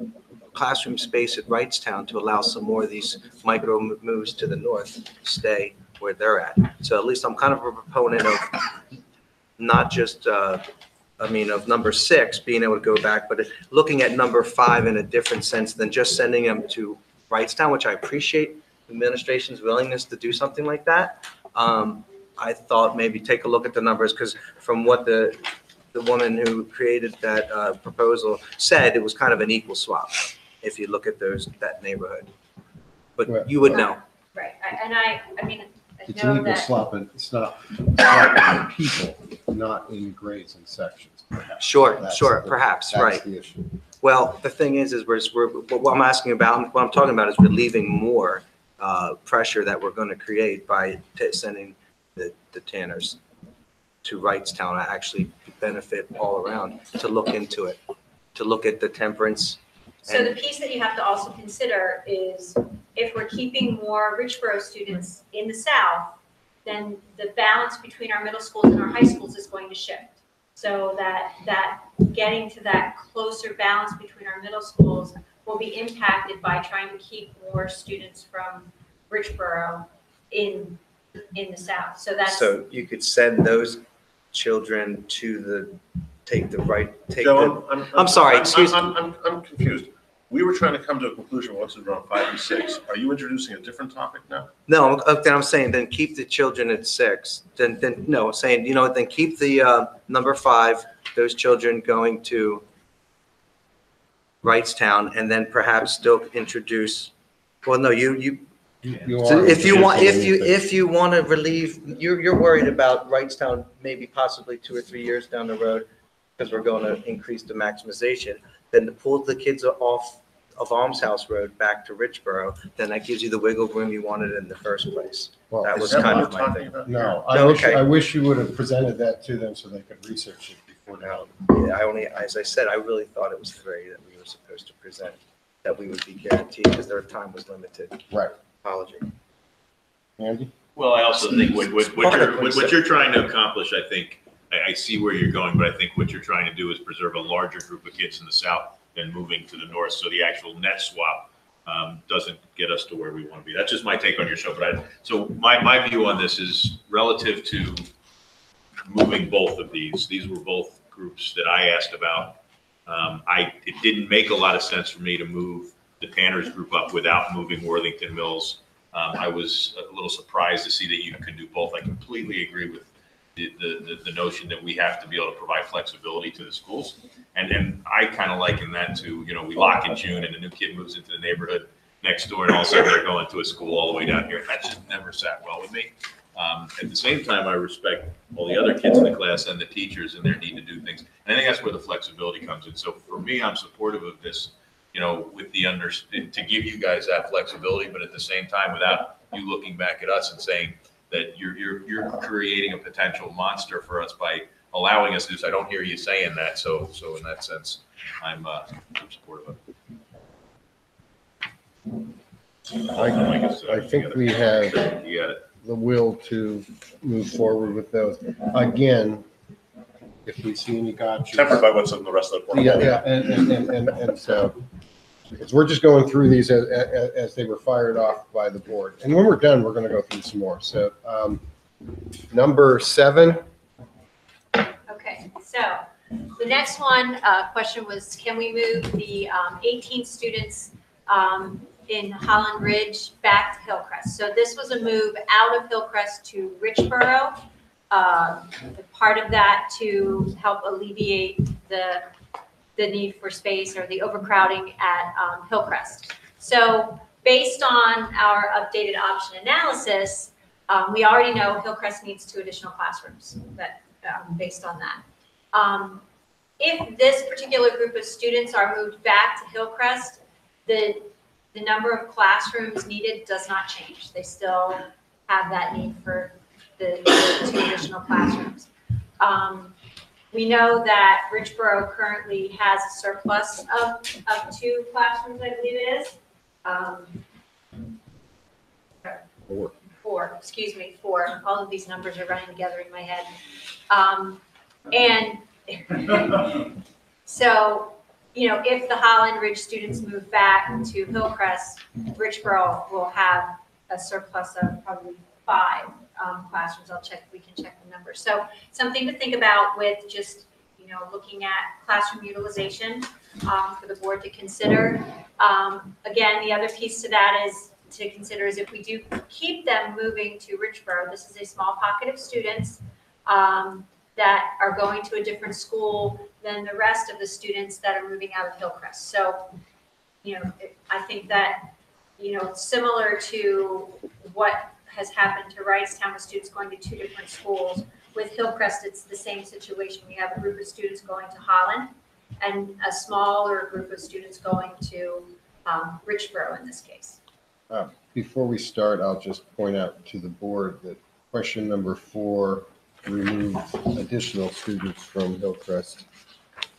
classroom space at Wrightstown to allow some more of these micro moves to the north stay where they're at. So at least I'm kind of a proponent of not just of number 6 being able to go back, but looking at number 5 in a different sense than just sending them to Wrightstown, which I appreciate the administration's willingness to do something like that. I thought maybe take a look at the numbers, because from what the woman who created that proposal said, it was kind of an equal swap if you look at that neighborhood. But you would know.
Right, I
It's an
know
equal
that.
swap, and it's not in people, not in grades and sections. Perhaps.
Sure,
That's
perhaps,
that's
right.
the issue.
Well, the thing is what I'm asking about, what I'm talking about is relieving more pressure that we're going to create by sending the Tanners to Wrightstown. I actually benefit all around to look into it, to look at the Temperance.
So the piece that you have to also consider is if we're keeping more Richboro students in the south, then the balance between our middle schools and our high schools is going to shift. So that getting to that closer balance between our middle schools will be impacted by trying to keep more students from Richboro in the south.
So you could send those children to
Joe,
I'm sorry, excuse me.
I'm confused. We were trying to come to a conclusion once it's around 5 and 6. Are you introducing a different topic now?
No, then I'm saying then keep the children at 6. Then no, saying, then keep the number 5, those children going to Wrightstown, and then perhaps still introduce, well, no, if you want to relieve, you're worried about Wrightstown maybe possibly 2 or 3 years down the road, because we're going to increase the maximization, then to pull the kids off of Alms House Road back to Richboro, then that gives you the wiggle room you wanted in the first place. That was kind of my thing.
No,
Okay.
I wish you would have presented that to them so they could research it
for now. As I said, I really thought it was 30 that we were supposed to present, that we would be guaranteed, because their time was limited.
Right.
Apology.
Andy?
Well, I also think what
Part of
what you're trying to accomplish, I think, I see where you're going, but I think what you're trying to do is preserve a larger group of kids in the south than moving to the north. So the actual net swap doesn't get us to where we want to be. That's just my take on your show. But so my view on this is relative to moving both of these. These were both groups that I asked about. It didn't make a lot of sense for me to move the Tanners group up without moving Worthington Mills. I was a little surprised to see that you could do both. I completely agree with the notion that we have to be able to provide flexibility to the schools. And I kind of liken that to, you know, we lock in June and a new kid moves into the neighborhood next door and all of a sudden they're going to a school all the way down here. That just never sat well with me. At the same time, I respect all the other kids in the class and the teachers and their need to do things. And I think that's where the flexibility comes in. So for me, I'm supportive of this, you know, with the to give you guys that flexibility, but at the same time, without you looking back at us and saying that you're creating a potential monster for us by allowing us to do this. I don't hear you saying that. So in that sense, I'm supportive of it.
I think we have
You got it.
the will to move forward with those. Again, if we see any gotchas.
Tempered by what's in the rest of the portfolio.
Yeah, and so, because we're just going through these as they were fired off by the board. And when we're done, we're going to go through some more. So, number 7.
Okay, so the next one, question was, can we move the 18 students in Holland Ridge back to Hillcrest? So this was a move out of Hillcrest to Richboro. Part of that to help alleviate the need for space or the overcrowding at Hillcrest. So based on our updated option analysis, we already know Hillcrest needs 2 additional classrooms, that based on that. If this particular group of students are moved back to Hillcrest, the number of classrooms needed does not change. They still have that need for the 2 additional classrooms. We know that Richboro currently has a surplus of 2 classrooms, I believe it is. 4, excuse me, 4. All of these numbers are running together in my head. And so, you know, if the Holland Ridge students move back to Hillcrest, Richboro will have a surplus of probably 5 classrooms. We can check the numbers. So something to think about with just, you know, looking at classroom utilization for the board to consider. Again, the other piece to that is to consider is if we do keep them moving to Richboro, this is a small pocket of students that are going to a different school than the rest of the students that are moving out of Hillcrest. So, you know, I think that, you know, similar to what has happened to Wrightstown with students going to 2 different schools. With Hillcrest, it's the same situation. We have a group of students going to Holland and a smaller group of students going to Richboro in this case.
Before we start, I'll just point out to the board that question number 4 removed additional students from Hillcrest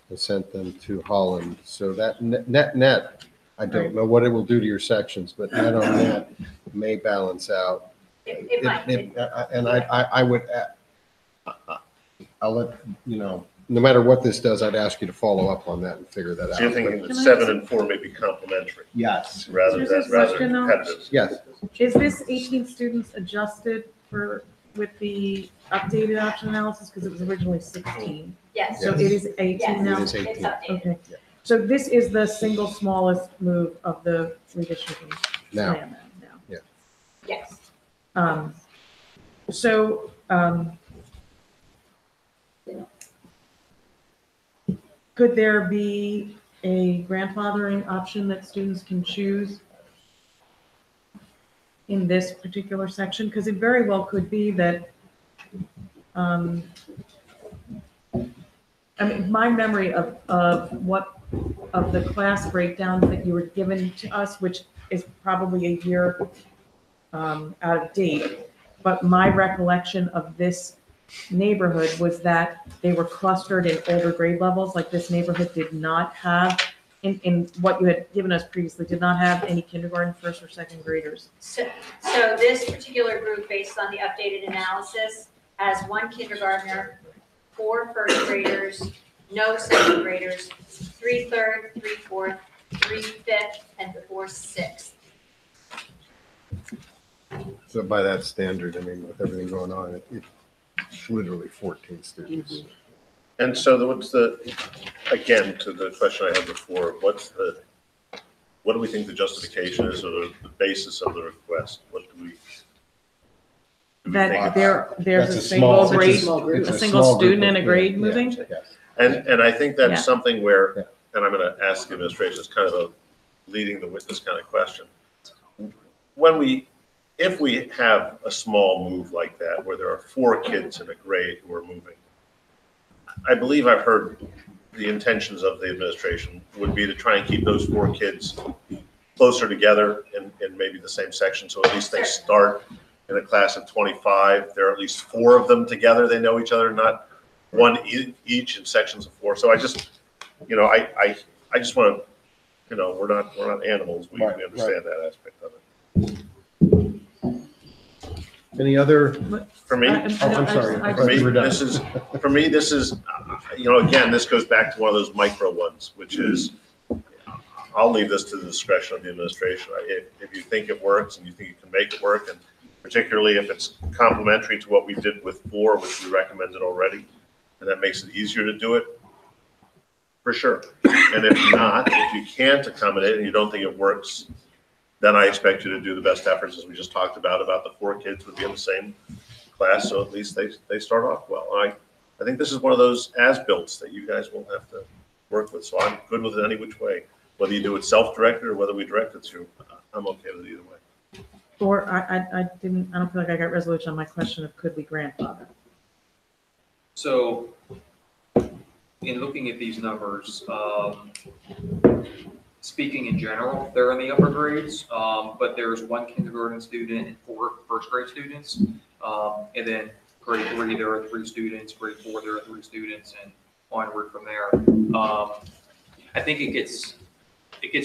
and sent them to Holland. So that net, I don't know what it will do to your sections, but net on net may balance out.
It might.
And I would, I'll let, you know, no matter what this does, I'd ask you to follow up on that and figure that out.
So you're thinking that 7 and 4 may be complementary
Yes.
rather than competitive?
Yes.
Is this 18 students adjusted with the updated option analysis? Because it was originally 16.
Yes.
So it is 18
Yes,
now?
It is 18.
It's updated.
Okay. So this is the single smallest move of the redistricting
Now.
plan now?
Yes.
Could there be a grandfathering option that students can choose in this particular section? Because it very well could be that, I mean, my memory of the class breakdowns that you were given to us, which is probably a year out of date, but my recollection of this neighborhood was that they were clustered in older grade levels, like this neighborhood did not have, in what you had given us previously, did not have any kindergarten, first or second graders.
So this particular group, based on the updated analysis, has 1 kindergartner, 4 first graders, no second graders, 3 third, 3 fourth, 3 fifth, and 4 sixth.
So by that standard, I mean, with everything going on, it's literally 14 students.
And so what's again, to the question I had before, what do we think the justification is, or the basis of the request? What do we
That
think?
there's
That's
a
a
single
small-
grade,
it's a
a single
small group
student in a
of-
grade
yeah,
moving?
yes.
And I think
Yeah.
that's something where, and I'm going to ask the administration, it's kind of a leading the witness kind of question. If we have a small move like that, where there are 4 kids in a grade who are moving, I believe I've heard the intentions of the administration would be to try and keep those 4 kids closer together in maybe the same section, so at least they start in a class of 25. There are at least 4 of them together. They know each other, not one each in sections of 4. So I just, I just want to, we're not animals. We
Right,
understand that aspect of it.
Any other?
For me,
I'm sorry.
for me,
You were done.
this is, again, this goes back to one of those micro ones, which is, I'll leave this to the discretion of the administration. If you think it works and you think you can make it work, and particularly if it's complementary to what we did with 4, which we recommended already, and that makes it easier to do it, for sure. And if not, if you can't accommodate and you don't think it works, then I expect you to do the best efforts, as we just talked about the 4 kids would be in the same class, so at least they start off well. I think this is one of those as-builts that you guys will have to work with, so I'm good with it any which way. Whether you do it self-directed or whether we direct it to, I'm okay with it either way.
Or I don't feel like I got resolution on my question of could we grandfather?
So in looking at these numbers, speaking in general, they're in the upper grades, but there's 1 kindergarten student and 4 first grade students. And then grade 3, there are 3 students, grade 4, there are 3 students, and onward from there. I think it gets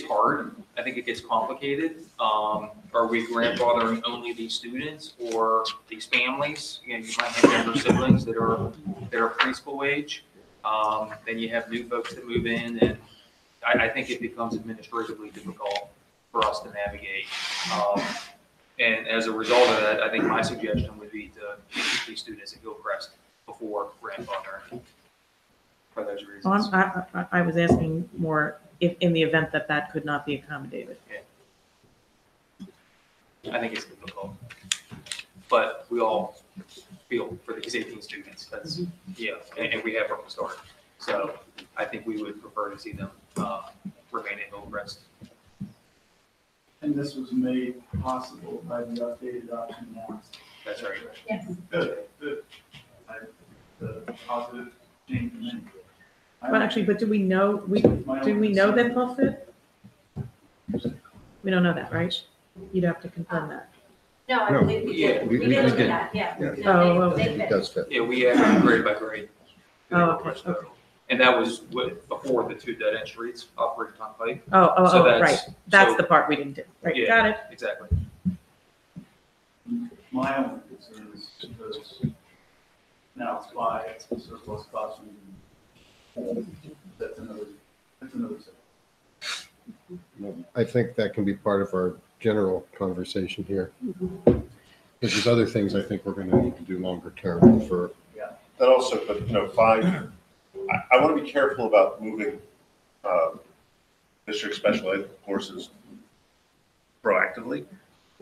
hard. I think it gets complicated. Are we grandfathering only these students or these families? You might have younger siblings that are preschool age. Then you have new folks that move in, and I think it becomes administratively difficult for us to navigate. And as a result of that, I think my suggestion would be to keep these students at Hillcrest before grandfathering for those reasons.
Well, I was asking more if, in the event that could not be accommodated.
I think it's difficult, but we all feel for these 18 students. That's, and we have from the start. So I think we would prefer to see them remain in Hillcrest.
And this was made possible by the updated option analysis.
That's right.
Yes.
Good. The positive change in it.
But do we know, that they'll fit? We don't know that, right? You'd have to confirm that.
No, I believe we did.
we
We did look at
did.
that, yeah.
Yeah.
Oh, okay.
They
It
fit.
does fit.
Yeah, we have grade by grade.
Oh, okay.
And that was before the 2 dead-end streets operating on Pike.
Oh,
So
right.
that's-
That's
so-
the part we didn't do. Right,
Yeah.
got it.
Exactly.
My only concern is because now it's 5 surplus classrooms. That's another set.
I think that can be part of our general conversation here. Because there's other things I think we're going to need to do longer term for.
That also, but 5, I want to be careful about moving district special ed courses proactively.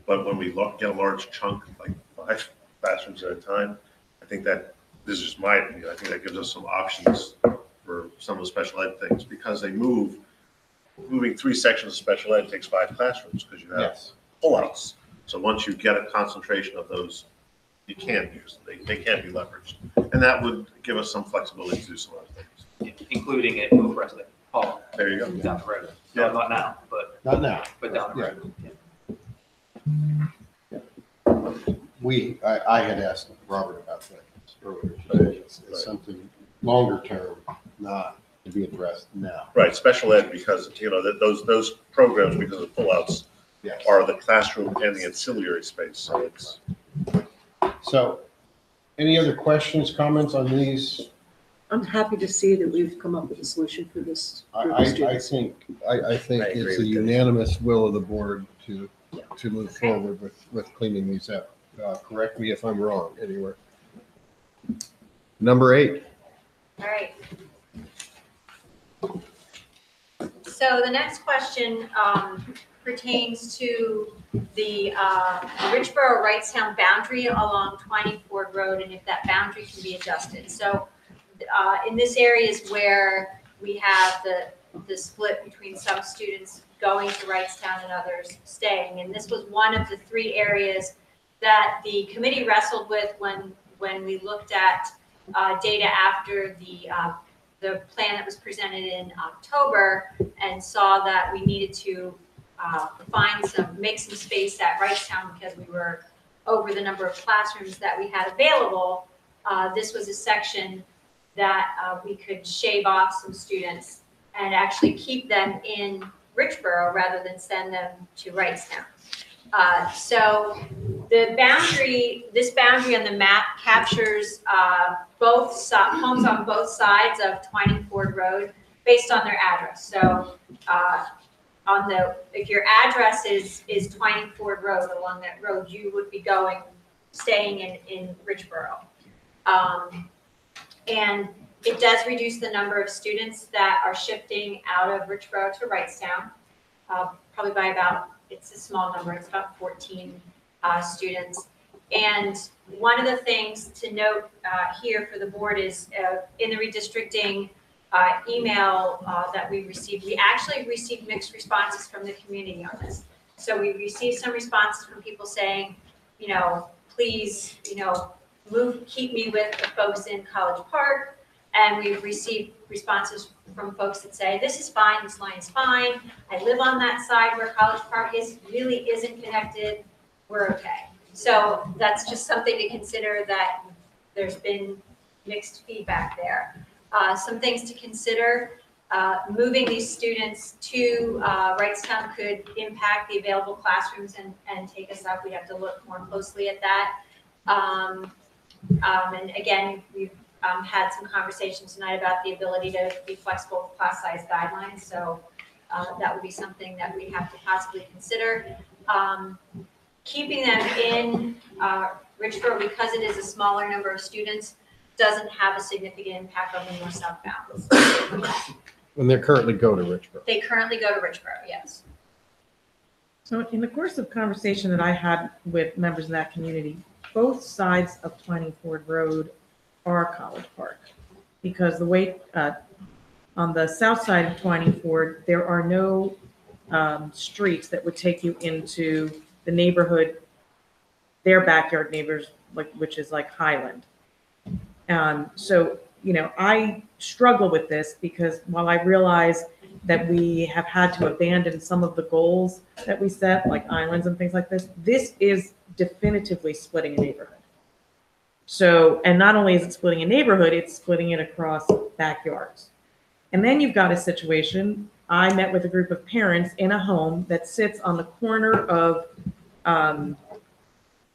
But when we get a large chunk, like 5 classrooms at a time, I think that, this is just my opinion, I think that gives us some options for some of the special ed things, because moving 3 sections of special ed takes 5 classrooms, because you have pullouts. So once you get a concentration of those, you can use them. They can be leveraged. And that would give us some flexibility to do some other things.
Including at Hillcrest. Oh,
There you go.
down the road. No, not now, but
Not now.
down the road.
I had asked Robert about that. earlier today. It's something longer term, not to be addressed now.
Right, special ed, because, that those programs, because of pullouts,
Yes.
are the classroom and the ancillary space, so it's.
So, any other questions, comments on these?
I'm happy to see that we've come up with a solution for this group of
I
students.
think
I agree
it's a
with that.
unanimous will of the board to move forward with cleaning these up. Correct me if I'm wrong anywhere. Number 8.
All right. So the next question pertains to the Richboro-Wrightstown boundary along Twining Ford Road, and if that boundary can be adjusted. So in this area is where we have the split between some students going to Wrightstown and others staying. And this was one of the 3 areas that the committee wrestled with when we looked at data after the plan that was presented in October, and saw that we needed to make some space at Wrightstown because we were over the number of classrooms that we had available. This was a section that we could shave off some students and actually keep them in Richboro rather than send them to Wrightstown. So this boundary on the map captures homes on both sides of Twining Ford Road based on their address. So if your address is Twining Ford Road, along that road, you would be staying in Richboro. And it does reduce the number of students that are shifting out of Richboro to Wrightstown, probably by it's a small number, it's about 14 students. And one of the things to note here for the board is in the redistricting email that we received, we actually received mixed responses from the community on this. So we received some responses from people saying, please, keep me with the folks in College Park. And we've received responses from folks that say, this is fine, this line is fine. I live on that side where College Park really isn't connected. We're okay. So that's just something to consider, that there's been mixed feedback there. Some things to consider, moving these students to Wrightstown could impact the available classrooms and take us up. We'd have to look more closely at that. And again, we've had some conversations tonight about the ability to be flexible with class size guidelines. So that would be something that we have to possibly consider. Keeping them in Richboro, because it is a smaller number of students, doesn't have a significant impact on the north-south bounds.
And they currently go to Richboro.
They currently go to Richboro, yes.
So in the course of conversation that I had with members of that community, both sides of Twining Ford Road are College Park, because the way on the south side of Twining Ford, there are no streets that would take you into the neighborhood, their backyard neighbors, which is like Highland. So, I struggle with this because while I realize that we have had to abandon some of the goals that we set, like islands and things like this is definitively splitting a neighborhood. So, and not only is it splitting a neighborhood, it's splitting it across backyards. And then you've got a situation, I met with a group of parents in a home that sits on the corner of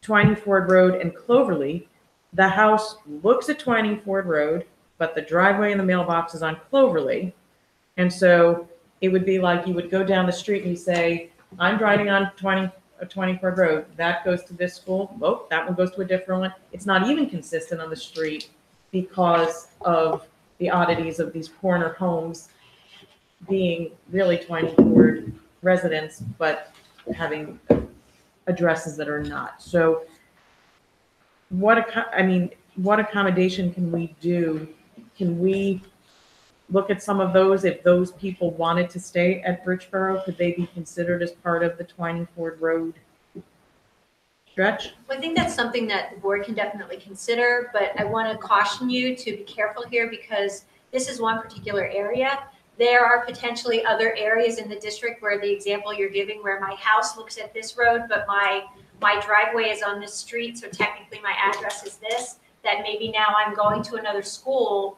Twining Ford Road and Cloverleaf. The house looks at Twining Ford Road, but the driveway and the mailbox is on Cloverleaf. And so it would be like you would go down the street and you say, I'm driving on Twining Ford Road. That goes to this school. Oh, that one goes to a different one. It's not even consistent on the street because of the oddities of these corner homes being really Twining Ford residents, but having addresses that are not. So what accommodation can we do? Can we look at some of those? If those people wanted to stay at Richboro, could they be considered as part of the Twining Ford Road stretch?
Well, I think that's something that the board can definitely consider, but I want to caution you to be careful here because this is one particular area. There are potentially other areas in the district where the example you're giving, where my house looks at this road, but my driveway is on this street, so technically my address is this. that maybe now I'm going to another school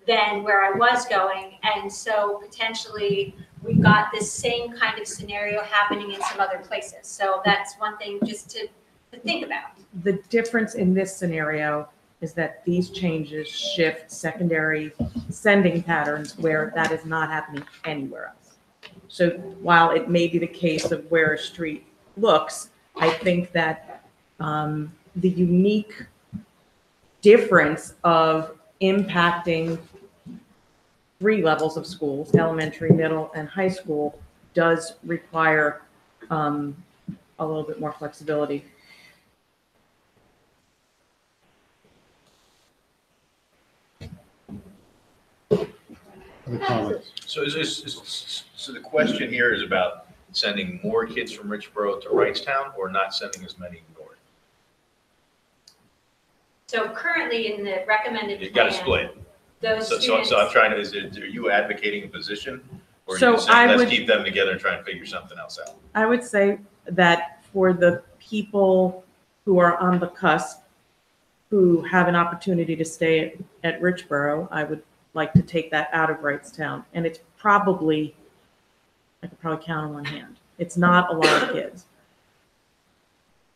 than where I was going. And so potentially we've got this same kind of scenario happening in some other places. So that's one thing just to think about.
The difference in this scenario is that these changes shift secondary sending patterns where that is not happening anywhere else. So while it may be the case of where a street looks, I think that the unique difference of impacting 3 levels of schools, elementary, middle, and high school, does require a little bit more flexibility.
Other comments?
So so the question here is about sending more kids from Richboro to Wrightstown or not sending as many north?
So currently in the recommended
You got to
plan,
split.
those
So
students.
I'm trying to, are you advocating a position? Or are
So
you saying,
I
let's
would-
keep them together and try and figure something else out?
I would say that for the people who are on the cusp, who have an opportunity to stay at Richboro, I would like to take that out of Wrightstown. And it's probably, I could probably count on one hand. It's not a lot of kids.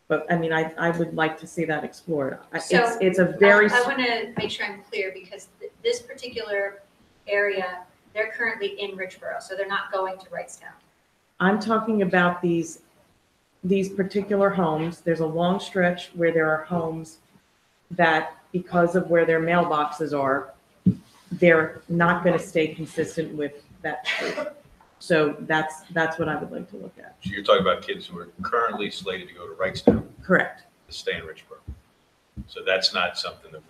But I mean, I would like to see that explored.
So,
It's a very,
I want to make sure I'm clear because this particular area, they're currently in Richboro, so they're not going to Wrightstown.
I'm talking about these particular homes. There's a long stretch where there are homes that, because of where their mailboxes are, they're not going to stay consistent with that street. So that's what I would like to look at.
So you're talking about kids who are currently slated to go to Wrightstown
Correct.
to stay in Richboro. So that's not something that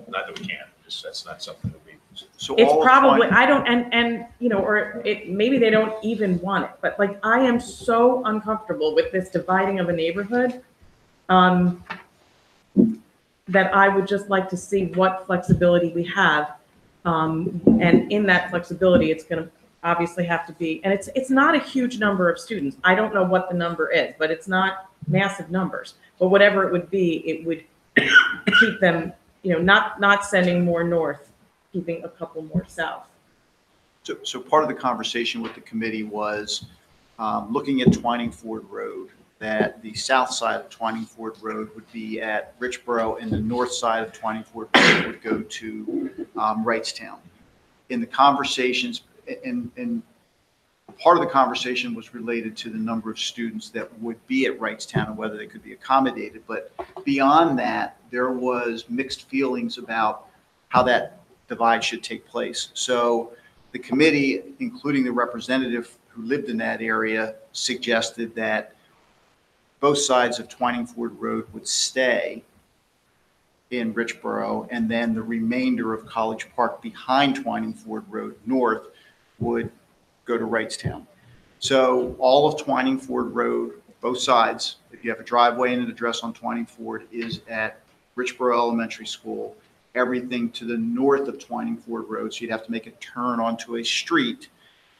not that we can, just that's not something that we.
So
It's
all of
probably,
twenty-
I don't, and, you know, or it, maybe they don't even want it, but like, I am so uncomfortable with this dividing of a neighborhood, that I would just like to see what flexibility we have. And in that flexibility, it's gonna obviously have to be, and it's not a huge number of students. I don't know what the number is, but it's not massive numbers. But whatever it would be, it would keep them, you know, not sending more north, keeping a couple more south.
So part of the conversation with the committee was looking at Twining Ford Road, that the south side of Twining Ford Road would be at Richboro and the north side of Twining Ford Road would go to Wrightstown. In the conversations, and part of the conversation was related to the number of students that would be at Wrightstown and whether they could be accommodated. But beyond that, there was mixed feelings about how that divide should take place. So the committee, including the representative who lived in that area, suggested that both sides of Twining Ford Road would stay in Richboro, and then the remainder of College Park behind Twining Ford Road north would go to Wrightstown. So all of Twining Ford Road, both sides, if you have a driveway and an address on Twining Ford, is at Richboro Elementary School. Everything to the north of Twining Ford Road, so you'd have to make a turn onto a street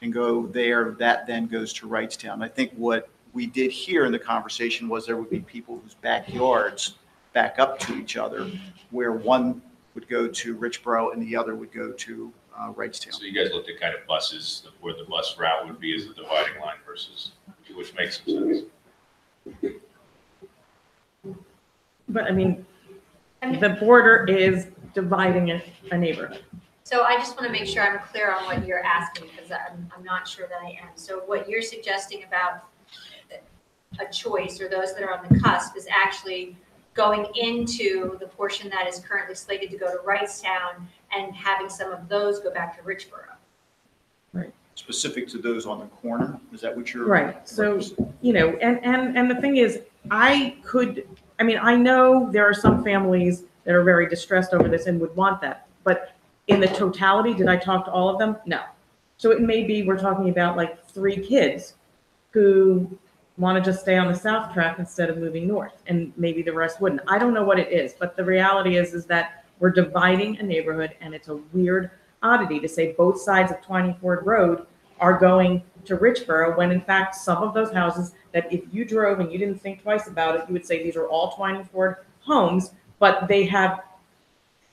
and go there. That then goes to Wrightstown. I think what we did here in the conversation was there would be people whose backyards back up to each other, where one would go to Richboro and the other would go to Wrightstown.
So you guys looked at kind of buses, where the bus route would be as a dividing line versus, which makes some sense.
But I mean, the border is dividing a neighborhood.
So I just want to make sure I'm clear on what you're asking because I'm not sure that I am. So what you're suggesting about a choice or those that are on the cusp is actually going into the portion that is currently slated to go to Wrightstown and having some of those go back to Richboro.
Specific to those on the corner, is that what you're?
Right. So, you know, and the thing is, I know there are some families that are very distressed over this and would want that, but in the totality, did I talk to all of them? No. So it may be, we're talking about like 3 kids who want to just stay on the south track instead of moving north, and maybe the rest wouldn't. I don't know what it is, but the reality is that we're dividing a neighborhood, and it's a weird oddity to say both sides of Twining Ford Road are going to Richboro, when in fact, some of those houses that if you drove and you didn't think twice about it, you would say these are all Twining Ford homes, but they have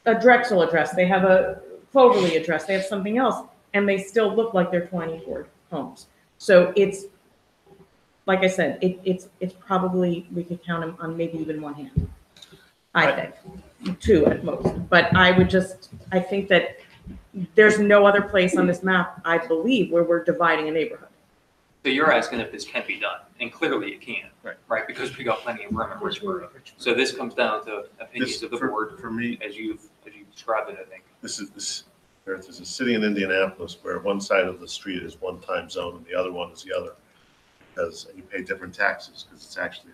a Drexel address, they have a Cloverly address, they have something else, and they still look like they're Twining Ford homes. So it's, like I said, it's probably, we could count them on maybe even one hand. I think, two at most. But I think that there's no other place on this map, I believe, where we're dividing a neighborhood.
So you're asking if this can be done, and clearly it can.
Right.
Because we got plenty of room in Richboro. So this comes down to opinions of the board,
For me,
as you described it, I think.
there's a city in Indianapolis where one side of the street is one time zone and the other one is the other. Because you pay different taxes, because it's actually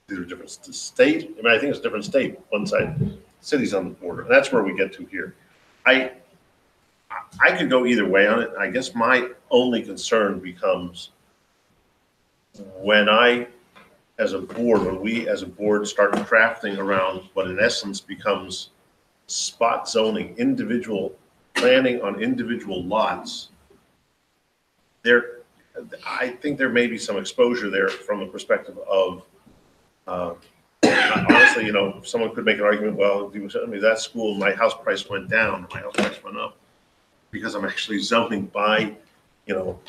either a different state. I mean, I think it's a different state. One side, city's on the border, and that's where we get to here. I could go either way on it. I guess my only concern becomes when we as a board start crafting around what in essence becomes spot zoning, individual planning on individual lots. I think there may be some exposure there from the perspective of, honestly, someone could make an argument, well, that school, my house price went down, my house price went up, because I'm actually zoning by, well,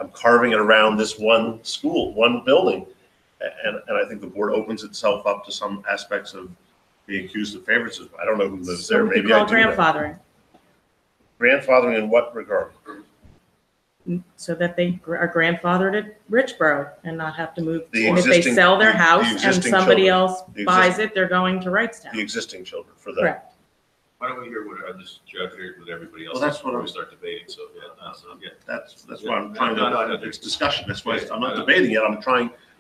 I'm carving it around this one school, one building. And I think the board opens itself up to some aspects of being accused of favoritism. I don't know who lives there. Maybe I do.
Grandfathering,
Grandfathering in what regard?
so that they are grandfathered at Richboro and not have to move.
The
And if they
existing-
sell their
the
house and
existing
somebody
children.
else
The
buys
existing-
it, they're going to
The
Wrightstown.
existing children for that.
Correct.
Why don't we hear what others, Chuck, hear what everybody else
Well, that's
has
what
before
I'm-
we start debating, so, yeah.
That's why I'm trying
No,
to, it's discussion. That's why I'm not debating it.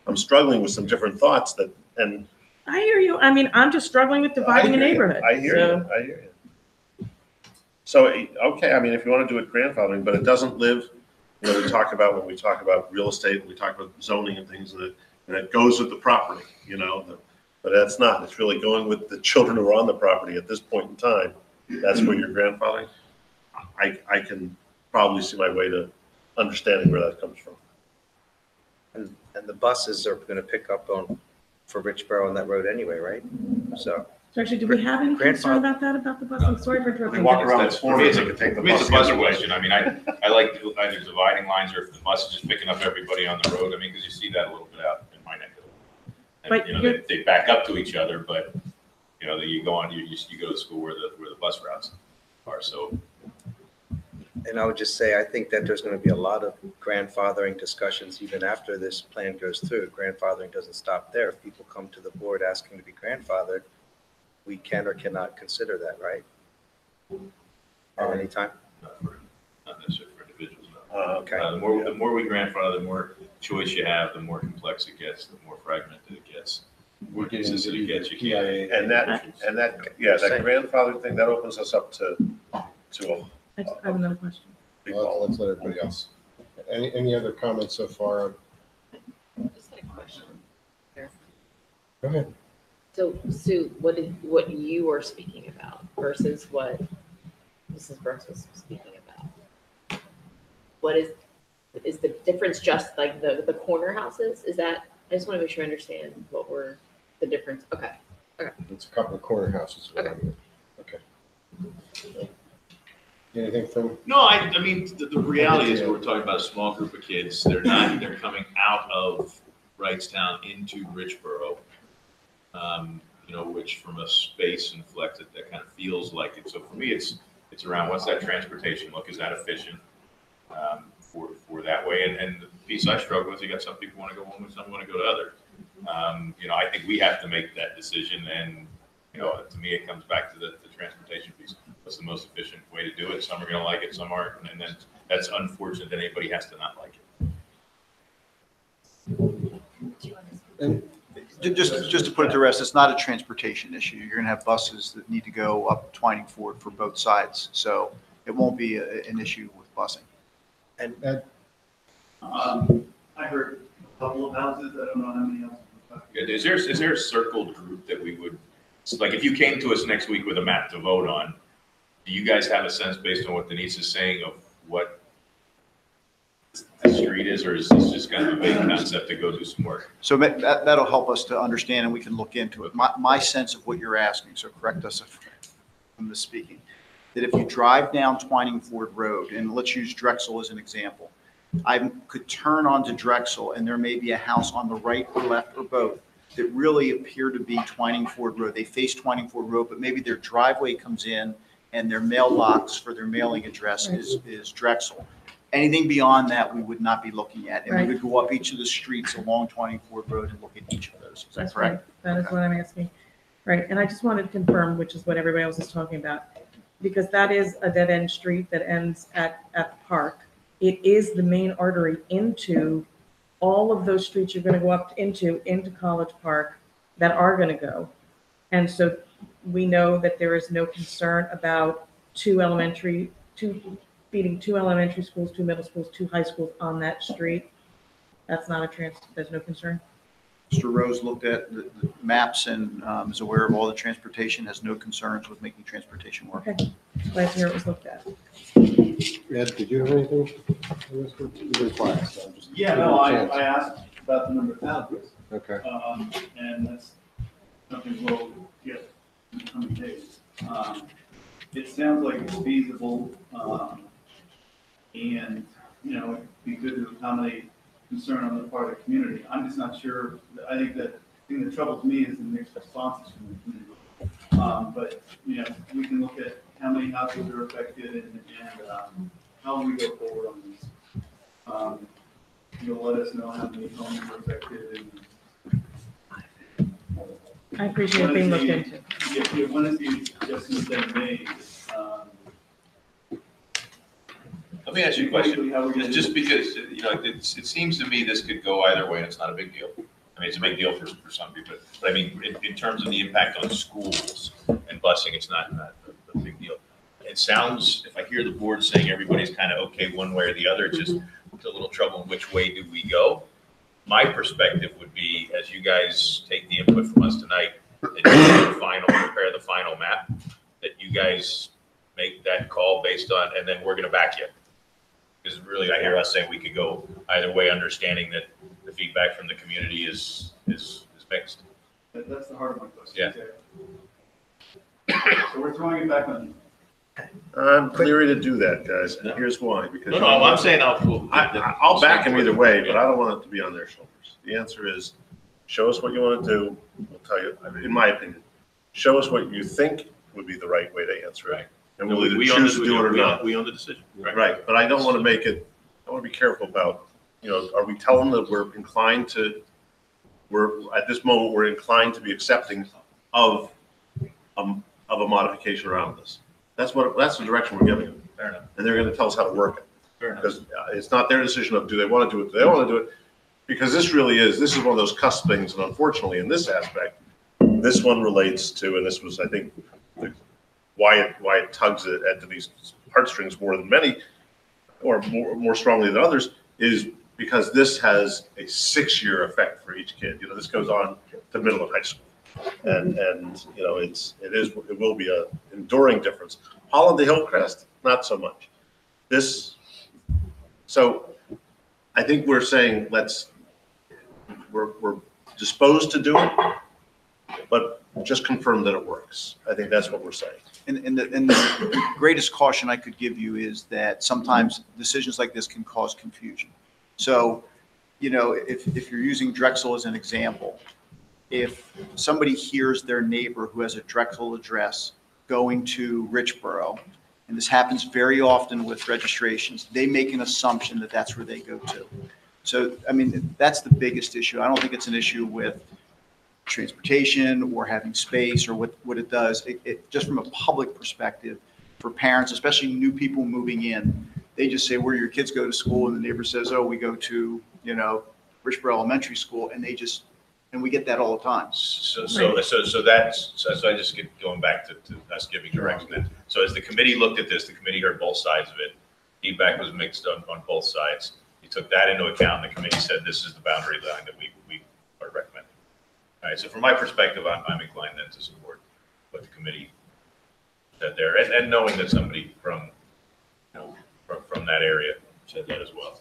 I'm struggling with some different thoughts and.
I hear you. I mean, I'm just struggling with dividing a
I hear you.
neighborhood.
I hear
So-
you. So, okay, I mean, if you want to do it grandfathering, but it doesn't live, when we talk about real estate, and we talk about zoning and things, and it goes with the property, but that's not. It's really going with the children who are on the property at this point in time. That's where you're grandfathering. I can probably see my way to understanding where that comes from.
And the buses are going to pick up for Richboro on that road anyway, right? So
Actually, do we have any concern about that, about the bus? I'm sorry for interrupting.
For me, it's a bus question. I mean, I like either dividing lines or if the bus is just picking up everybody on the road. I mean, because you see that a little bit out in my neck of the woods. And, they back up to each other, but, you go to school where the bus routes are, so.
And I would just say, I think that there's going to be a lot of grandfathering discussions even after this plan goes through. Grandfathering doesn't stop there. If people come to the board asking to be grandfathered, we can or cannot consider that, right? At any time?
Not necessarily for individuals, no.
Okay.
The more we grandfather, the more choice you have, the more complex it gets, the more fragmented it gets. The more consistent it gets, you can't.
And that grandfather thing, that opens us up to
I have another question.
Well, let's let everybody else. Any other comments so far?
Just had a question.
Go ahead.
So Sue, what you were speaking about versus what Mrs. Burns was speaking about? What is the difference just like the corner houses? Is that, I just want to make sure I understand what were the difference. Okay.
It's a couple of corner houses. Okay. Anything from?
No, I mean, the reality is we're talking about a small group of kids. They're coming out of Wrightstown into Richboro. Which from a space and flex, that kind of feels like it. So for me, it's around what's that transportation look? Is that efficient for that way? And the piece I struggle with, you got some people want to go one way, some want to go to other. I think we have to make that decision. And, to me, it comes back to the transportation piece. What's the most efficient way to do it? Some are going to like it, some aren't. And then that's unfortunate that anybody has to not like it.
And
Just to put it to rest, it's not a transportation issue. You're going to have buses that need to go up Twining Ford for both sides. So it won't be an issue with busing.
And
I heard a couple of houses, I don't know how many houses.
Is there a circled group that we would, like if you came to us next week with a map to vote on, do you guys have a sense based on what Denise is saying of what the street is, or is this just kind of a vague concept to go do some work?
So that'll help us to understand and we can look into it. My sense of what you're asking, so correct us if I'm misspeaking, that if you drive down Twining Ford Road, and let's use Drexel as an example, I could turn onto Drexel and there may be a house on the right or left or both that really appear to be Twining Ford Road. They face Twining Ford Road, but maybe their driveway comes in and their mailbox for their mailing address is Drexel. Anything beyond that, we would not be looking at. And we would go up each of the streets along Twining Ford Road and look at each of those. Is that correct?
Right. That is what I'm asking. Right. And I just wanted to confirm, which is what everybody else is talking about, because that is a dead end street that ends at the park. It is the main artery into all of those streets you're going to go up into College Park that are going to go. And so we know that there is no concern about feeding two elementary schools, 2 middle schools, 2 high schools on that street. That's not there's no concern.
Mr. Rose looked at the maps and is aware of all the transportation, has no concerns with making transportation work.
Okay, glad to hear it was looked at.
Ed, did you have anything? You were quiet, so I'm just
Yeah,
giving
no,
you a chance.
I asked about the number of thousands.
Okay.
And that's something we'll get in the coming days. It sounds like it's feasible, and, you know, it'd be good to accommodate concern on the part of the community. I'm just not sure, I think that the thing that troubles me is the mixed responses from the community. But, you know, we can look at how many houses are affected and how we go forward on these. You'll let us know how many homes are affected and.
I appreciate it being looked into.
Yeah, when is the adjustment then made?
Let me ask you a question.
How we're gonna
Just
do it.
because, you know, it seems to me this could go either way and it's not a big deal. I mean, it's a big deal for some people, but I mean, in terms of the impact on schools and busing, it's not a big deal. It sounds, if I hear the board saying everybody's kind of okay one way or the other, it's just a little trouble in which way do we go? My perspective would be, as you guys take the input from us tonight, that you prepare the final map, that you guys make that call based on, and then we're going to back you. Because really, I hear us saying we could go either way, understanding that the feedback from the community is mixed.
That's the heart of my question.
Yeah.
So we're throwing it back on you.
I'm leery to do that, guys, and here's why. Because
No, I'm saying
I'll back them either way, but I don't want it to be on their shoulders. The answer is, show us what you want to do. We'll tell you, in my opinion, show us what you think would be the right way to answer it. And we'll either choose to do it or not.
We own the decision.
Right, but I don't want to make it, I want to be careful about, you know, are we telling them that we're at this moment, we're inclined to be accepting of a modification around this? That's the direction we're giving them.
Fair enough.
And they're going to tell us how to work it.
Fair enough.
Because it's not their decision of do they want to do it, do they want to do it? Because this is one of those cusp things, and unfortunately, in this aspect, this one relates to, and this was, I think, why it tugs at Denise heartstrings more than many, or more strongly than others, is because this has a 6-year effect for each kid. You know, this goes on to middle and high school, and you know, it will be a enduring difference. Holland to Hillcrest, not so much. So I think we're saying we're disposed to do it, but just confirm that it works. I think that's what we're saying.
And the greatest caution I could give you is that sometimes decisions like this can cause confusion. So, you know, if you're using Drexel as an example, if somebody hears their neighbor who has a Drexel address going to Richboro, and this happens very often with registrations, they make an assumption that that's where they go to. So, I mean, that's the biggest issue. I don't think it's an issue with transportation or having space or what it does. It just from a public perspective, for parents, especially new people moving in, they just say where your kids go to school, and the neighbor says, oh, we go to, you know, Richboro Elementary School, and we get that all the time.
So I just get going back to us giving direction then. So as the committee looked at this, the committee heard both sides of it. Feedback was mixed on both sides. You took that into account, and the committee said this is the boundary line that we are recommending. All right, so from my perspective, I'm inclined then to support what the committee said there, and knowing that somebody from that area said that as well.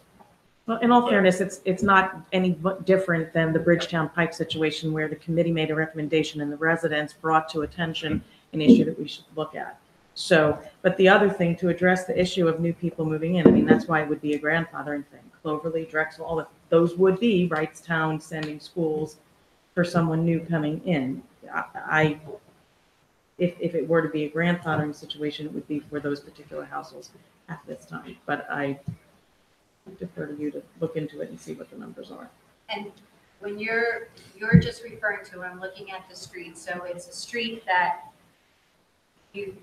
Well, in all fairness, it's not any different than the Bridgetown Pike situation where the committee made a recommendation and the residents brought to attention an issue that we should look at. So, but the other thing, to address the issue of new people moving in, I mean, that's why it would be a grandfathering thing. Cloverly, Drexel, all of those would be Wrightstown sending schools for someone new coming in. If it were to be a grandfathering situation, it would be for those particular households at this time. But I defer to you to look into it and see what the numbers are.
And when you're just referring to, I'm looking at the street, so it's a street that you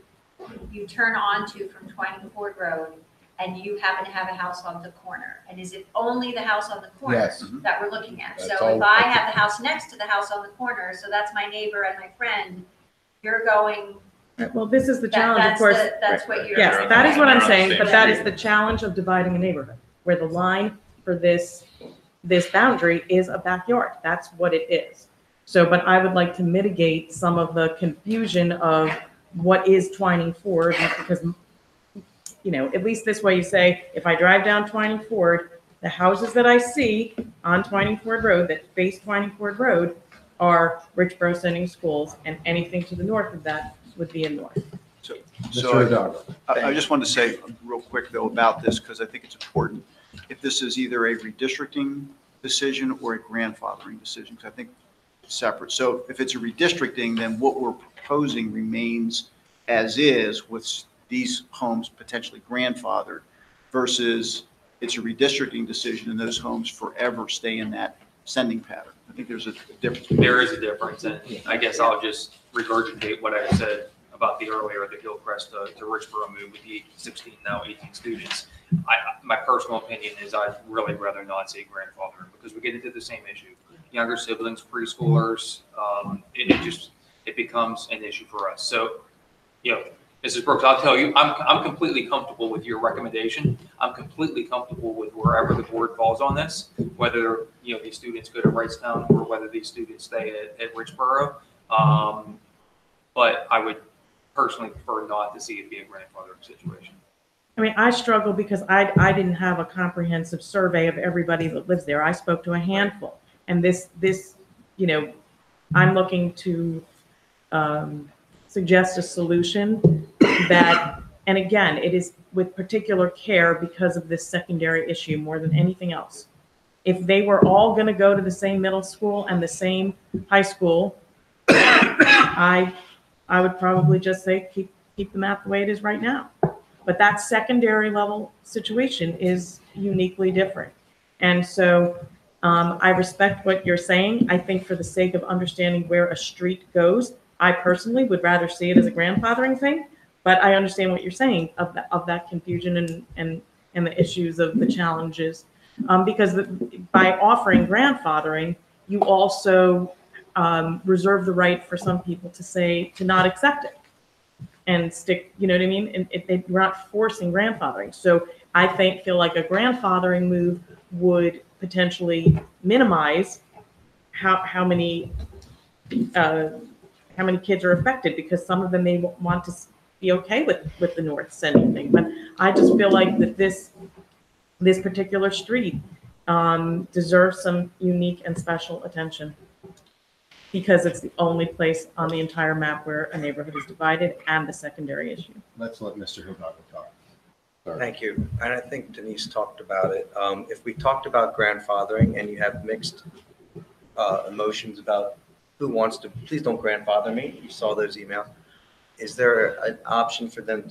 turn onto from Twining Ford Road, and you happen to have a house on the corner. And is it only the house on the corner
Yes.
that we're looking at?
That's
So if
all-
I have the house next to the house on the corner, so that's my neighbor and my friend, you're going,
Well, this is the
that-
challenge, of
that's
course.
that's what you're.
Yes, that is what I'm saying,
Same
but that is
street.
the challenge of dividing a neighborhood, where the line for this boundary is a backyard. That's what it is. So, but I would like to mitigate some of the confusion of what is Twining Ford, because, you know, at least this way you say, if I drive down Twining Ford, the houses that I see on Twining Ford Road that face Twining Ford Road are Richboro Sending Schools, and anything to the north of that would be in north.
So
Mr. Hidalgo.
I just wanted to say real quick though about this, because I think it's important. If this is either a redistricting decision or a grandfathering decision, because I think it's separate. So if it's a redistricting, then what we're proposing remains as is with these homes potentially grandfathered versus it's a redistricting decision and those homes forever stay in that sending pattern. I think there's a difference.
There is a difference, and I guess I'll just regurgitate what I said about the earlier, the Hillcrest to Richboro move with the 16, now 18 students. My personal opinion is I'd really rather not say grandfathering, because we get into the same issue. Younger siblings, preschoolers, it becomes an issue for us. So, you know, Mrs. Brooks, I'll tell you, I'm completely comfortable with your recommendation. I'm completely comfortable with wherever the board falls on this, whether, you know, these students go to Wrightstown or whether these students stay at Richboro. But I would personally prefer not to see it be a grandfathering situation.
I mean, I struggle because I didn't have a comprehensive survey of everybody that lives there. I spoke to a handful. And this, you know, I'm looking to suggest a solution that, and again, it is with particular care because of this secondary issue more than anything else. If they were all going to go to the same middle school and the same high school, I would probably just say keep the map the way it is right now. But that secondary level situation is uniquely different. And so I respect what you're saying. I think for the sake of understanding where a street goes, I personally would rather see it as a grandfathering thing, but I understand what you're saying of that confusion and the issues of the challenges. Because by offering grandfathering, you also reserve the right for some people to not accept it and stick, you know what I mean? And we're not forcing grandfathering. So I feel like a grandfathering move would potentially minimize how many kids are affected, because some of them may want to be okay with the north sending thing. But I just feel like that this particular street deserves some unique and special attention, because it's the only place on the entire map where a neighborhood is divided and the secondary issue.
Let's let Mr. Hidalgo talk. Sorry.
Thank you. And I think Denise talked about it. If we talked about grandfathering and you have mixed emotions about who wants to, please don't grandfather me. You saw those emails. Is there an option for them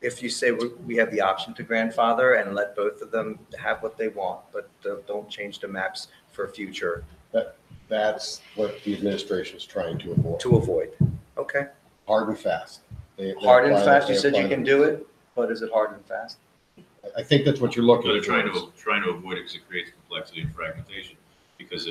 if you say we have the option to grandfather and let both of them have what they want, but don't change the maps for future?
That's what the administration is trying to avoid.
To avoid. Okay.
Hard and fast.
Hard and fast, you said you can do it, but is it hard and fast?
I think that's what you're looking
So
for.
they're trying to avoid it because it creates complexity and fragmentation. Because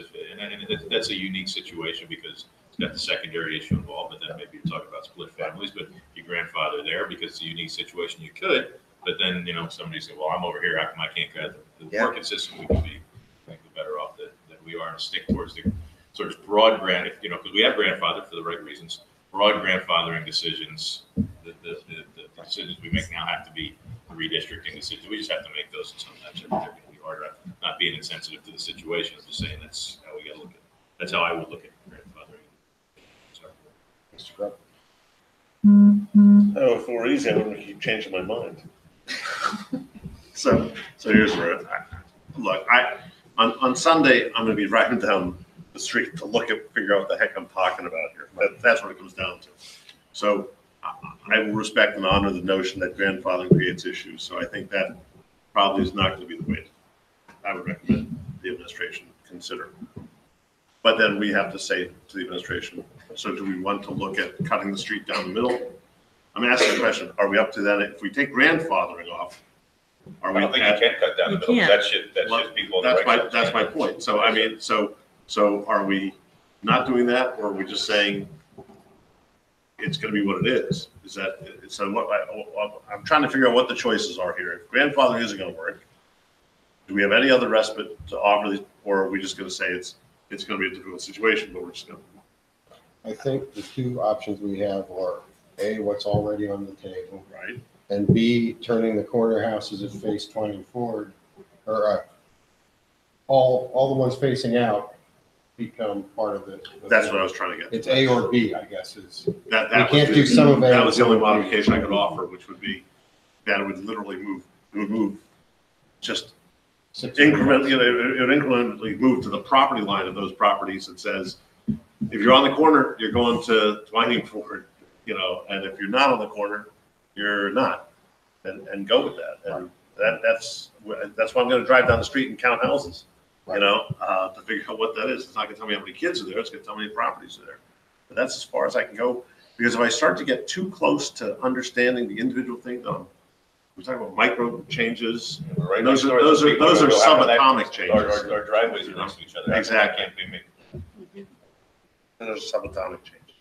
that's a unique situation because it's got the secondary issue involved, but then maybe you're talking about split families, but your grandfather there because it's a unique situation you could, but then, you know, somebody said, well, I'm over here, how come I can't get the more consistent we can be, I think the better off that we are and stick towards the sort of broad you know, because we have grandfathered for the right reasons, broad grandfathering decisions, the decisions we make now have to be redistricting the city. We just have to make those, and sometimes they're going to be harder. Not being insensitive to the situation, I'm just saying that's how we got to look at it. That's how I would look at grandfathering. So,
Mr. Grubb?
Oh, if it were easy, I wouldn't keep changing my mind. So here's where, look, on Sunday, I'm gonna be driving down the street to figure out what the heck I'm talking about here. That's what it comes down to. So I will respect and honor the notion that grandfathering creates issues. So I think that probably is not gonna be the way I would recommend the administration consider. But then we have to say to the administration, so do we want to look at cutting the street down the middle? I'm asking the question, are we up to that? If we take grandfathering off, are we?
I don't think you can cut down the middle. That should people.
That's my point. So I mean, so are we not doing that, or are we just saying it's going to be what it is? Is that so? I'm trying to figure out what the choices are here. If grandfathering isn't going to work, do we have any other respite to offer these, or are we just going to say it's going to be a difficult situation, but we're just going to?
I think the two options we have are A, what's already on the table.
Right.
And B, turning the corner houses that face Twining Ford, or all the ones facing out become part of it.
That's what I was trying to get.
It's A or B, I guess is.
That
we can't do some of it.
That was the only modification I could offer, which would be that it would literally move just incrementally, it would incrementally move to the property line of those properties that says, if you're on the corner, you're going to Twining Ford, and if you're not on the corner, you're not, and go with that. And that's why I'm going to drive down the street and count houses, to figure out what that is. It's not going to tell me how many kids are there. It's going to tell me how many properties are there. But that's as far as I can go, because if I start to get too close to understanding the individual thing, we're talking about micro changes.
Right.
Those are subatomic changes.
Our driveways are next to each other.
Exactly.
That can't be made.
And there's a subatomic change.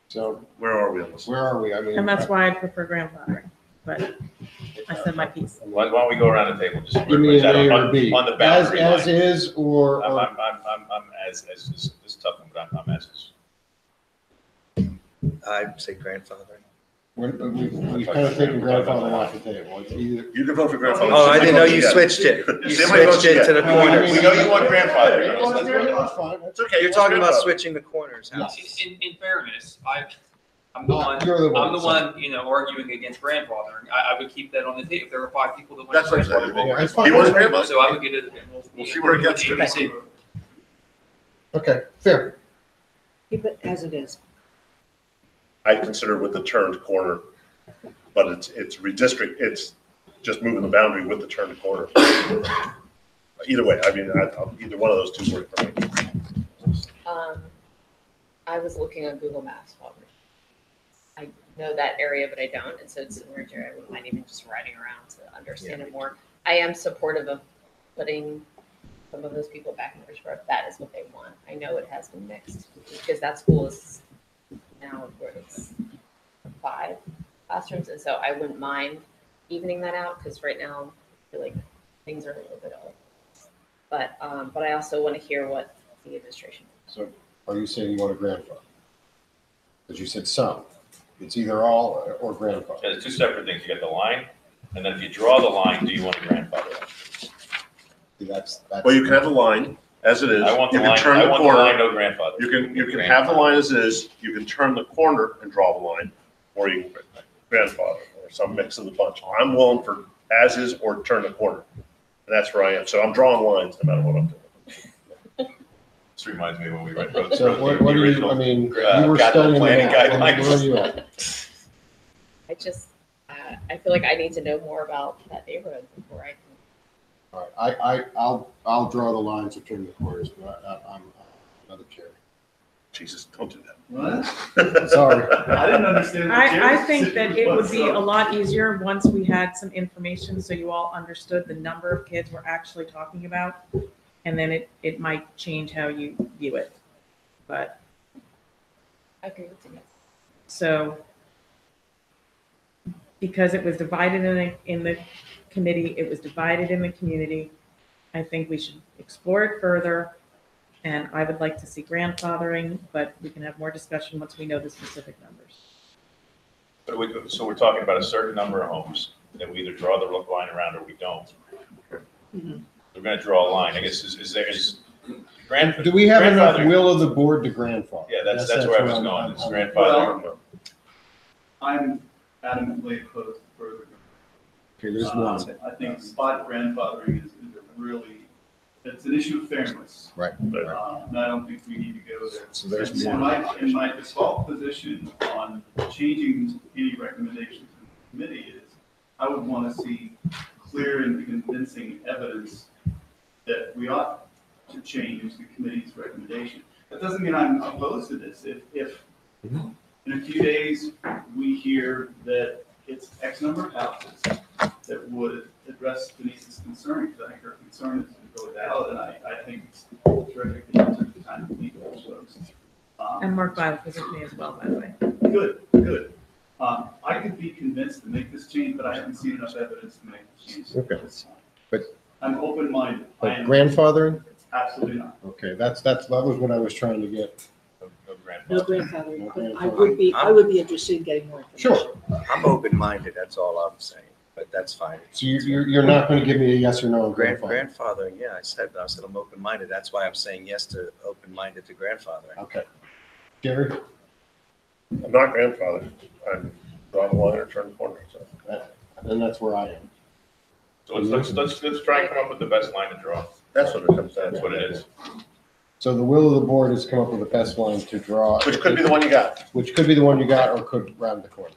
So
where are we on this?
Where are we? I mean,
And that's why I prefer grandfathering, but I said my piece.
Why don't we go around the table? Just
give me an A or
on
B.
the boundary
As
line.
is, or
I'm as this tough one, but I'm as is.
I'd say grandfathering.
we've kind of taken grandfather off the table. It's either.
You can vote for grandfather.
Oh, I didn't know you switched it. You switched it to the corners.
We know you want grandfather.
It's okay.
You're talking about switching the corners.
In fairness, I'm the one,
You're the one,
I'm the one, arguing against grandfathering. I would keep that on the table. If there were 5 people that want
That's
to
what I'm saying.
grandfather,
Yeah, it's
He
fine.
wants grandfather.
so I would get it.
We'll see where it gets to.
ABC.
Okay, fair.
Keep it as it is.
I consider with the turned corner, but it's redistrict, it's just moving the boundary with the turned corner. Either way, I mean, either one of those two work for me.
I was looking on Google Maps while I know that area, but I don't, and so it's similar to, I wouldn't mind even just riding around to understand it more. I am supportive of putting some of those people back in Richborough, if that is what they want. I know it has been mixed, because that school is now where it's 5 classrooms, and so I wouldn't mind evening that out, because right now, I feel like things are a little bit off. But I also want to hear what the administration.
So are you saying you want a grandfather? Because you said some. It's either all or grandfather.
Yeah, there's 2 separate things. You got the line, and then if you draw the line, do you want a grandfather?
That's.
Well, you can have the line as it is.
I want the
You can
line,
turn
I
the
want the
corner.
line, no grandfather.
You can have the line as is, you can turn the corner and draw the line, or you can grandfather, or some mix of the bunch. I'm willing for as is or turn the corner. And that's where I am. So I'm drawing lines no matter what I'm doing.
This reminds me when we wrote the
So what do you,
original,
I mean, you were
capital
studying
planning
that.
guidelines.
Where are you at?
I just, I feel like I need to know more about that neighborhood before I can.
All right, I'll draw the lines between the corners, but I'm another chair.
Jesus, don't do that.
What?
Sorry.
I didn't understand. what
I
Jerry
think
said
that it would be a
was,
lot easier once we had some information, so you all understood the number of kids we're actually talking about. And then it might change how you view it. But,
I agree with you.
so, because it was divided in the committee, it was divided in the community, I think we should explore it further. And I would like to see grandfathering, but we can have more discussion once we know the specific numbers.
So we're talking about a certain number of homes then we either draw the line around or we don't.
Mhm.
We're gonna draw a line, I guess, is there,
Do we have enough
grandfather-
will of the board to grandfather?
Yeah, that's where I was going, it's grandfather.
I'm adamantly opposed to further.
Okay, there's one.
I think spot grandfathering is a really, it's an issue of fairness.
Right.
And I don't think we need to go there.
So there's
In
one.
my default position on changing any recommendation to the committee is, I would want to see clear and convincing evidence that we ought to change the committee's recommendation. That doesn't mean I'm opposed to this. If in a few days, we hear that it's X number of houses that would address Denise's concern, because I think her concern is to go valid, and I think it's terrific that you took the time to meet those folks.
And Mark Violet was with me as well, by the way.
Good, good. I could be convinced to make this change, but I haven't seen enough evidence to make the change.
Okay. But-
I'm open-minded. I
But
am-
grandfathering?
Absolutely not.
Okay, that was what I was trying to get.
No grandfather, but I would be interested in getting more information.
Sure.
I'm open-minded, that's all I'm saying, but that's fine.
So you're not going to give me a yes or no on grandfather?
Grandfathering, yeah, I said I'm open-minded. That's why I'm saying yes to open-minded to grandfathering.
Okay. Gary?
I'm not grandfather. I'm draw the line or turn the corner, so.
And that's where I am.
So let's try and come up with the best line to draw.
That's what it comes down to.
That's what it is.
So the will of the board is come up with the best line to draw.
Which could be the one you got.
Which could be the one you got or could round the corner.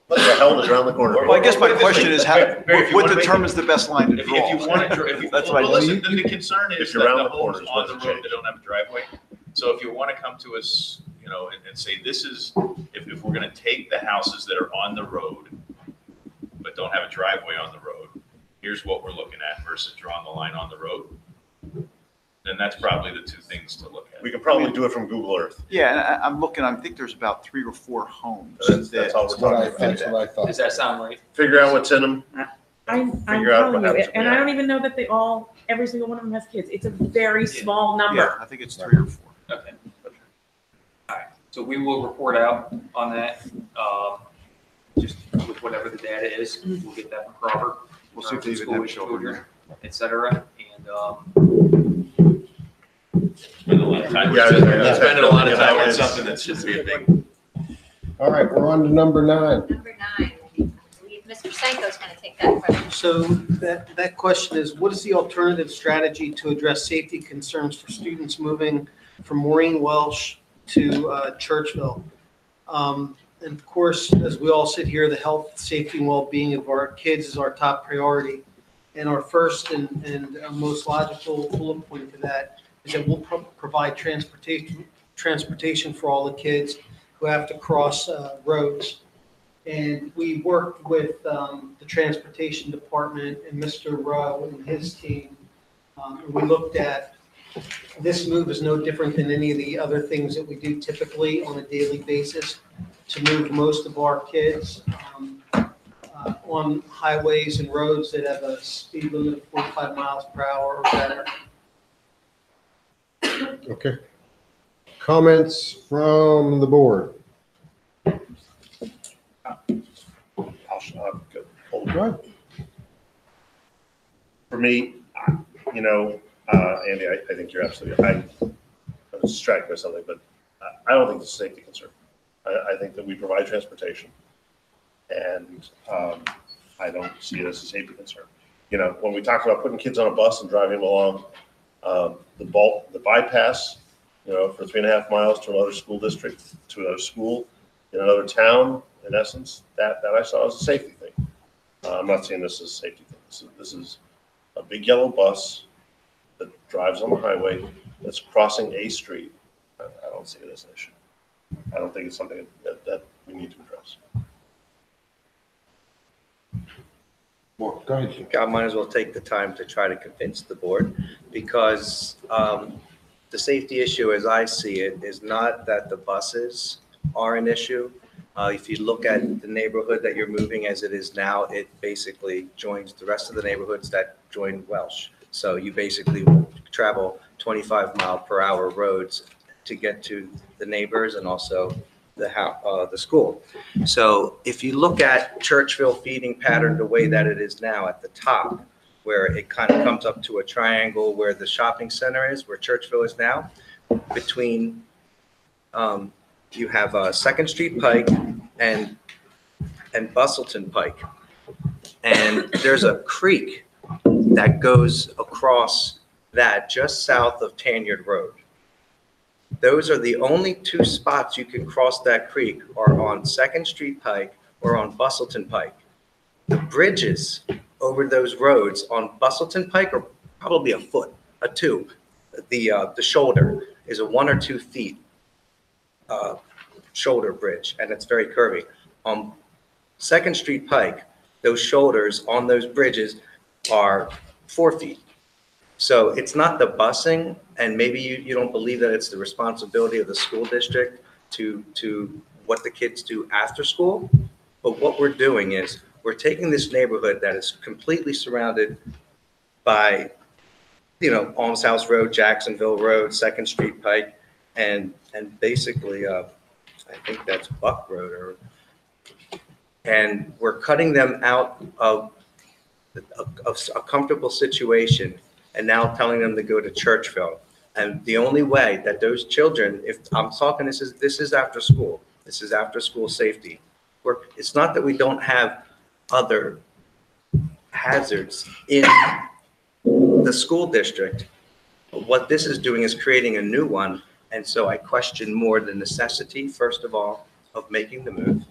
What the hell is around the corner?
Well, I guess my
Or- or-
question is, how,
Barry, if you
what
wanna make
determines the best line to
If
draw?
you want to,
That's what I-
well, listen, the concern
If
is
you're
that
around
the
the
homes
corners,
on
what's
the
the
road
change?
that don't have a driveway. So if you want to come to us, and say, this is, if we're going to take the houses that are on the road, but don't have a driveway on the road, here's what we're looking at versus drawing the line on the road, then that's probably the two things to look at.
We could probably do it from Google Earth.
Yeah, and I'm looking, I think there's about 3 or 4 homes.
That's all we're
That's what I
talking about.
thought.
Does that sound right?
Figure out what's in them.
I'm
Figure out
telling
what
you,
happens
and
when
I don't even know that every single one of them has kids. It's a very small
Yeah,
number.
I think it's 3 or 4.
Okay. All right, so we will report out on that, just with whatever the data is. We'll get that from Robert.
We'll see if they even have children.
Et cetera, and,
Spend a lot of time,
Yeah,
spending a lot of time on
yeah.
something that should be a big.
All right, we're on to number 9.
Number 9, I believe Mr. Senko's going to take that question.
So that question is, what is the alternative strategy to address safety concerns for students moving from Maureen Welsh to Churchville? And of course, as we all sit here, the health, safety, and well-being of our kids is our top priority. And our first and most logical bullet point to that is that we'll provide transportation for all the kids who have to cross roads. And we worked with the transportation department and Mr. Rowe and his team. And we looked at, this move is no different than any of the other things that we do typically on a daily basis to move most of our kids on highways and roads that have a speed limit of 45 miles per hour or better.
Okay. Comments from the board?
Go
Go ahead.
For me, Andy, I think you're absolutely, I'm distracted by something, but I don't think it's a safety concern. I think that we provide transportation, and I don't see it as a safety concern. When we talk about putting kids on a bus and driving them along the bypass, for 3.5 miles to another school district, to another school, in another town, in essence, that I saw as a safety thing. I'm not saying this is a safety thing. This is a big yellow bus that drives on the highway that's crossing a street. I don't see it as an issue. I don't think it's something that we need to address.
Well, go ahead.
I might as well take the time to try to convince the board, because the safety issue, as I see it, is not that the buses are an issue. If you look at the neighborhood that you're moving as it is now, it basically joins the rest of the neighborhoods that join Welsh. So you basically travel 25 mile per hour roads to get to the neighbors and also the school. So if you look at Churchville feeding pattern the way that it is now at the top, where it kind of comes up to a triangle where the shopping center is, where Churchville is now, between, you have 2nd Street Pike and Bustleton Pike. And there's a creek that goes across that just south of Tanyard Road. Those are the only 2 spots you can cross that creek are on 2nd Street Pike or on Bustleton Pike. The bridges over those roads on Bustleton Pike are probably a foot, a 2. The shoulder is a 1 or 2 feet shoulder bridge, and it's very curvy. On 2nd Street Pike, those shoulders on those bridges are 4 feet. So it's not the busing, and maybe you don't believe that it's the responsibility of the school district to what the kids do after school. But what we're doing is we're taking this neighborhood that is completely surrounded by, Alms House Road, Jacksonville Road, 2nd Street Pike, and basically, I think that's Buck Road, and we're cutting them out of a comfortable situation and now telling them to go to Churchville. And the only way that those children, if I'm talking, this is after school. This is after school safety. It's not that we don't have other hazards in the school district. But what this is doing is creating a new one. And so I question more the necessity, first of all, of making the move.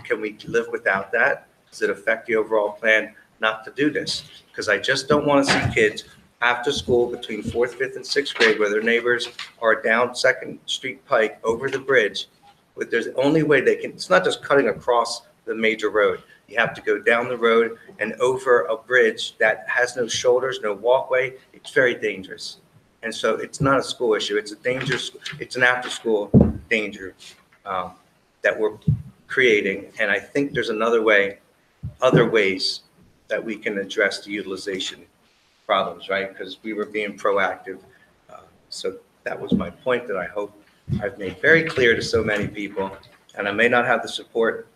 Can we live without that? Does it affect the overall plan not to do this? Because I just don't want to see kids after school between 4th, 5th, and 6th grade where their neighbors are down 2nd Street Pike over the bridge. But there's the only way they can, it's not just cutting across the major road. You have to go down the road and over a bridge that has no shoulders, no walkway. It's very dangerous. And so it's not a school issue. It's an after-school danger that we're creating. And I think there's other ways that we can address the utilization problems, right? Because we were being proactive. So that was my point that I hope I've made very clear to so many people. And I may not have the support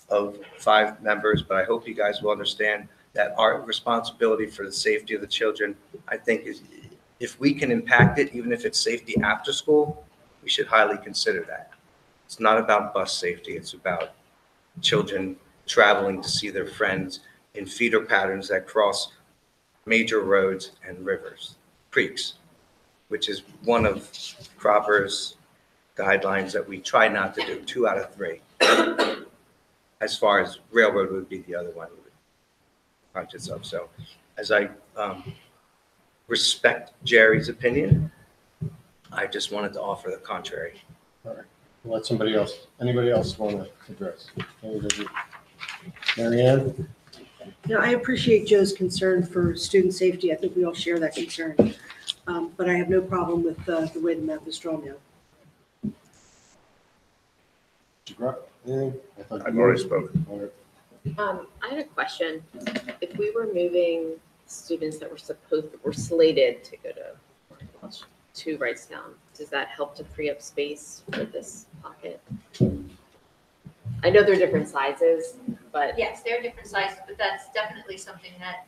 of 5 members, but I hope you guys will understand that our responsibility for the safety of the children, I think, is if we can impact it, even if it's safety after school, we should highly consider that. It's not about bus safety. It's about children traveling to see their friends in feeder patterns that cross major roads and rivers, creeks, which is one of Cropper's guidelines that we try not to do, 2 out of 3. As far as railroad would be the other one we would conscious of. So as I respect Jerry's opinion, I just wanted to offer the contrary.
All right. Let anybody else want to address? Mary Ann?
No, I appreciate Joe's concern for student safety. I think we all share that concern. But I have no problem with the way the map is drawn now.
I've already spoken.
I had a question. If we were moving students that were slated to go to Wrightstown, does that help to free up space for this pocket? I know they're different sizes, but.
Yes, they're different sizes, but that's definitely something that,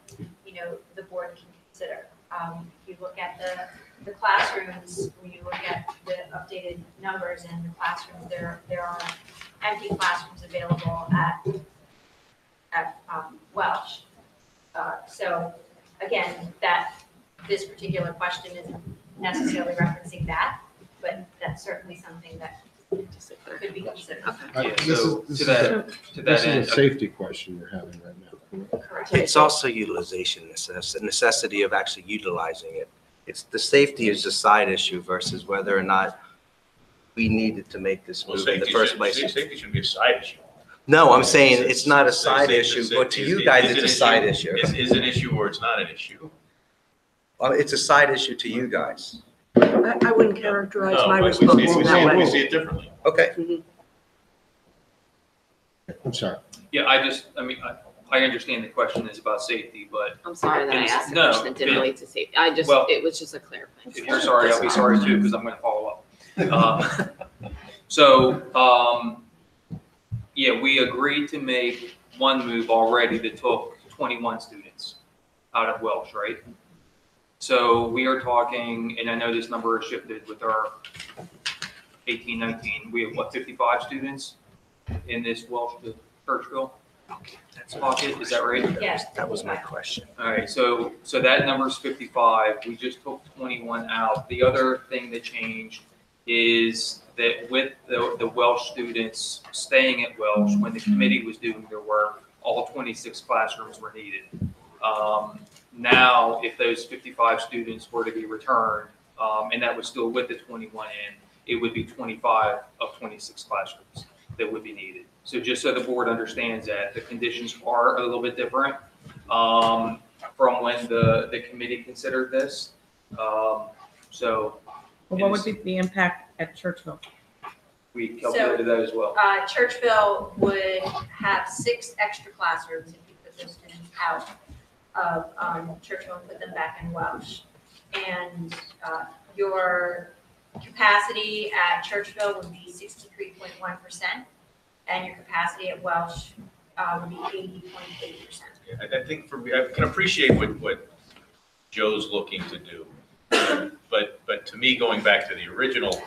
the board can consider. If you look at the classrooms, when you look at the updated numbers in the classrooms, there are empty classrooms available at Welsh. So again, this particular question isn't necessarily referencing that, but that's certainly something that could be considered.
This is a safety question we're having right now.
Correct.
It's also utilization, necessity of actually utilizing it. It's the safety is a side issue versus whether or not we needed to make this move in the first place.
Safety shouldn't be a side issue.
No, I'm saying it's not a side issue, but to you guys, it's a side issue.
Is an issue or it's not an issue.
Well, it's a side issue to you guys.
I wouldn't characterize my
We
response that
see
way.
it differently.
Okay.
I'm sorry.
Yeah, I understand the question is about safety, but
I'm sorry that I asked the
No,
question that didn't
yeah.
relate to safety.
Well,
it was just a clarifying.
if you're sorry, I'll be sorry too, because I'm going to follow up. So, yeah, we agreed to make one move already that took 21 students out of Welsh, right? So we are talking, and I know this number has shifted with our 18, 19, we have what, 55 students in this Welsh to Churchville pocket, is that right?
Yes.
That was my question.
All right, so that number's 55. We just took 21 out. The other thing that changed is that with the Welsh students staying at Welsh, when the committee was doing their work, all 26 classrooms were needed. Now, if those 55 students were to be returned, and that was still with the 21 in, it would be 25 of 26 classrooms that would be needed. So just so the board understands that, the conditions are a little bit different from when the committee considered this. So
Well, what would be the impact at Churchville?
we calculated that as well.
Churchville would have 6 extra classrooms if you put those students out of Churchville and put them back in Welsh. And your capacity at Churchville would be 63.1%, and your capacity at Welsh would be 80.8%.
Yeah, I think for me, I can appreciate what Joe's looking to do. But to me, going back to the original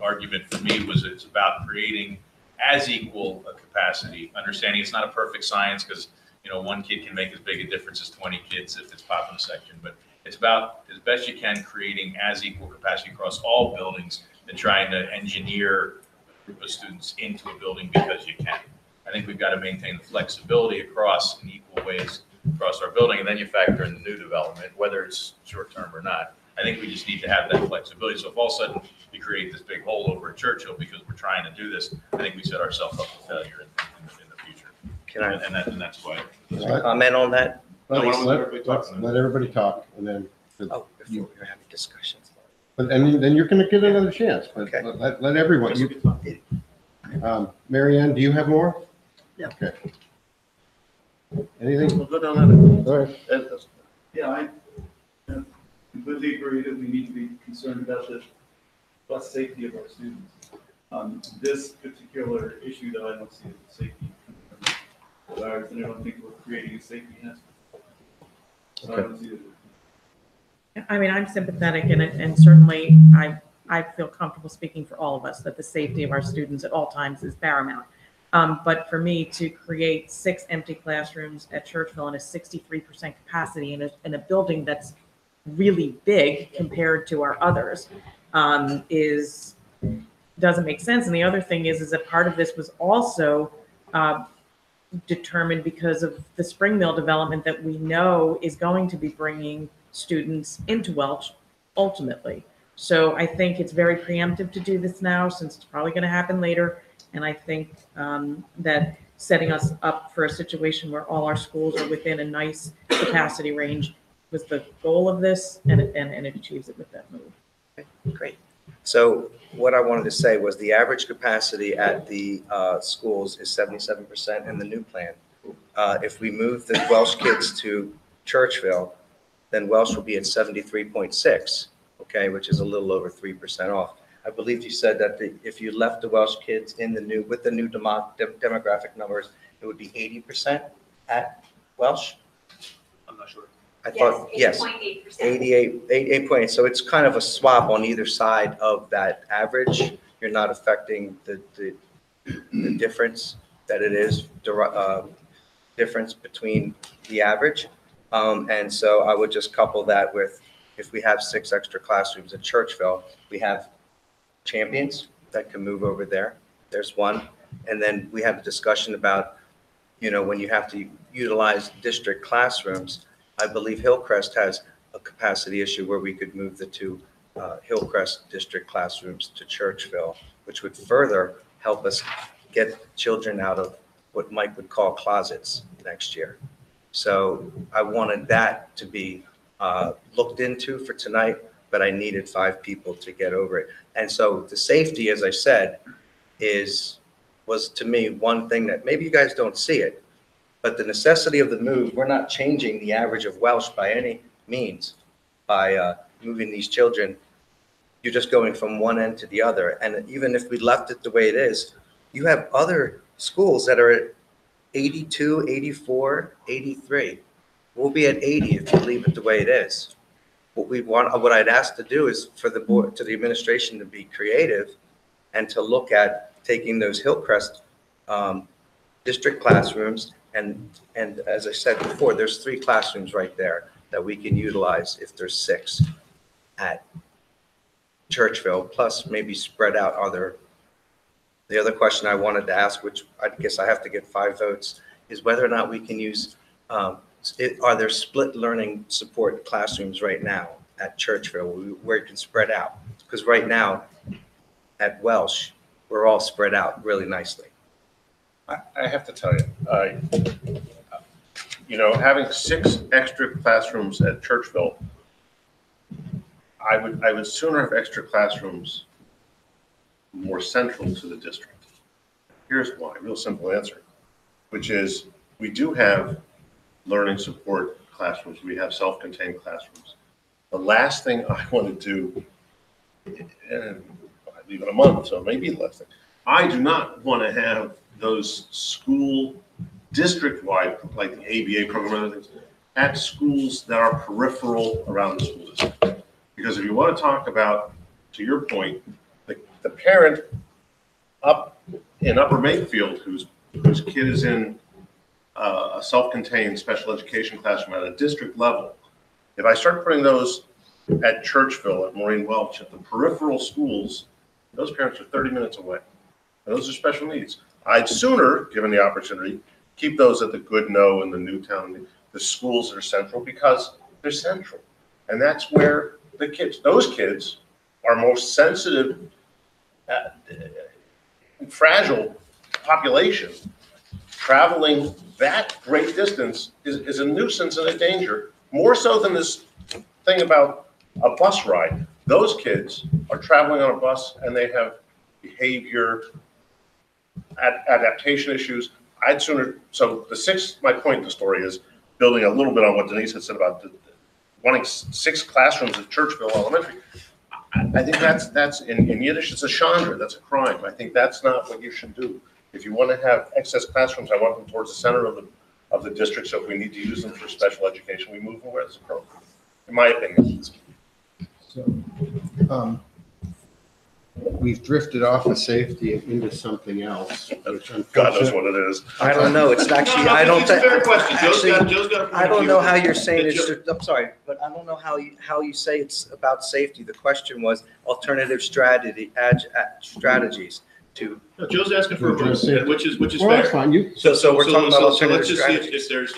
argument for me was it's about creating as equal a capacity, understanding it's not a perfect science because, you know, one kid can make as big a difference as 20 kids if it's popping a section, but it's about, as best you can, creating as equal capacity across all buildings than trying to engineer a group of students into a building because you can. I think we've got to maintain the flexibility across in equal ways across our building, and then you factor in the new development, whether it's short-term or not. I think we just need to have that flexibility. So if all of a sudden we create this big hole over at Churchill because we're trying to do this, I think we set ourselves up for failure in the future.
Can I
And that's why.
comment on that?
Let everybody talk, and then,
Oh, before we're having discussions.
but, and then you're gonna get another chance, but
Okay.
let everyone, Mary Ann, do you have more?
No.
Okay. Anything?
We'll go down that.
All right.
Yeah, I completely agree that we need to be concerned about the bus safety of our students. This particular issue, though, I don't see as a safety concern of ours, and I don't think we're creating a safety hazard. So I don't see it.
I mean, I'm sympathetic and certainly I feel comfortable speaking for all of us that the safety of our students at all times is paramount. But for me to create 6 empty classrooms at Churchville and a 63% capacity in a building that's really big compared to our others doesn't make sense. And the other thing is that part of this was also determined because of the Spring Mill development that we know is going to be bringing students into Welsh ultimately. So I think it's very preemptive to do this now since it's probably going to happen later. And I think that setting us up for a situation where all our schools are within a nice capacity range was the goal of this, and it achieves it with that move.
Great. So what I wanted to say was the average capacity at the schools is 77% in the new plan. If we move the Welsh kids to Churchville, then Welsh will be at 73.6, okay, which is a little over 3% off. I believe you said that if you left the Welsh kids with the new demographic numbers, it would be 80% at Welsh?
I'm not sure.
I thought, yes.
8.8%.
8.8. So it's kind of a swap on either side of that average. You're not affecting the difference that it is, difference between the average. And so I would just couple that with, if we have 6 extra classrooms at Churchville, we have champions that can move over there. There's one. And then we have a discussion about, you know, when you have to utilize district classrooms, I believe Hillcrest has a capacity issue where we could move the 2 Hillcrest district classrooms to Churchville, which would further help us get children out of what Mike would call closets next year. So I wanted that to be looked into for tonight, but I needed 5 people to get over it. And so the safety, as I said, was to me one thing that maybe you guys don't see it, but the necessity of the move, we're not changing the average of Welsh by any means by moving these children you're just going from one end to the other. And even if we left it the way it is, you have other schools that are at 82, 84, 83. We'll be at 80 if you leave it the way it is. What I'd ask to do is for the board, to the administration, to be creative and to look at taking those Hillcrest district classrooms, and as I said before, there's 3 classrooms right there that we can utilize if there's 6 at Churchville, plus maybe spread out the other question I wanted to ask, which I guess I have to get 5 votes, is whether or not we can use, are there split learning support classrooms right now at Churchville where it can spread out? Because right now at Welsh, we're all spread out really nicely.
I have to tell you, having 6 extra classrooms at Churchville, I would sooner have extra classrooms more central to the district. Here's why, real simple answer, which is we do have learning support classrooms. We have self-contained classrooms. The last thing I want to do, and I leave it a month, so maybe less thing. I do not want to have those school district-wide, like the ABA program and other things, at schools that are peripheral around the school district. Because if you want to talk about, to your point, the parent up in Upper Makefield whose kid is in a self-contained special education classroom at a district level, if I start putting those at Churchville, at Maureen Welch, at the peripheral schools, those parents are 30 minutes away. And those are special needs. I'd sooner, given the opportunity, keep those at the Goodnoe and the Newtown, the schools that are central, because they're central. And that's where those kids are most sensitive, fragile population. Traveling that great distance is a nuisance and a danger, more so than this thing about a bus ride. Those kids are traveling on a bus and they have behavior, adaptation issues. I'd sooner, so my point in the story is building a little bit on what Denise had said about wanting 6 classrooms at Churchville Elementary. I think that's in Yiddish, it's a chandra, that's a crime. I think that's not what you should do. If you want to have excess classrooms, I want them towards the center of the district, so if we need to use them for special education, we move them where it's appropriate, in my opinion.
So, we've drifted off of safety into something else, which
God knows what it is.
I don't know, it's actually, I don't
It's a
think.
fair question. Joe's got a point
I
of
don't
view.
know how you're saying it's, I'm sorry, but I don't know how you say it's about safety. The question was alternative strategies to.
No, Joe's asking for a vote, which is
Well, that's
fair.
fine.
So we're talking about
So
alternative
let's just see
strategies.
if there's,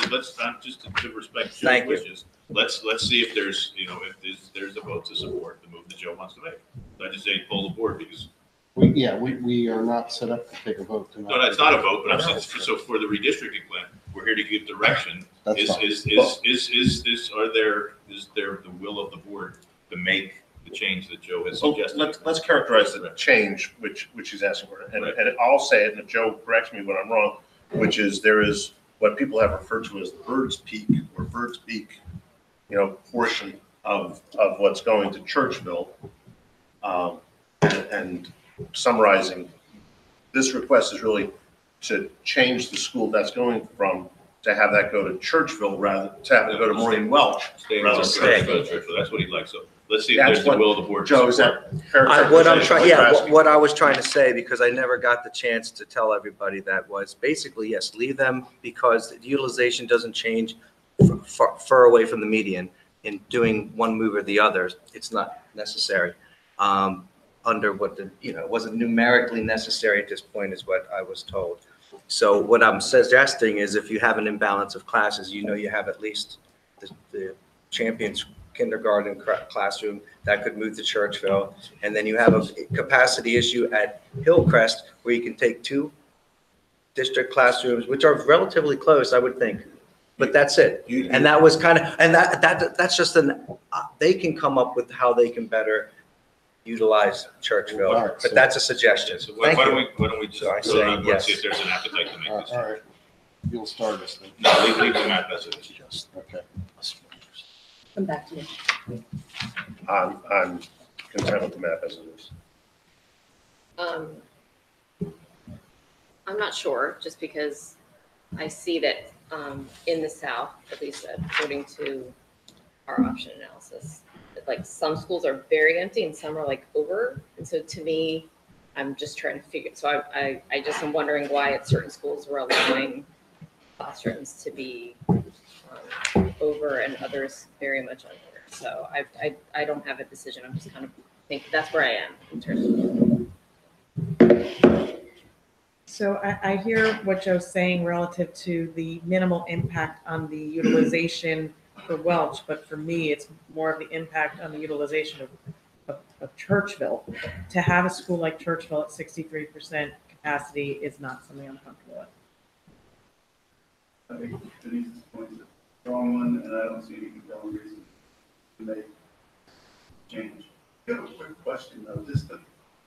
just to respect
Thank
Joe's
you.
wishes, let's see if there's, if there's a vote to support the move that Joe wants to make. I just say pull the board because,
We are not set up to take a vote tonight.
no, it's not a vote, but I'm saying, so for the redistricting plan, we're here to give direction.
That's
Is
fine.
there the will of the board to make the change that Joe has
So
suggested?
let's characterize the change which he's asking for. And I'll say it, and if Joe corrects me when I'm wrong, which is there is what people have referred to as the Bird's Peak or Bird's Beak, portion of what's going to Churchville. And summarizing, this request is really to change the school that's going from, to have that go to Churchville rather, to have it go to Maureen Welch.
Stay
rather
on
than
Churchville, that's what he'd like. So let's see if
That's
there's the
what-
will of the board. to
Joe, is
support.
that fair?
What I'm
characterization
trying,
of you're
yeah,
asking?
what I was trying to say, because I never got the chance to tell everybody that was basically, yes, leave them because the utilization doesn't change far away from the median. In doing one move or the other, it's not necessary. Under what it wasn't numerically necessary at this point is what I was told. So what I'm suggesting is if you have an imbalance of classes, you have at least the Champions kindergarten classroom that could move to Churchville. And then you have a capacity issue at Hillcrest where you can take 2 district classrooms, which are relatively close, I would think. But that's it. And that was kind of, and that's just they can come up with how they can better utilize Churchville,
All right,
but
so-
that's a suggestion.
So why
Thank
don't
you.
we just
So I
vote
say
on, let's see
yes.
if there's an appetite to make this.
All right. You'll start us then.
No, leave the map as it is.
Okay.
Come back to you.
I'm content with the map as it is?
I'm not sure, just because I see that in the south, at least according to our option analysis, that, like, some schools are very empty and some are like over. And so to me, I'm just trying to figure, so I just am wondering why at certain schools we're allowing classrooms to be over and others very much under. So I don't have a decision. I'm just kind of thinking that's where I am in terms of.
So I hear what Joe's saying relative to the minimal impact on the utilization for Welch, but for me, it's more of the impact on the utilization of Churchville. To have a school like Churchville at 63% capacity is not something I'm comfortable with.
I think Denise's point is a strong one, and I don't see any compelling reason to make change. I have a quick question though, just to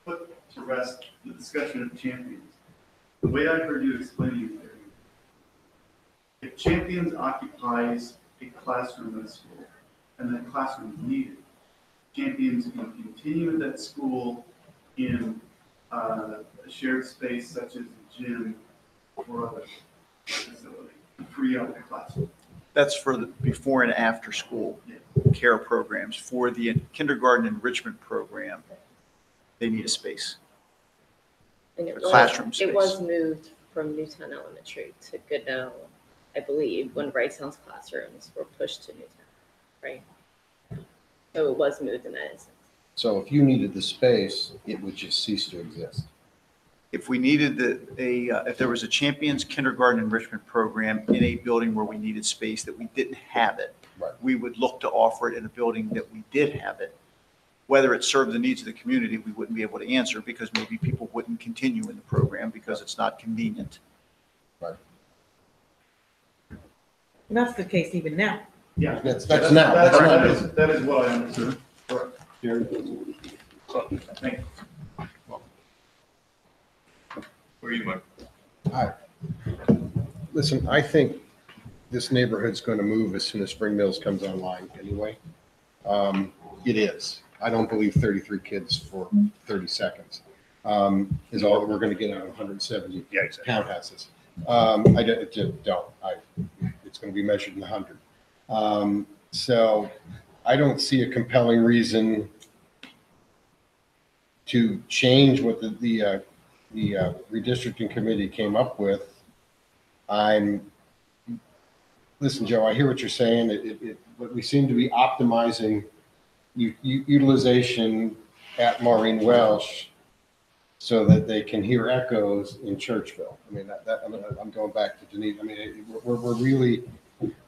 put to rest the discussion of champions. The way I heard you explaining it, if Champions occupies a classroom in a school, and that classroom is needed, Champions can continue at that school in a shared space such as a gym or other facility, to free up the classroom.
That's for the before and after school care programs. For the kindergarten enrichment program, they need a space.
And
A classroom space.
It was moved from Newtown Elementary to Goodnow, I believe, when Wrightstown's classrooms were pushed to Newtown, right? So it was moved in that instance.
So if you needed the space, it would just cease to exist.
If we needed if there was a Champions kindergarten enrichment program in a building where we needed space that we didn't have it,
Right.
we would look to offer it in a building that we did have it. Whether it served the needs of the community, we wouldn't be able to answer because maybe people wouldn't continue in the program because it's not convenient.
Right.
And that's the case even now.
Yeah.
That's now. That's not.
That is what I understood. Correct. Thank you.
Where are you, Mike?
Hi. Listen, I think this neighborhood's going to move as soon as Spring Mills comes online anyway. It is. I don't believe 33 kids for 30 seconds is all that we're going to get out of 170 townhouses. I just don't. It's going to be measured in the 100. So I don't see a compelling reason to change what the redistricting committee came up with. Listen, Joe, I hear what you're saying. But we seem to be optimizing utilization at Maureen Welsh so that they can hear echoes in Churchville. I mean, I'm going back to Denise. I mean, we're really,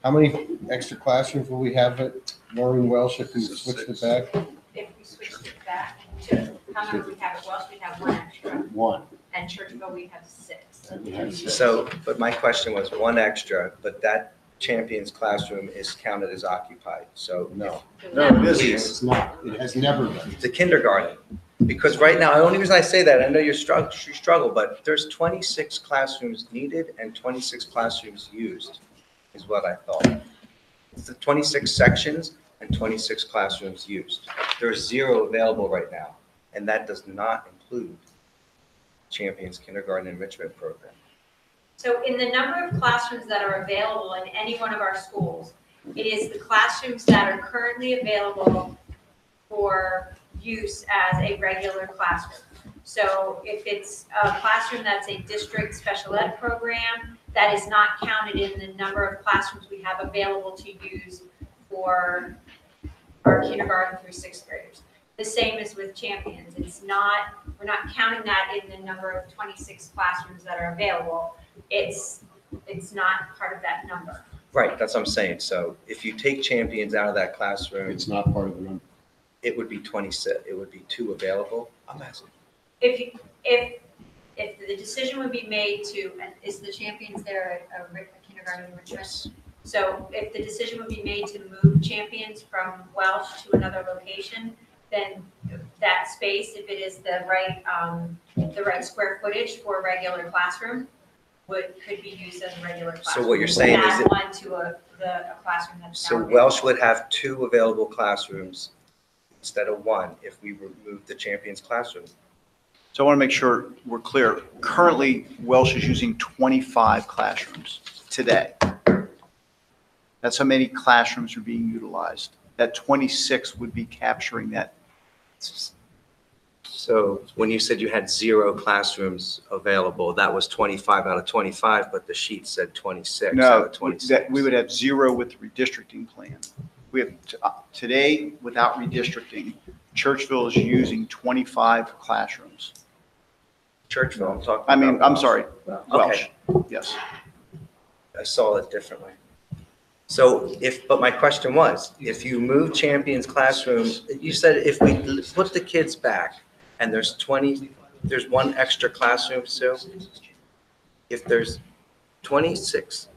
how many extra classrooms will we have at Maureen Welsh if we switched it back?
If we switched it back to, how many we have at Welsh, we'd have one extra.
One.
And Churchville, we'd have six.
So, but my question was one extra, but that Champions classroom is counted as occupied, so.
No.
No, it isn't.
It's not. It has never been.
The kindergarten, because right now, the only reason I say that, I know you struggle, but there's 26 classrooms needed and 26 classrooms used, is what I thought. It's the 26 sections and 26 classrooms used. There's 0 available right now, and that does not include Champions Kindergarten Enrichment Program.
So in the number of classrooms that are available in any one of our schools, it is the classrooms that are currently available for use as a regular classroom. So if it's a classroom that's a district special ed program, that is not counted in the number of classrooms we have available to use for our kindergarten through 6th graders. The same as with Champions. We're not counting that in the number of 26 classrooms that are available. It's not part of that number.
Right, that's what I'm saying. So if you take Champions out of that classroom,
It's not part of the number.
it would be 26, it would be 2 available. I'm asking.
If the decision would be made to, is the Champions there a kindergarten enrichment?
Yes.
So if the decision would be made to move Champions from Welsh to another location, then that space, if it is the right square footage for a regular classroom, could be used as a regular classroom.
So what you're saying is
Add
that-
one to a classroom that's
So
now
Welsh would have 2 available classrooms instead of 1 if we remove the Champions classroom?
So I want to make sure we're clear. Currently, Welsh is using 25 classrooms today. That's how many classrooms are being utilized. That 26 would be capturing that.
So when you said you had 0 classrooms available, that was 25 out of 25, but the sheet said 26 out
No,
of 26.
that we would have 0 with the redistricting plan. We have, today, without redistricting, Churchville is using 25 classrooms.
Churchville, I'm talking
I mean,
about
I'm sorry, Welsh,
Okay.
yes.
I saw it differently. So but my question was, if you move Champions classroom, you said if we put the kids back and there's 1 extra classroom, Sue? If there's 26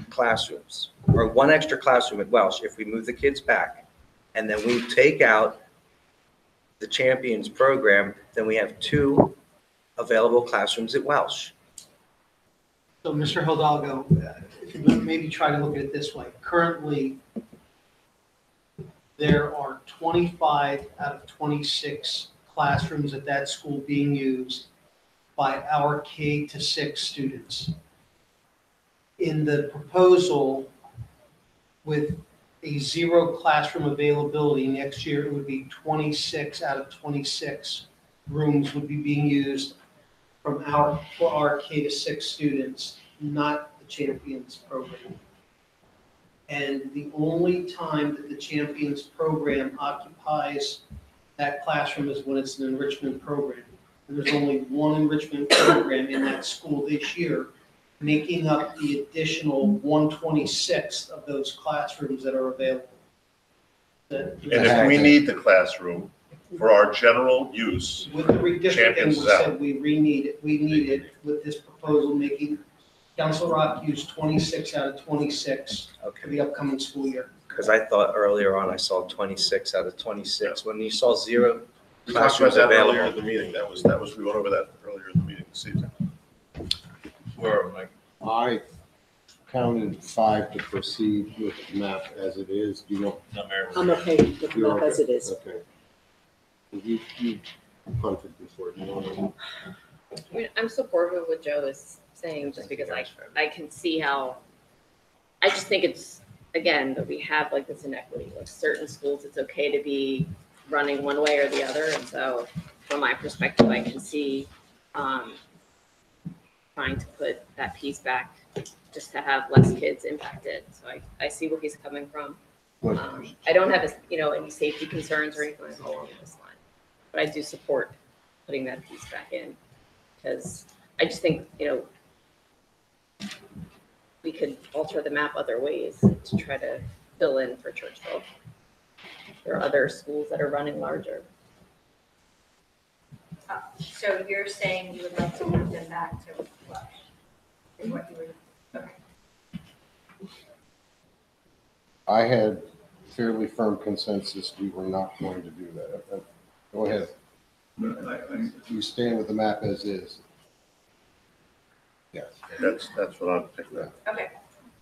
classrooms or 1 extra classroom at Welsh, if we move the kids back and then we take out the Champions program, then we have 2 available classrooms at Welsh.
So, Mr. Hidalgo, if you maybe try to look at it this way. Currently, there are 25 out of 26 classrooms at that school being used by our K to 6 students. In the proposal, with a 0 classroom availability next year, it would be 26 out of 26 rooms would be being used for our K to 6 students, not the Champions program. And the only time that the Champions program occupies that classroom is when it's an enrichment program. And there's only 1 enrichment program in that school this year, making up the additional 126 of those classrooms that are available.
And if we need the classroom for our general use,
With the redistricting,
Champions
we
is out.
said we need it with this proposal, making Council Rock use 26 out of 26 for the upcoming school year.
Because I thought earlier on I saw 26 out of 26. When you saw 0
we talked about
classrooms
that earlier
available.
in the meeting. That was, we went over that earlier in the meeting this evening.
Where, Mike?
I counted 5 to proceed with the map as it is. Do you know?
No, Mayor.
I'm okay with the
You're
map as it is.
Okay. You punted before. Do you want to?
I mean, I'm supportive of what Joe is saying, just because I can see how, I just think it's, again, that we have like this inequity, like certain schools, it's okay to be running one way or the other, and so from my perspective, I can see trying to put that piece back just to have less kids impacted, so I see where he's coming from. I don't have, any safety concerns or anything along this line, but I do support putting that piece back in, because I just think, we could alter the map other ways to try to fill in for Churchville. There are other schools that are running larger.
So you're saying you would like to move them back to Welsh? Is what you were, okay.
I had fairly firm consensus we were not going to do that. Go ahead. You stand with the map as is. Yes.
That's what I'm picking up.
Okay.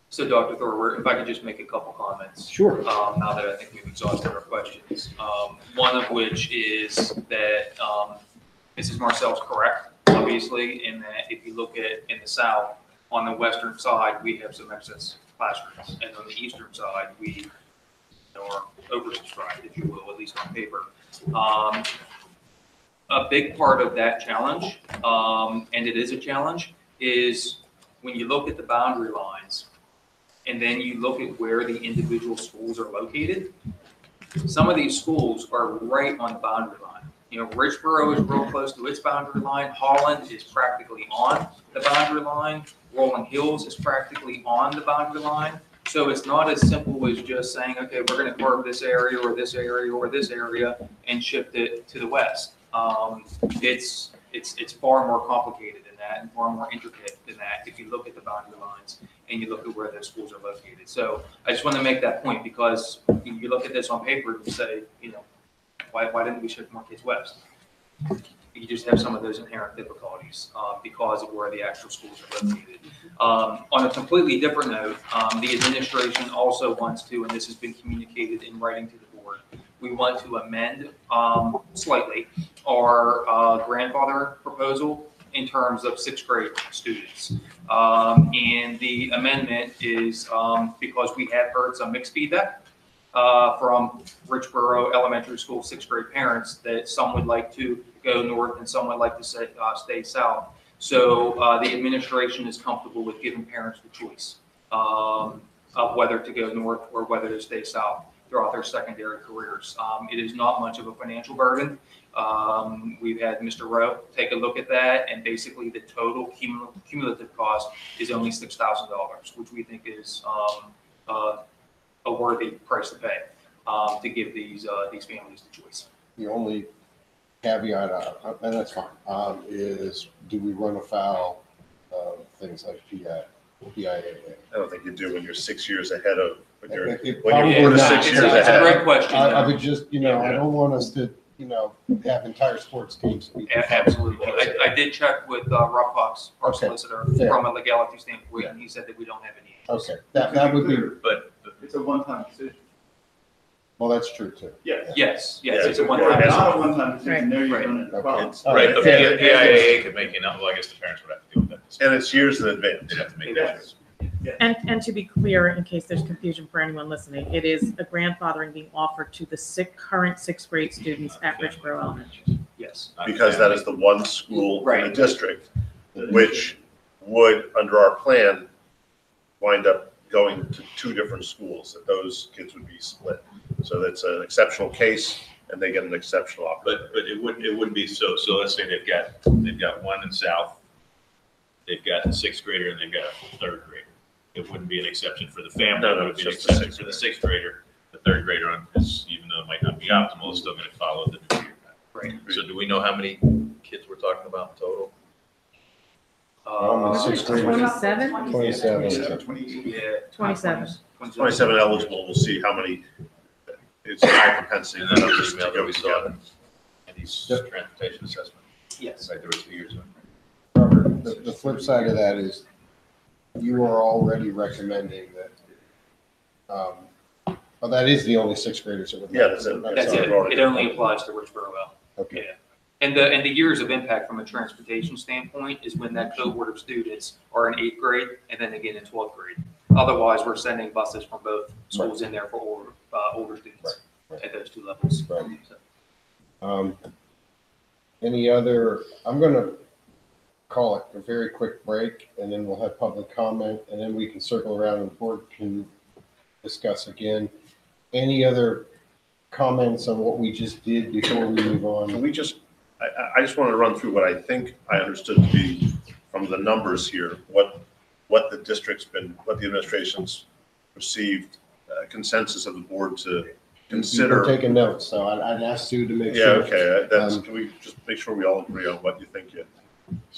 So Dr. Thor, if I could just make a couple comments.
Sure.
Now that I think we've exhausted our questions. One of which is that Mrs. Marcel's correct, obviously, in that if you look at in the south, on the western side, we have some excess classrooms. And on the eastern side, we are oversubscribed, if you will, at least on paper. A big part of that challenge, and it is a challenge, is when you look at the boundary lines and then you look at where the individual schools are located, some of these schools are right on the boundary line. Richboro is real close to its boundary line. Holland is practically on the boundary line. Rolling Hills is practically on the boundary line. So it's not as simple as just saying, okay, we're going to carve this area or this area or this area and shift it to the west. It's far more complicated than that and far more intricate than that if you look at the boundary lines and you look at where those schools are located. So I just want to make that point, because you look at this on paper and say, why didn't we shift more kids west? You just have some of those inherent difficulties because of where the actual schools are located. On a completely different note, the administration also wants to, and this has been communicated in writing to the board, we want to amend slightly our grandfather proposal in terms of sixth grade students. And the amendment is because we have heard some mixed feedback from Richboro Elementary School sixth grade parents that some would like to go north and some would like to stay south. So the administration is comfortable with giving parents the choice of whether to go north or whether to stay south throughout their secondary careers. It is not much of a financial burden. We've had Mr. Rowe take a look at that, and basically the total cumulative cost is only $6,000, which we think is a worthy price to pay to give these families the choice.
The only caveat, and that's fine, is do we run afoul of things like PIAA?
I don't think you do when you're 6 years ahead of, when you're,
It
when you're
probably
four to
not.
6 years
It's a
ahead.
great question.
I would just, I don't want us to, have entire sports teams.
Absolutely. I did check with Rob Cox, our
Okay,
solicitor,
fair.
from a legality standpoint, and he said that we don't have any.
Okay, that would be,
But
It's a one-time decision.
well, that's true too.
Yes.
Yes,
Yeah,
it's a
it's
one-time.
a-
Not a one-time decision, there you
Right.
run into
Okay.
problems.
All
right, the
fair.
PIAA could make it up, well, I guess the parents would have to deal with that.
And it's years in advance.
They'd have to make
It
that
is.
choice.
And to be clear, in case there's confusion for anyone listening, it is a grandfathering being offered to the current sixth grade students at Richboro Elementary.
Yes.
Because that is the one school in the
Right.
district, which would, under our plan, wind up going to two different schools, that those kids would be split. So that's an exceptional case, and they get an exceptional opportunity.
But it wouldn't be so let's say they've got one in South, they've got a sixth grader, and they've got a third grader. It wouldn't be an exception for the family,
No,
it
no,
would be an
just the
exception for the sixth grader. The third grader, even though it might not be optimal, is still gonna follow the new year.
Right.
So do we know how many kids we're talking about in total?
Sixth grade.
27?
27.
Yeah.
27.
27 eligible, we'll see how many, it's high propensity.
And then
for
the
those to
email that
go
we saw
together.
in these
Yep.
transportation assessment,
Yes.
right, there were 2 years ago.
Robert, the flip side of that is you are already recommending that, well, that is the only sixth graders that would.
Yeah, that's it.
That's it. It only applies to Richboro L.
Okay.
Yeah. And the years of impact from a transportation standpoint is when that cohort of students are in eighth grade and then again in 12th grade. Otherwise, we're sending buses from both schools in there for older students
Right.
at those two levels.
Right.
So,
Any other, I'm gonna call it a very quick break, and then we'll have public comment, and then we can circle around and the board can discuss again. Any other comments on what we just did before we move
Can
on?
we just, I just wanted to run through what I think I understood to be from the numbers here, what the district's been, what the administration's received consensus of the board to consider.
We're taking notes, so I'd ask Sue to make
Yeah,
sure.
okay, that's, can we just make sure we all agree on what you think yet?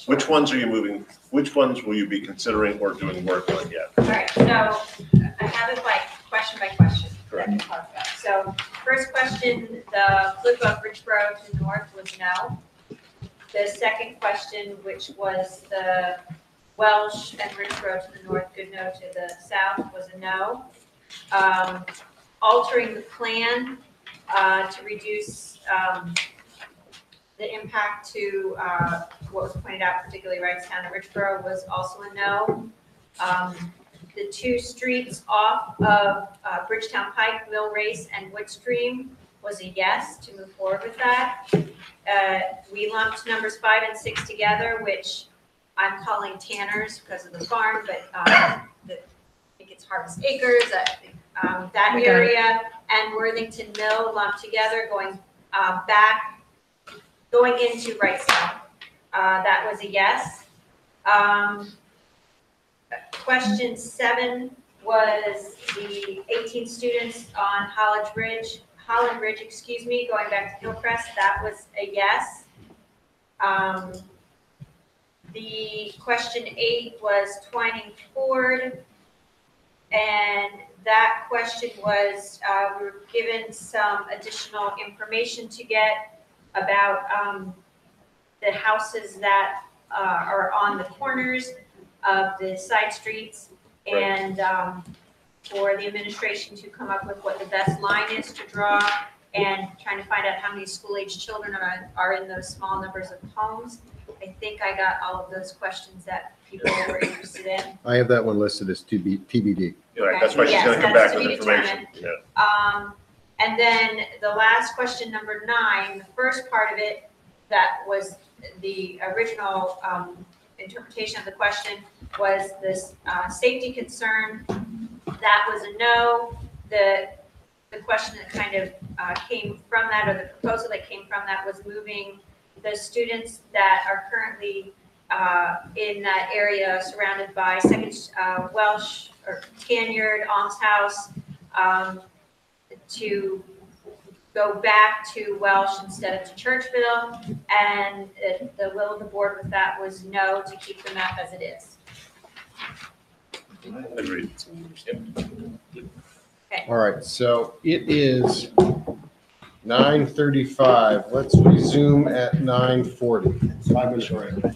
Which ones are you moving, which ones will you be considering or doing work on yet?
All right, so I have it by question by question. that we talked about. So first question, the flip of Richboro to the north was no. The second question, which was the Welsh and Richboro to the north, Goodnoe to the south, was a no. Altering the plan to reduce the impact to what was pointed out, particularly Wrightstown and Richboro, was also a no. The two streets off of Bridgetown Pike, Mill Race, and Woodstream was a yes to move forward with that. We lumped numbers 5 and 6 together, which I'm calling Tanners because of the farm, but I think it's Harvest Acres, that area, and Worthington Mill lumped together, going back, going into Wrightstown. That was a yes. Question 7 was the 18 students on Holland Ridge, going back to Hillcrest. That was a yes. The question 8 was Twining Ford, and that question was we were given some additional information to get about the houses that are on the corners of the side streets, and for the administration to come up with what the best line is to draw, and trying to find out how many school-age children are in those small numbers of homes. I think I got all of those questions that people were interested in.
I have that one listed as TBD.
Right, that's why she's
Yes,
gonna come
that's
back
to
with
be
information. Yeah.
And then the last question, number 9, the first part of it, that was the original interpretation of the question, was this safety concern. That was a no. The question that kind of came from that, or the proposal that came from that, was moving the students that are currently in that area surrounded by Second Welsh or Canyard, Alms House, to go back to Welsh instead of to Churchville. And the will of the board with that was no, to keep the map as it is.
Agreed.
All right, so it is 9:35. Let's resume at 9:40. 5 minutes break.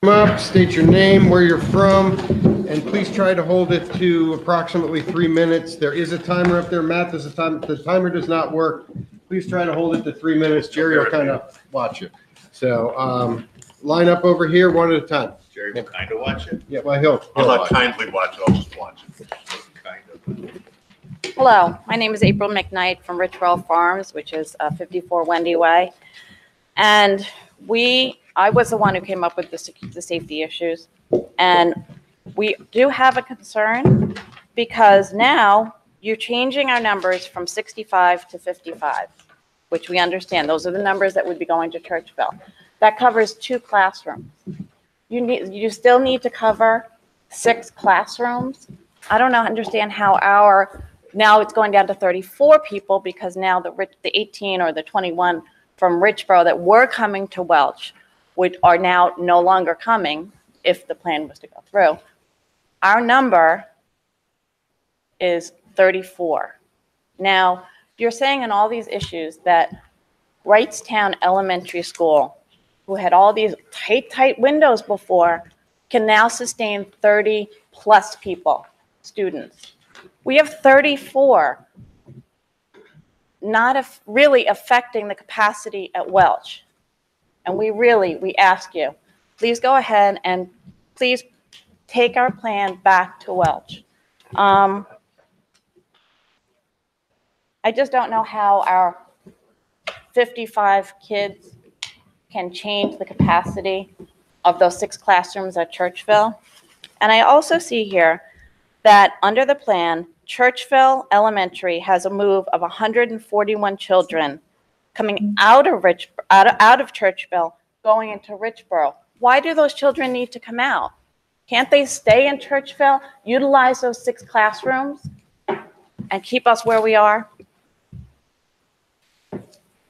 Come up, state your name, where you're from, and please try to hold it to approximately 3 minutes. There is a timer up there. Matt, does the timer does not work. Please try to hold it to 3 minutes. Jerry will kind of watch it. So line up over here one at a time.
Jerry will kind of watch it.
Yeah, well, he'll
I'll not
watch.
kindly watch it, I'll just watch it.
Kind of.
Hello, my name is April McKnight from Richwell Farms, which is 54 Wendy Way. And I was the one who came up with the safety issues. And we do have a concern because now you're changing our numbers from 65 to 55, which we understand. Those are the numbers that would be going to Churchville. That covers 2 classrooms. You still need to cover 6 classrooms. I don't understand how now it's going down to 34 people because now the 18 or the 21 from Richboro that were coming to Welch are now no longer coming if the plan was to go through. Our number is 34. Now, you're saying in all these issues that Wrightstown Elementary School, who had all these tight windows before, can now sustain 30 plus people, students. We have 34, not really affecting the capacity at Welch. And we ask you, please go ahead and please take our plan back to Welch. I just don't know how our 55 kids can change the capacity of those 6 classrooms at Churchville. And I also see here that under the plan, Churchville Elementary has a move of 141 children coming out of Churchville, going into Richboro. Why do those children need to come out? Can't they stay in Churchville, utilize those 6 classrooms, and keep us where we are?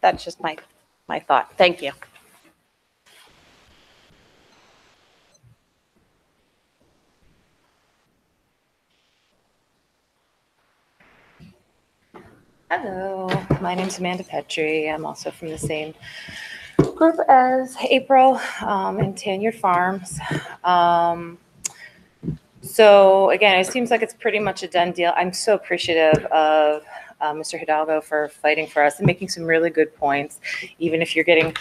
That's just my thought. Thank you.
Hello, my name's Amanda Petrie. I'm also from the same group as April in Tanyard Farms. So again, it seems like it's pretty much a done deal. I'm so appreciative of Mr. Hidalgo for fighting for us and making some really good points, even if you're getting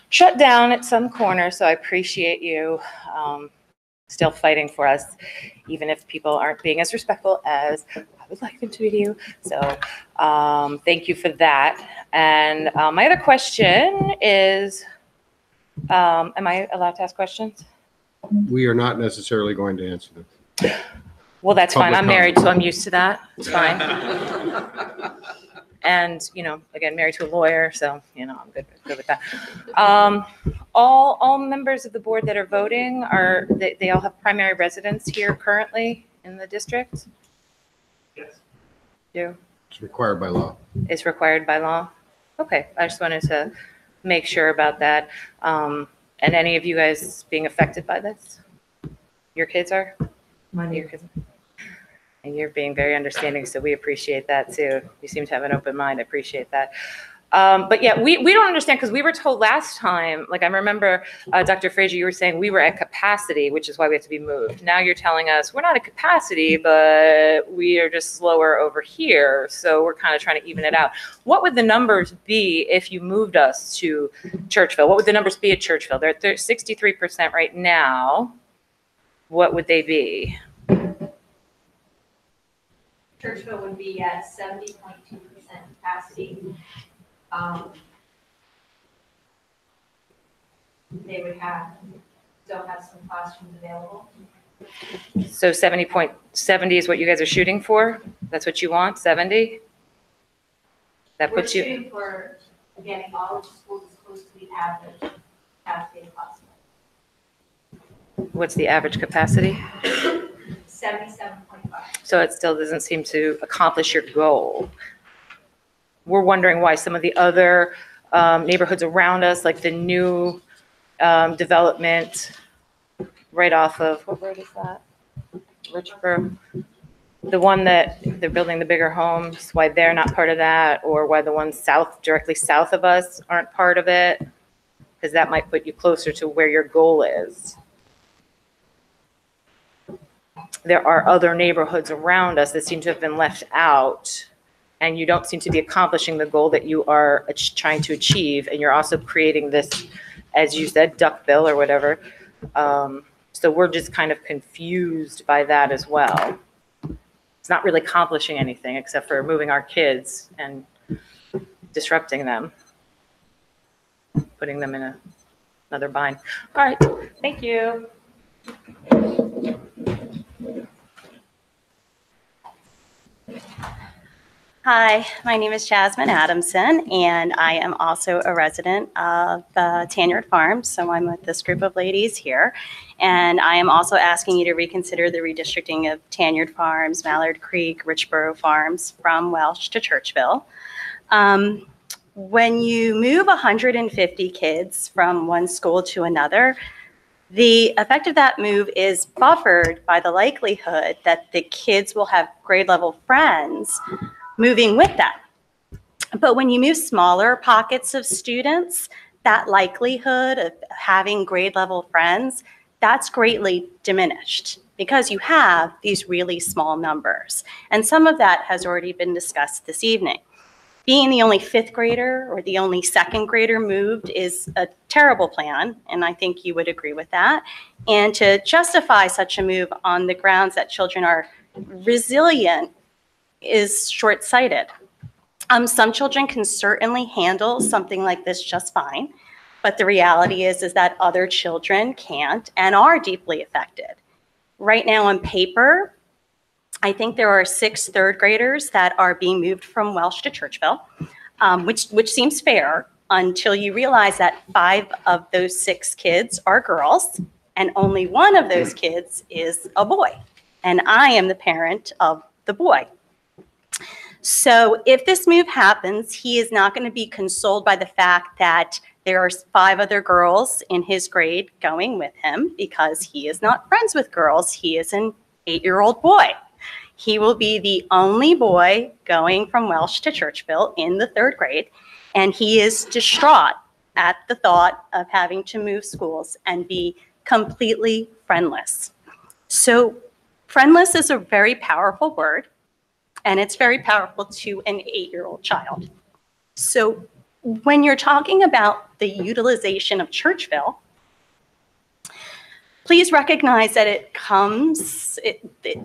shut down at some corner. So I appreciate you still fighting for us, even if people aren't being as respectful as I would like them to be to you. So thank you for that. And my other question is, am I allowed to ask questions?
We are not necessarily going to answer them.
Well, that's fine.
Public
I'm married,
comment.
so I'm used to that. It's fine. And, again, married to a lawyer, so, I'm good with that. All members of the board that are voting they all have primary residence here currently in the district?
Yes.
Do?
It's required by law.
Is required by law? Okay, I just wanted to make sure about that. And any of you guys being affected by this? Your kids are? Your kids? And you're being very understanding, so we appreciate that too. You seem to have an open mind. I appreciate that. But yeah, we don't understand because we were told last time, like I remember Dr. Frazier, you were saying we were at capacity, which is why we have to be moved. Now you're telling us we're not at capacity, but we are just slower over here. So we're kind of trying to even it out. What would the numbers be if you moved us to Churchville? What would the numbers be at Churchville? They're at 63% right now. What would they be?
Churchville would be at 70.2% capacity. They would still have some classrooms available.
So 70 is what you guys are shooting for? That's what you want, 70? That puts
We're
you,
shooting for getting all of the schools as close to the average capacity as possible.
what's the average capacity?
77.5.
So it still doesn't seem to accomplish your goal. We're wondering why some of the other neighborhoods around us, like the new development right off of, what road is that? Richboro. The one that they're building the bigger homes, why they're not part of that, or why the ones directly south of us aren't part of it, because that might put you closer to where your goal is.
there are other neighborhoods around us that seem to have been left out, and you don't seem to be accomplishing the goal that you are trying to achieve, and you're also creating this, as you said, duckbill or whatever. So we're just kind of confused by that as well. It's not really accomplishing anything except for moving our kids and disrupting them, putting them in another bind. All right, thank you.
Hi, my name is Jasmine Adamson, and I am also a resident of Tanyard Farms. So I'm with this group of ladies here, and I am also asking you to reconsider the redistricting of Tanyard Farms, Mallard Creek, Richboro Farms from Welsh to Churchville. When you move 150 kids from one school to another, the effect of that move is buffered by the likelihood that the kids will have grade level friends moving with them. But when you move smaller pockets of students, that likelihood of having grade level friends, that's greatly diminished because you have these really small numbers. And some of that has already been discussed this evening. Being the only fifth grader or the only second grader moved is a terrible plan, and I think you would agree with that. And to justify such a move on the grounds that children are resilient is short-sighted. Some children can certainly handle something like this just fine, but the reality is that other children can't and are deeply affected. Right now on paper, I think there are 6 third graders that are being moved from Welsh to Churchville, which seems fair until you realize that 5 of those 6 kids are girls and only 1 of those kids is a boy. And I am the parent of the boy. So if this move happens, he is not going to be consoled by the fact that there are 5 other girls in his grade going with him because he is not friends with girls. He is an 8-year-old boy. He will be the only boy going from Welsh to Churchville in the 3rd grade, and he is distraught at the thought of having to move schools and be completely friendless. So friendless is a very powerful word, and it's very powerful to an 8-year-old child. So when you're talking about the utilization of Churchville, please recognize that it comes,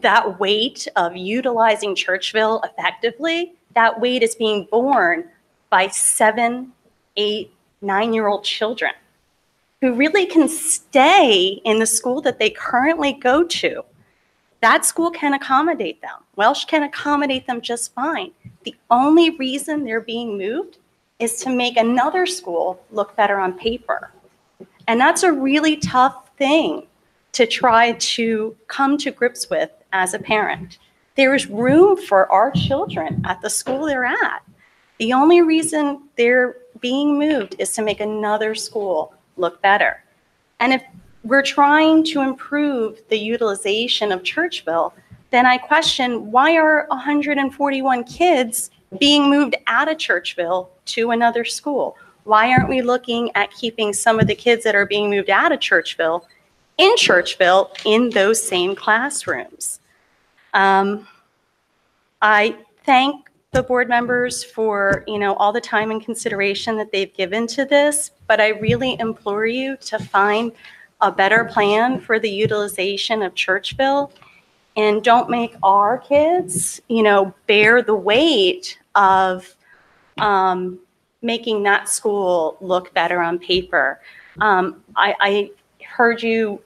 that weight of utilizing Churchville effectively, that weight is being borne by 7, 8, 9-year-old children who really can stay in the school that they currently go to. That school can accommodate them. Welsh can accommodate them just fine. The only reason they're being moved is to make another school look better on paper. And that's a really tough thing to try to come to grips with as a parent. There is room for our children at the school they're at. The only reason they're being moved is to make another school look better. And if we're trying to improve the utilization of Churchville, then I question, why are 141 kids being moved out of Churchville to another school? Why aren't we looking at keeping some of the kids that are being moved out of Churchville in those same classrooms? I thank the board members for, all the time and consideration that they've given to this, but I really implore you to find a better plan for the utilization of Churchville, and don't make our kids, bear the weight of making that school look better on paper. I heard you,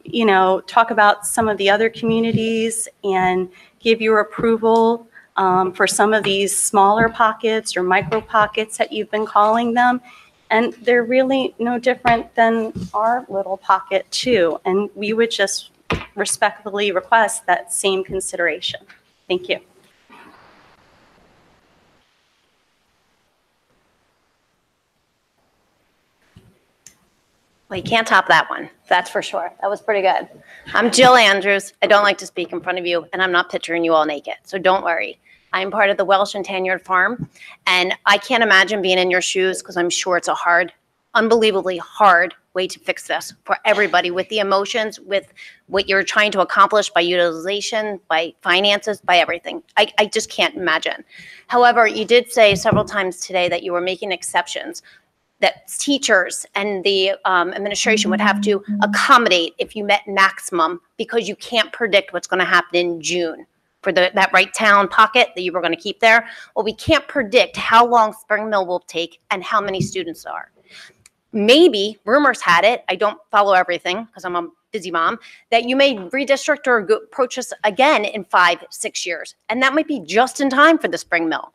talk about some of the other communities and give your approval for some of these smaller pockets or micro pockets that you've been calling them. And they're really no different than our little pocket too. And we would just respectfully request that same consideration. Thank you.
Well, you can't top that one, that's for sure. That was pretty good. I'm Jill Andrews. I don't like to speak in front of you, and I'm not picturing you all naked, so don't worry. I'm part of the Welsh and Tanyard Farm, and I can't imagine being in your shoes because I'm sure it's a hard, unbelievably hard way to fix this for everybody with the emotions, with what you're trying to accomplish by utilization, by finances, by everything. I just can't imagine. However, you did say several times today that you were making exceptions, that teachers and the administration would have to accommodate if you met maximum because you can't predict what's going to happen in June for that right town pocket that you were going to keep there. Well, we can't predict how long Spring Mill will take and how many students are. Maybe, rumors had it, I don't follow everything because I'm a busy mom, that you may redistrict or approach us again in 5-6 years. And that might be just in time for the Spring Mill.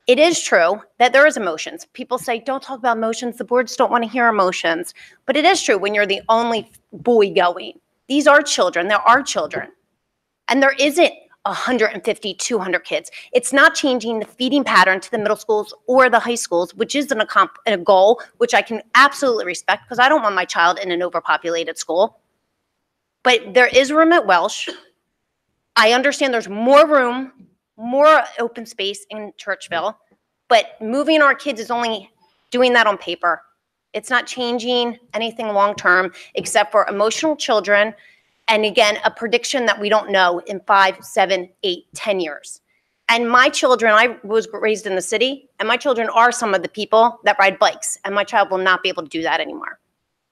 It is true that there is emotions. People say, don't talk about emotions. The boards don't want to hear emotions. But it is true when you're the only boy going. These are children. There are children. And there isn't 150, 200 kids. It's not changing the feeding pattern to the middle schools or the high schools, which is a goal, which I can absolutely respect because I don't want my child in an overpopulated school. But there is room at Welsh. I understand there's more room, more open space in Churchville, but moving our kids is only doing that on paper. It's not changing anything long-term except for emotional children. And again, a prediction that we don't know in 5, 7, 8, 10 years. And my children, I was raised in the city, and my children are some of the people that ride bikes, and my child will not be able to do that anymore.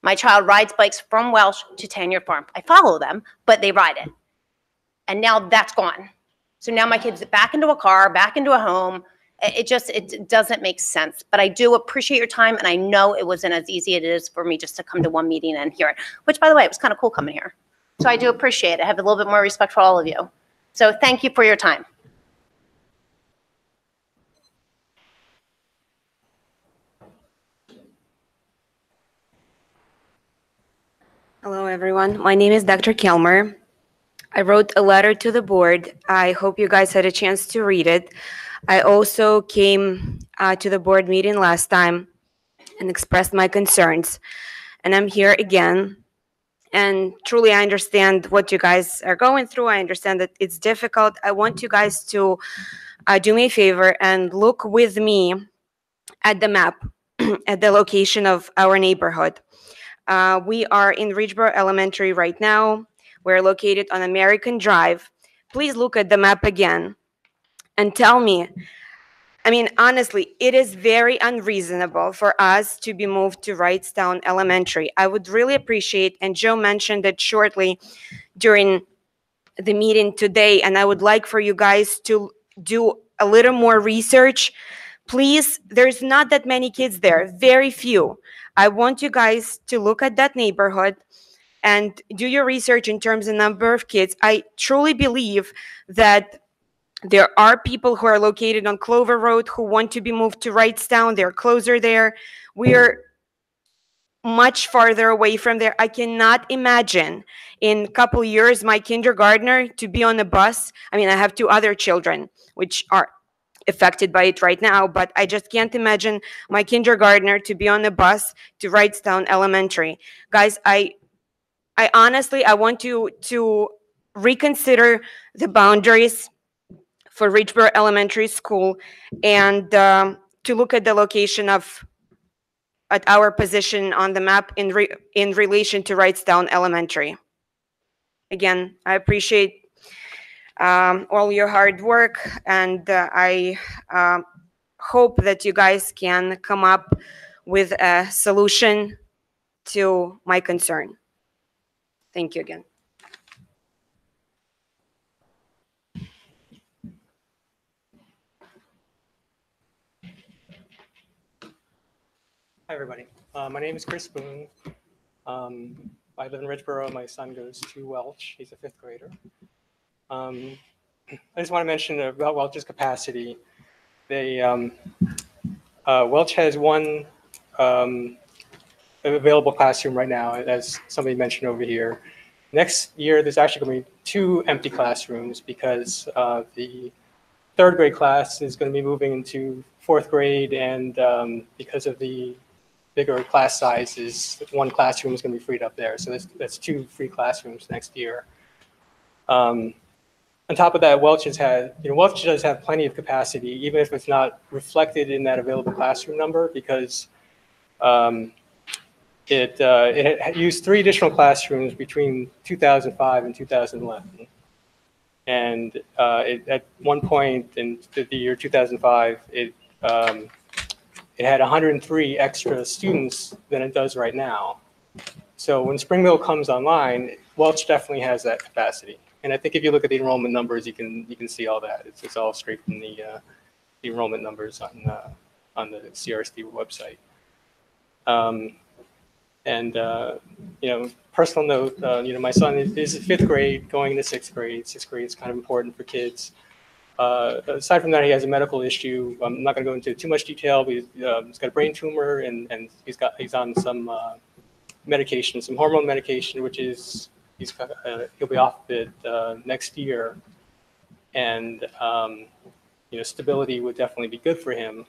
My child rides bikes from Welsh to Tanyard Farm. I follow them, but they ride it. And now that's gone. So now my kid's back into a car, back into a home. It doesn't make sense. But I do appreciate your time, and I know it wasn't as easy as it is for me just to come to one meeting and hear it, which, by the way, it was kind of cool coming here. So I do appreciate it. I have a little bit more respect for all of you. So thank you for your time.
Hello, everyone. My name is Dr. Kelmer. I wrote a letter to the board. I hope you guys had a chance to read it. I also came to the board meeting last time and expressed my concerns. And I'm here again. And truly, I understand what you guys are going through. I understand that it's difficult. I want you guys to do me a favor and look with me at the map, at the location of our neighborhood. We are in Ridgeboro Elementary right now. We're located on American Drive. Please look at the map again and tell me, I mean, honestly, it is very unreasonable for us to be moved to Wrightstown Elementary. I would really appreciate, and Joe mentioned it shortly during the meeting today, and I would like for you guys to do a little more research. Please, there's not that many kids there, very few. I want you guys to look at that neighborhood and do your research in terms of number of kids. I truly believe that there are people who are located on Clover Road who want to be moved to Wrightstown. They're closer there. We're much farther away from there. I cannot imagine in a couple years my kindergartner to be on a bus. I mean, I have 2 other children which are affected by it right now, but I just can't imagine my kindergartner to be on a bus to Wrightstown Elementary. Guys, I honestly, I want you to reconsider the boundaries for Ridgeboro Elementary School and to look at the location at our position on the map in relation to Wrightstown Elementary. Again, I appreciate all your hard work, and I hope that you guys can come up with a solution to my concern. Thank you again.
Hi, everybody. My name is Chris Boone. I live in Ridgeboro. My son goes to Welch. He's a 5th grader. I just want to mention about Welch's capacity. Welch has 1 available classroom right now, as somebody mentioned over here. Next year, there's actually going to be 2 empty classrooms because the 3rd grade class is going to be moving into 4th grade, and because of the bigger class sizes, 1 classroom is going to be freed up there. So that's 2 free classrooms next year. On top of that, Welch does have plenty of capacity, even if it's not reflected in that available classroom number, because It had used 3 additional classrooms between 2005 and 2011. And at one point in the year 2005, it had 103 extra students than it does right now. So when Springville comes online, Welch definitely has that capacity. And I think if you look at the enrollment numbers, you can see all that. It's all straight from the enrollment numbers on the CRSD website. Personal note, my son is 5th grade going into 6th grade. 6th grade is kind of important for kids. Aside from that, he has a medical issue. I'm not going to go into too much detail, but he's got a brain tumor and he's on some medication, some hormone medication, which is he'll be off it next year. And stability would definitely be good for him.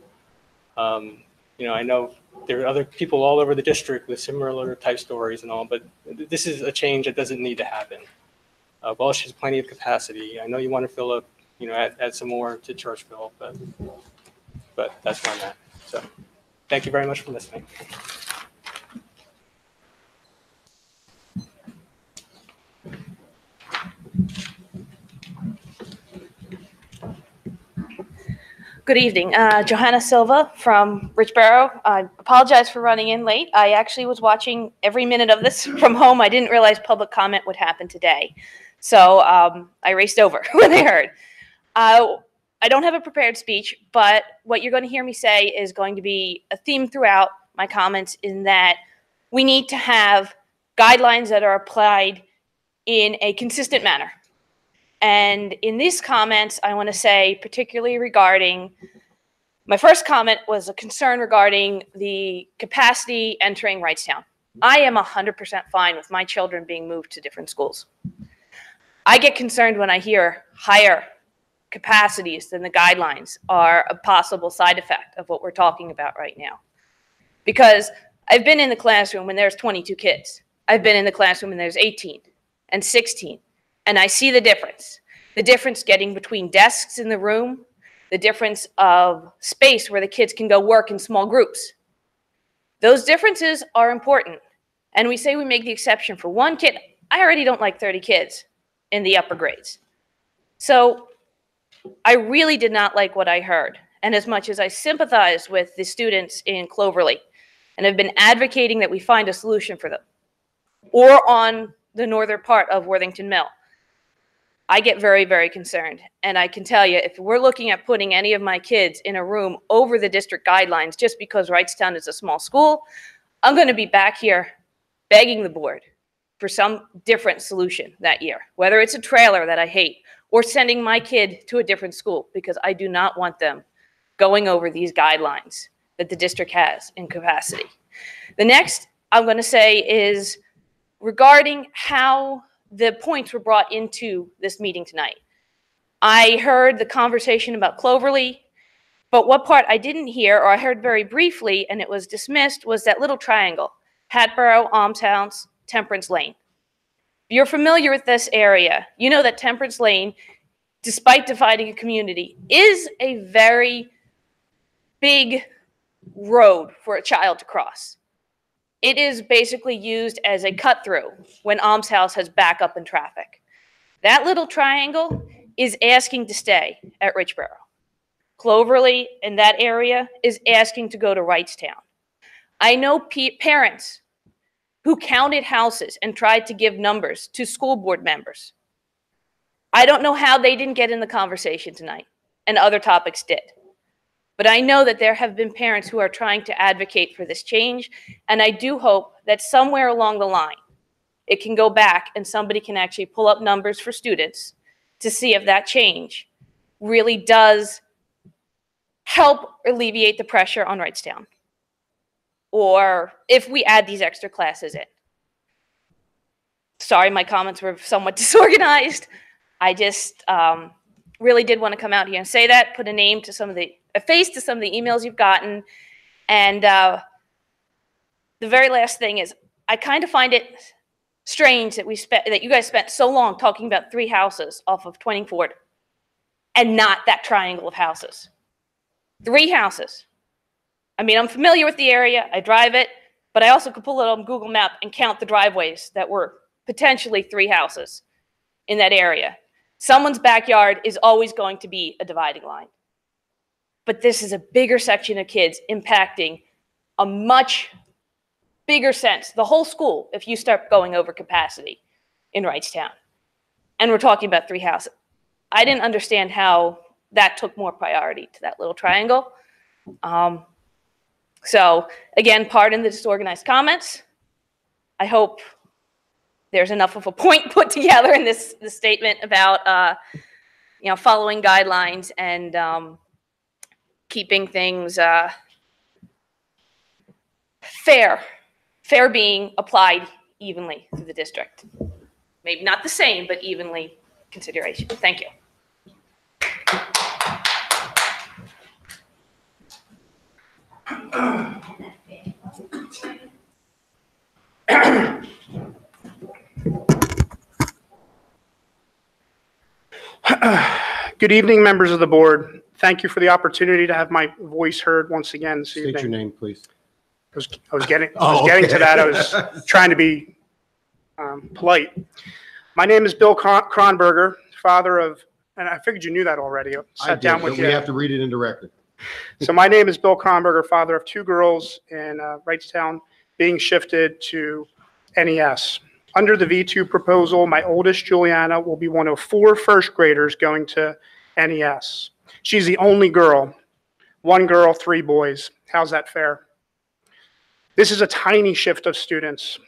I know there are other people all over the district with similar type stories and all, but this is a change that doesn't need to happen. Welsh has plenty of capacity. I know you want to fill up, add some more to Churchville, but that's where I'm at. So thank you very much for listening.
Good evening. Johanna Silva from Richboro. I apologize for running in late. I actually was watching every minute of this from home. I didn't realize public comment would happen today. So I raced over when I heard. I don't have a prepared speech, but what you're going to hear me say is going to be a theme throughout my comments, in that we need to have guidelines that are applied in a consistent manner. And in these comments, I want to say, particularly regarding, my first comment was a concern regarding the capacity entering Wrightstown. I am 100% fine with my children being moved to different schools. I get concerned when I hear higher capacities than the guidelines are a possible side effect of what we're talking about right now. Because I've been in the classroom when there's 22 kids. I've been in the classroom when there's 18 and 16. And I see the difference getting between desks in the room, the difference of space where the kids can go work in small groups. Those differences are important. And we say we make the exception for one kid. I already don't like 30 kids in the upper grades. So I really did not like what I heard. And as much as I sympathize with the students in Cloverly and have been advocating that we find a solution for them, or on the northern part of Worthington Mill, I get very, very concerned. And I can tell you, if we're looking at putting any of my kids in a room over the district guidelines just because Wrightstown is a small school, I'm going to be back here begging the board for some different solution that year, whether it's a trailer that I hate or sending my kid to a different school, because I do not want them going over these guidelines that the district has in capacity. The next I'm going to say is regarding how the points were brought into this meeting tonight. I heard the conversation about Cloverly, but what part I didn't hear, or I heard very briefly and it was dismissed, was that little triangle, Hatboro, Alms House, Temperance Lane. If you're familiar with this area, you know that Temperance Lane, despite dividing a community, is a very big road for a child to cross. It is basically used as a cut through when Alms House has backup in traffic. That little triangle is asking to stay at Richboro. Cloverly in that area is asking to go to Wrightstown. I know parents who counted houses and tried to give numbers to school board members. I don't know how they didn't get in the conversation tonight, and other topics did. But I know that there have been parents who are trying to advocate for this change, and I do hope that somewhere along the line, it can go back and somebody can actually pull up numbers for students to see if that change really does help alleviate the pressure on Wrightstown, or if we add these extra classes in. Sorry, my comments were somewhat disorganized. I just really did want to come out here and say that, put a face to some of the emails you've gotten. And the very last thing is, I kind of find it strange that you guys spent so long talking about 3 houses off of Twining Ford and not that triangle of houses. 3 houses. I mean, I'm familiar with the area. I drive it. But I also could pull it on Google Map and count the driveways that were potentially 3 houses in that area. Someone's backyard is always going to be a dividing line. But this is a bigger section of kids impacting a much bigger sense, the whole school, if you start going over capacity in Wrightstown. And we're talking about 3 houses. I didn't understand how that took more priority to that little triangle. So again, pardon the disorganized comments. I hope there's enough of a point put together in this statement about following guidelines and keeping things fair being applied evenly through the district. Maybe not the same, but evenly consideration. Thank you.
Good evening, members of the board. Thank you for the opportunity to have my voice heard once again this evening.
State your name, please.
I was getting to that. I was trying to be polite. My name is Bill Kronberger, father of, and I figured you knew that already. Sat down with you.
We have to read it into record.
So my name is Bill Kronberger, father of 2 girls in Wrightstown, being shifted to NES. Under the V2 proposal, my oldest, Juliana, will be one of 4 first graders going to NES. She's the only girl. 1 girl, 3 boys. How's that fair? This is a tiny shift of students.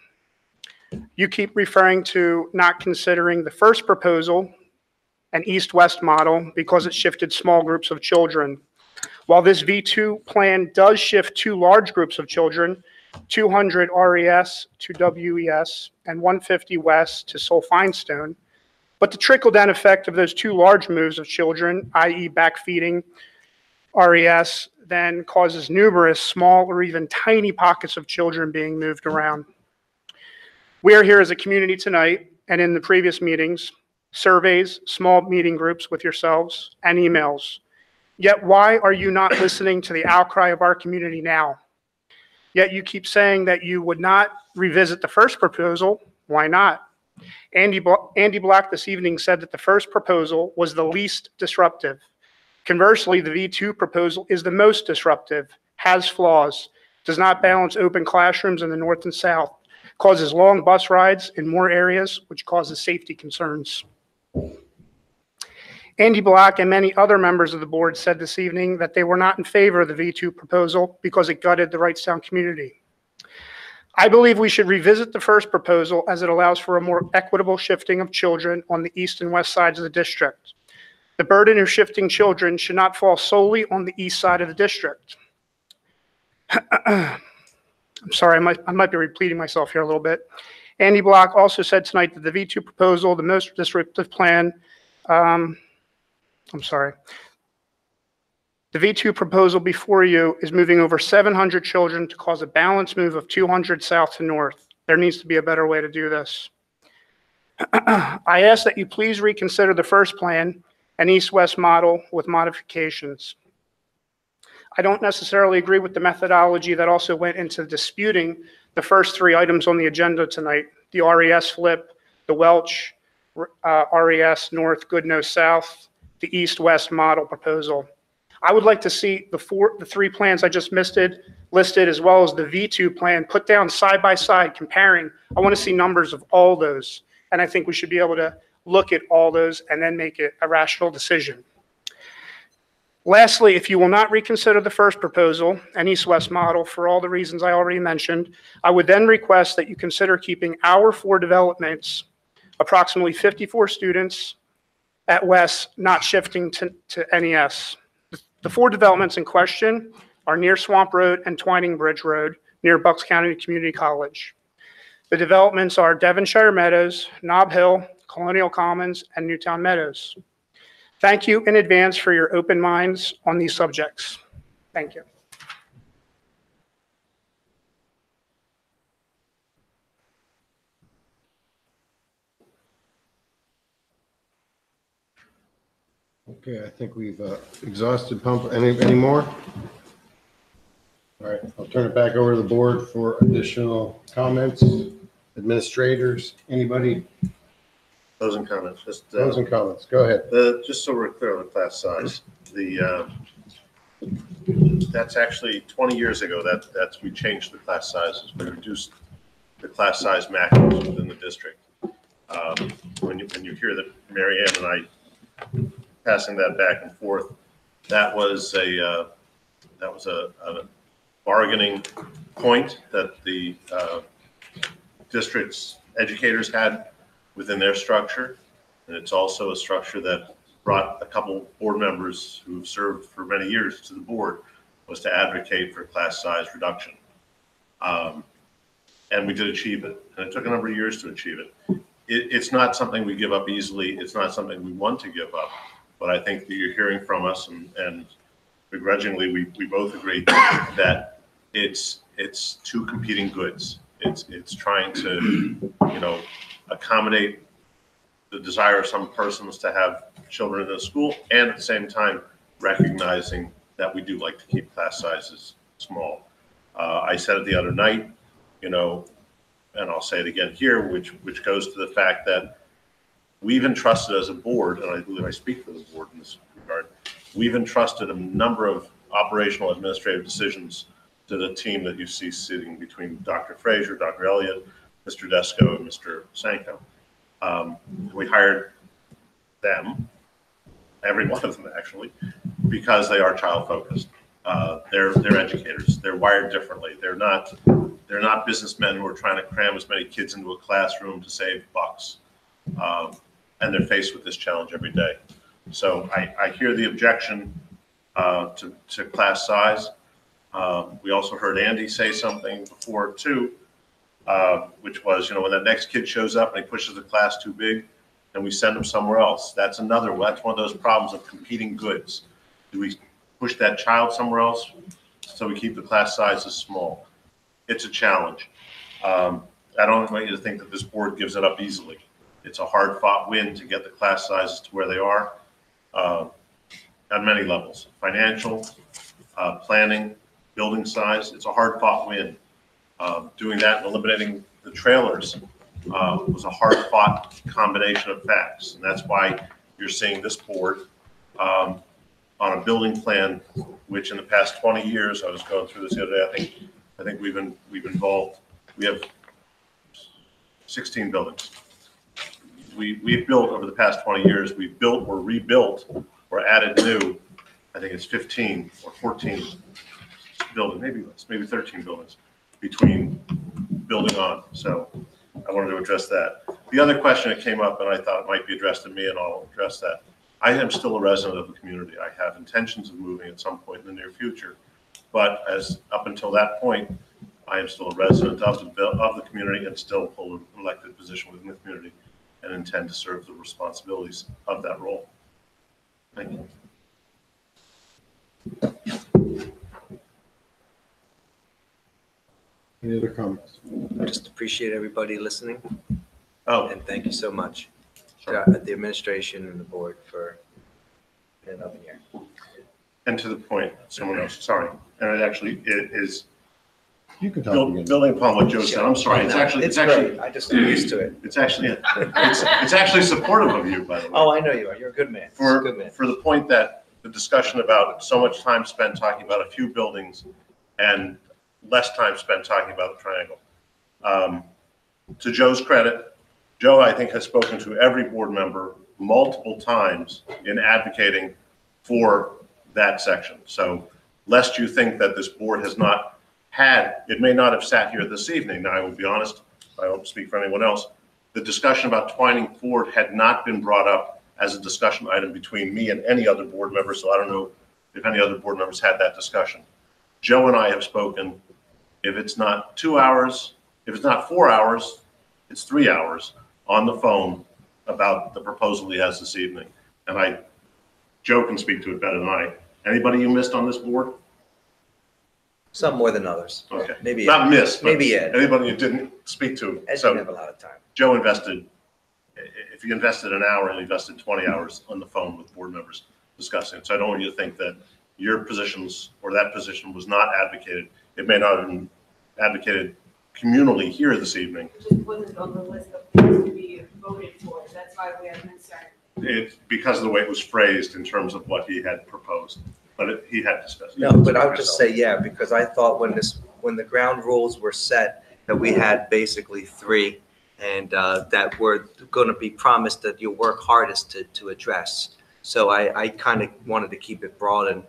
You keep referring to not considering the first proposal, an east-west model, because it shifted small groups of children. While this V2 plan does shift 2 large groups of children, 200 RES to WES and 150 West to Sulpheinstone, but the trickle-down effect of those 2 large moves of children, i.e. backfeeding RES, then causes numerous small or even tiny pockets of children being moved around. We are here as a community tonight, and in the previous meetings, surveys, small meeting groups with yourselves, and emails. Yet why are you not listening to the outcry of our community now? Yet you keep saying that you would not revisit the first proposal. Why not? Andy Black this evening said that the first proposal was the least disruptive. Conversely, the V2 proposal is the most disruptive, has flaws, does not balance open classrooms in the north and south, causes long bus rides in more areas, which causes safety concerns. Andy Black and many other members of the board said this evening that they were not in favor of the V2 proposal because it gutted the Wrightstown community. I believe we should revisit the first proposal as it allows for a more equitable shifting of children on the east and west sides of the district. The burden of shifting children should not fall solely on the east side of the district. I'm sorry, I might be repeating myself here a little bit. Andy Block also said tonight that the V2 proposal, the most disruptive plan, the V2 proposal before you is moving over 700 children to cause a balanced move of 200 south to north. There needs to be a better way to do this. I ask that you please reconsider the first plan, an east-west model with modifications. I don't necessarily agree with the methodology that also went into disputing the first 3 items on the agenda tonight, the RES flip, the Welch, RES north, Goodnoe south, the east-west model proposal. I would like to see the 3 plans I just listed, as well as the V2 plan, put down side by side, comparing. I want to see numbers of all those, and I think we should be able to look at all those and then make it a rational decision. Lastly, if you will not reconsider the first proposal, an east-west model, for all the reasons I already mentioned, I would then request that you consider keeping our 4 developments, approximately 54 students at West, not shifting to NES. The 4 developments in question are near Swamp Road and Twining Bridge Road, near Bucks County Community College. The developments are Devonshire Meadows, Nob Hill, Colonial Commons, and Newtown Meadows. Thank you in advance for your open minds on these subjects. Thank you.
Okay, I think we've exhausted any more? All right, I'll turn it back over to the board for additional comments. Administrators, anybody?
Those and comments, just.
Those and comments, go ahead.
Just so we're clear on the class size, that's actually 20 years ago we changed the class sizes. We reduced the class size maximums within the district. When you hear that Mary Ann and I passing that back and forth, that was a bargaining point that the district's educators had within their structure. And it's also a structure that brought a couple board members who've served for many years to the board, was to advocate for class size reduction. And we did achieve it. And it took a number of years to achieve it. It's not something we give up easily. It's not something we want to give up. But I think that you're hearing from us, and begrudgingly, we both agree that it's two competing goods. It's trying to, accommodate the desire of some persons to have children in a school, and at the same time recognizing that we do like to keep class sizes small. I said it the other night, and I'll say it again here, which goes to the fact that we've entrusted as a board, and I believe I speak for the board in this regard, we've entrusted a number of operational administrative decisions to the team that you see sitting between Dr. Frazier, Dr. Elliott, Mr. Desko, and Mr. Sanko. We hired them, every one of them actually, because they are child focused. They're educators. They're wired differently. They're not businessmen who are trying to cram as many kids into a classroom to save bucks. And they're faced with this challenge every day. So I hear the objection to class size. We also heard Andy say something before too, which was, when that next kid shows up and he pushes the class too big, and we send them somewhere else. That's one of those problems of competing goods. Do we push that child somewhere else so we keep the class sizes small? It's a challenge. I don't want you to think that this board gives it up easily. It's a hard-fought win to get the class sizes to where they are on many levels. Financial, planning, building size. It's a hard-fought win. Doing that and eliminating the trailers was a hard-fought combination of facts. And that's why you're seeing this board on a building plan, which in the past 20 years, I was going through this the other day, I think we have 16 buildings. We've built over the past 20 years, we've built or rebuilt or added new, I think it's 15 or 14 buildings, maybe less, maybe 13 buildings between building on. So I wanted to address that. The other question that came up, and I thought it might be addressed to me, and I'll address that. I am still a resident of the community. I have intentions of moving at some point in the near future, but up until that point, I am still a resident of the community and still hold an elected position within the community and intend to serve the responsibilities of that role. Thank you.
Any other comments?
I just appreciate everybody listening.
Oh.
And thank you so much to the administration and the board for another year.
And to the point, someone else, sorry. And it is,
you can talk
building upon what Joe said. I'm sorry. It's actually,
I just am used to it.
It's actually supportive of you, by the way.
Oh, I know you are. You're a good man.
For the point that the discussion about so much time spent talking about a few buildings and less time spent talking about the triangle. To Joe's credit, Joe, I think, has spoken to every board member multiple times in advocating for that section. So lest you think that this board has not had, it may not have sat here this evening. Now, I will be honest, I won't speak for anyone else. The discussion about Twining Ford had not been brought up as a discussion item between me and any other board member, so I don't know if any other board members had that discussion. Joe and I have spoken, if it's not 2 hours, if it's not 4 hours, it's 3 hours on the phone about the proposal he has this evening. And Joe can speak to it better than I. Anybody you missed on this board?
Some more than others.
Okay.
Maybe
not
Ed.
missed.
Maybe Ed.
Anybody you didn't speak to.
Ed didn't have a lot of time.
Joe invested, if you invested an hour, he invested 20 hours on the phone with board members discussing it. So I don't want you to think that your positions or that position was not advocated It may not have been advocated communally here this evening.
It just wasn't on the list of things to be voted for. That's why we are concerned.
It's because of the way it was phrased in terms of what he had proposed, but he had discussed.
No, but I would just say, yeah, because I thought when the ground rules were set, that we had basically three, and that were going to be promised that you'll work hardest to address. So I kind of wanted to keep it broad and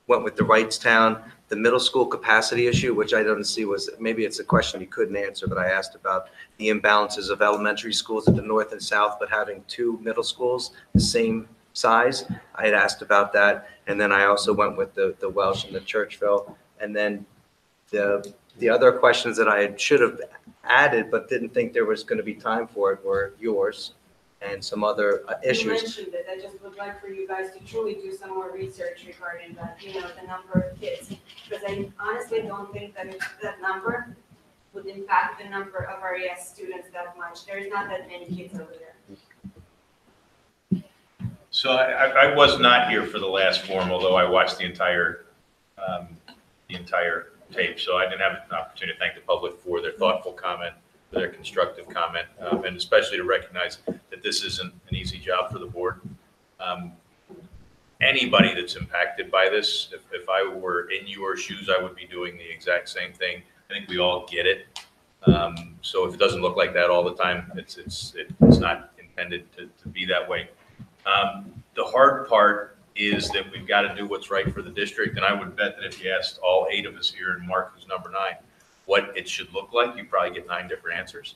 went with the Wrightstown, the middle school capacity issue, which I don't see was, maybe it's a question you couldn't answer, but I asked about the imbalances of elementary schools at the north and south, but having two middle schools the same size. I had asked about that. And then I also went with the Welsh and the Churchville. And then the other questions that I should have added, but didn't think there was going to be time for it, were yours and some other issues.
You mentioned it. I just would like for you guys to truly do some more research regarding that, the number of kids. Because I honestly don't think that that number would impact the number of RES students that much. There's not that many kids over there.
So I was not here for the last forum, although I watched the entire tape. So I didn't have an opportunity to thank the public for their thoughtful comment, for their constructive comment, and especially to recognize that this isn't an easy job for the board. Anybody that's impacted by this, if I were in your shoes, I would be doing the exact same thing. I think we all get it. So if it doesn't look like that all the time, it's not intended to be that way. The hard part is that we've got to do what's right for the district. And I would bet that if you asked all 8 of us here, and Mark, who's number 9, what it should look like, you probably get 9 different answers.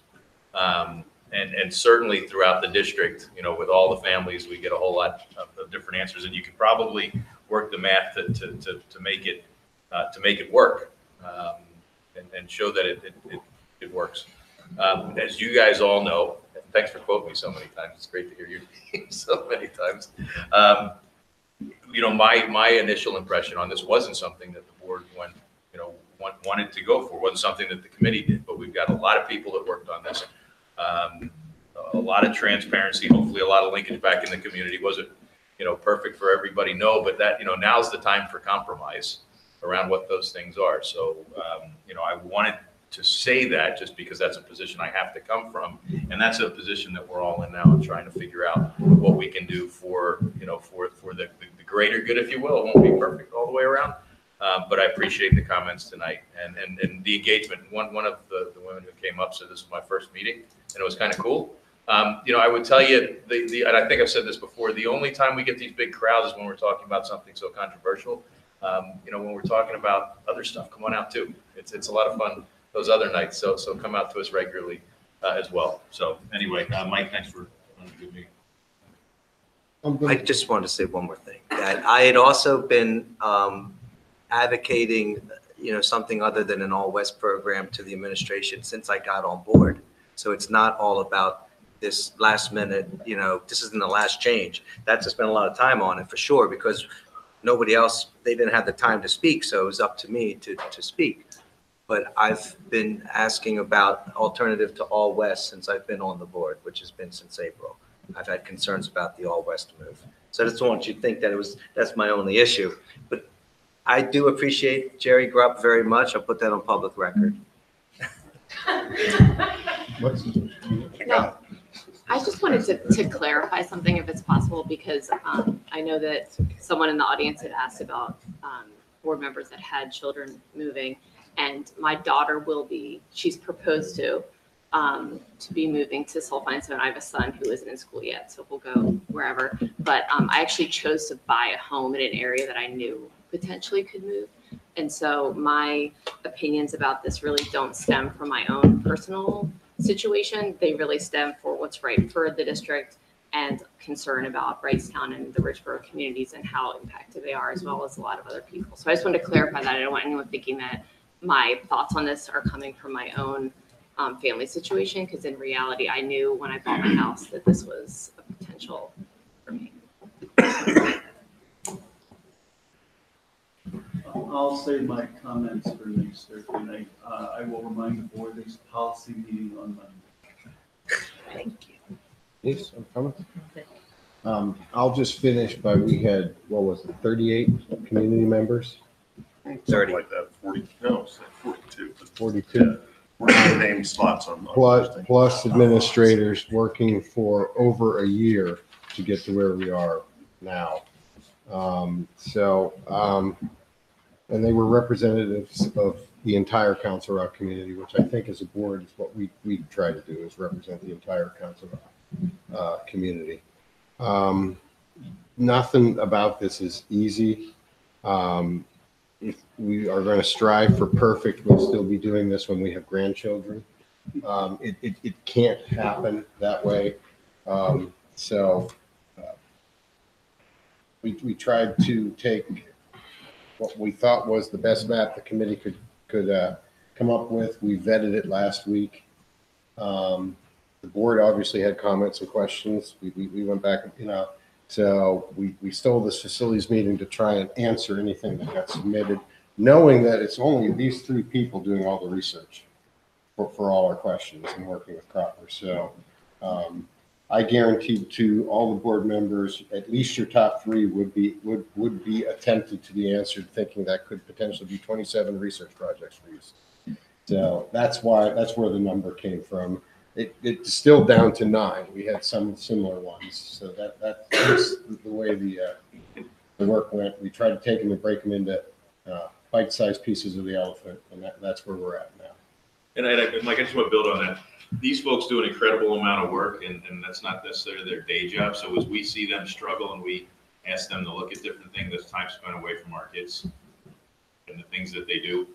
And certainly throughout the district, with all the families, we get a whole lot of different answers. And you can probably work the math to make it work and show that it works. As you guys all know, thanks for quoting me so many times. It's great to hear your name so many times. My initial impression on this wasn't something that the board wanted to go for. It wasn't something that the committee did, but we've got a lot of people that worked on this. A lot of transparency, hopefully a lot of linkage back in the community. Wasn't, perfect for everybody, no, but that, now's the time for compromise around what those things are. So, I wanted to say that just because that's a position I have to come from. And that's a position that we're all in now and trying to figure out what we can do for the greater good, if you will. It won't be perfect all the way around. But I appreciate the comments tonight and the engagement. One of the women who came up said this was my first meeting, and it was kind of cool. I would tell you, and I think I've said this before, the only time we get these big crowds is when we're talking about something so controversial. When we're talking about other stuff, come on out too. It's a lot of fun those other nights. So come out to us regularly as well. So anyway, Mike, thanks for running a good meeting.
I just wanted to say one more thing, that I had also been advocating, something other than an All West program to the administration since I got on board. So it's not all about this last minute, this isn't the last change. That's to spend a lot of time on it for sure, because nobody else, they didn't have the time to speak. So it was up to me to speak. But I've been asking about alternative to All West since I've been on the board, which has been since April. I've had concerns about the All West move. So I just don't want you to think that that's my only issue. But I do appreciate Jerry Grupp very much. I'll put that on public record.
No, I just wanted to clarify something if it's possible, because I know that someone in the audience had asked about board members that had children moving, and my daughter she's proposed to be moving to Sulphine Zone. I have a son who isn't in school yet, so we'll go wherever. But I actually chose to buy a home in an area that I knew potentially could move. And so my opinions about this really don't stem from my own personal situation. They really stem for what's right for the district and concern about Wrightstown and the Richboro communities and how impacted they are, as well as a lot of other people. So I just wanted to clarify that. I don't want anyone thinking that my thoughts on this are coming from my own family situation, because in reality, I knew when I bought my house that this was a potential for me.
I'll save my comments for next Thursday night. I will remind the board there's a policy meeting on Monday.
Thank you.
Yes, I'm coming. I'll just finish by, we had, 38 community members?
30.
Like that, 40. 40, no, it's like 42.
42.
We're not named slots on.
Plus administrators working for over a year to get to where we are now. And they were representatives of the entire Council Rock community, which I think as a board is what we try to do, is represent the entire Council Rock community. Nothing about this is easy. If we are going to strive for perfect, we'll still be doing this when we have grandchildren. It can't happen that way. We tried to take what we thought was the best map the committee could come up with. We vetted it last week. The board obviously had comments and questions. We went back, so we stole this facilities meeting to try and answer anything that got submitted, knowing that it's only these three people doing all the research for all our questions and working with Cropper. So I guaranteed to all the board members, at least your top three would be attempted to be answered, thinking that could potentially be 27 research projects for you. So that's where the number came from. It's still down to 9. We had some similar ones. So that's the way the work went. We tried to take them and break them into bite-sized pieces of the elephant, and that's where we're at now.
And Mike, I just want to build on that. These folks do an incredible amount of work, and that's not necessarily their day job. So as we see them struggle and we ask them to look at different things, that's time spent away from our kids and the things that they do.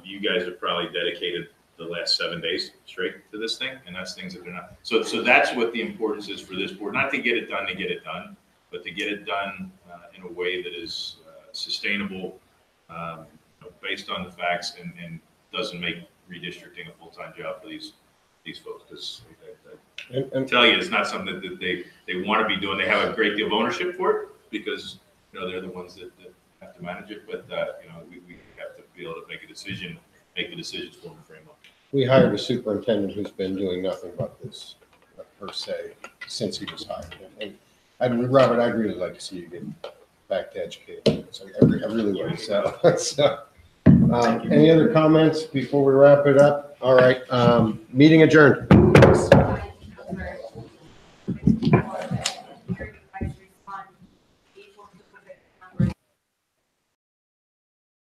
You guys have probably dedicated the last 7 days straight to this thing, and that's things that they're not. So that's what the importance is for this board, not to get it done, but to get it done in a way that is sustainable, based on the facts, and doesn't make redistricting a full-time job for these folks. Because I tell you, it's not something that they want to be doing. They have a great deal of ownership for it because they're the ones that have to manage it. But we have to be able to make the decisions for them to frame up.
We hired a superintendent who's been doing nothing but this, per se, since he was hired. And Robert, I'd really like to see you get back to educating. So I really would. So, any other comments before we wrap it up? All right, meeting adjourned.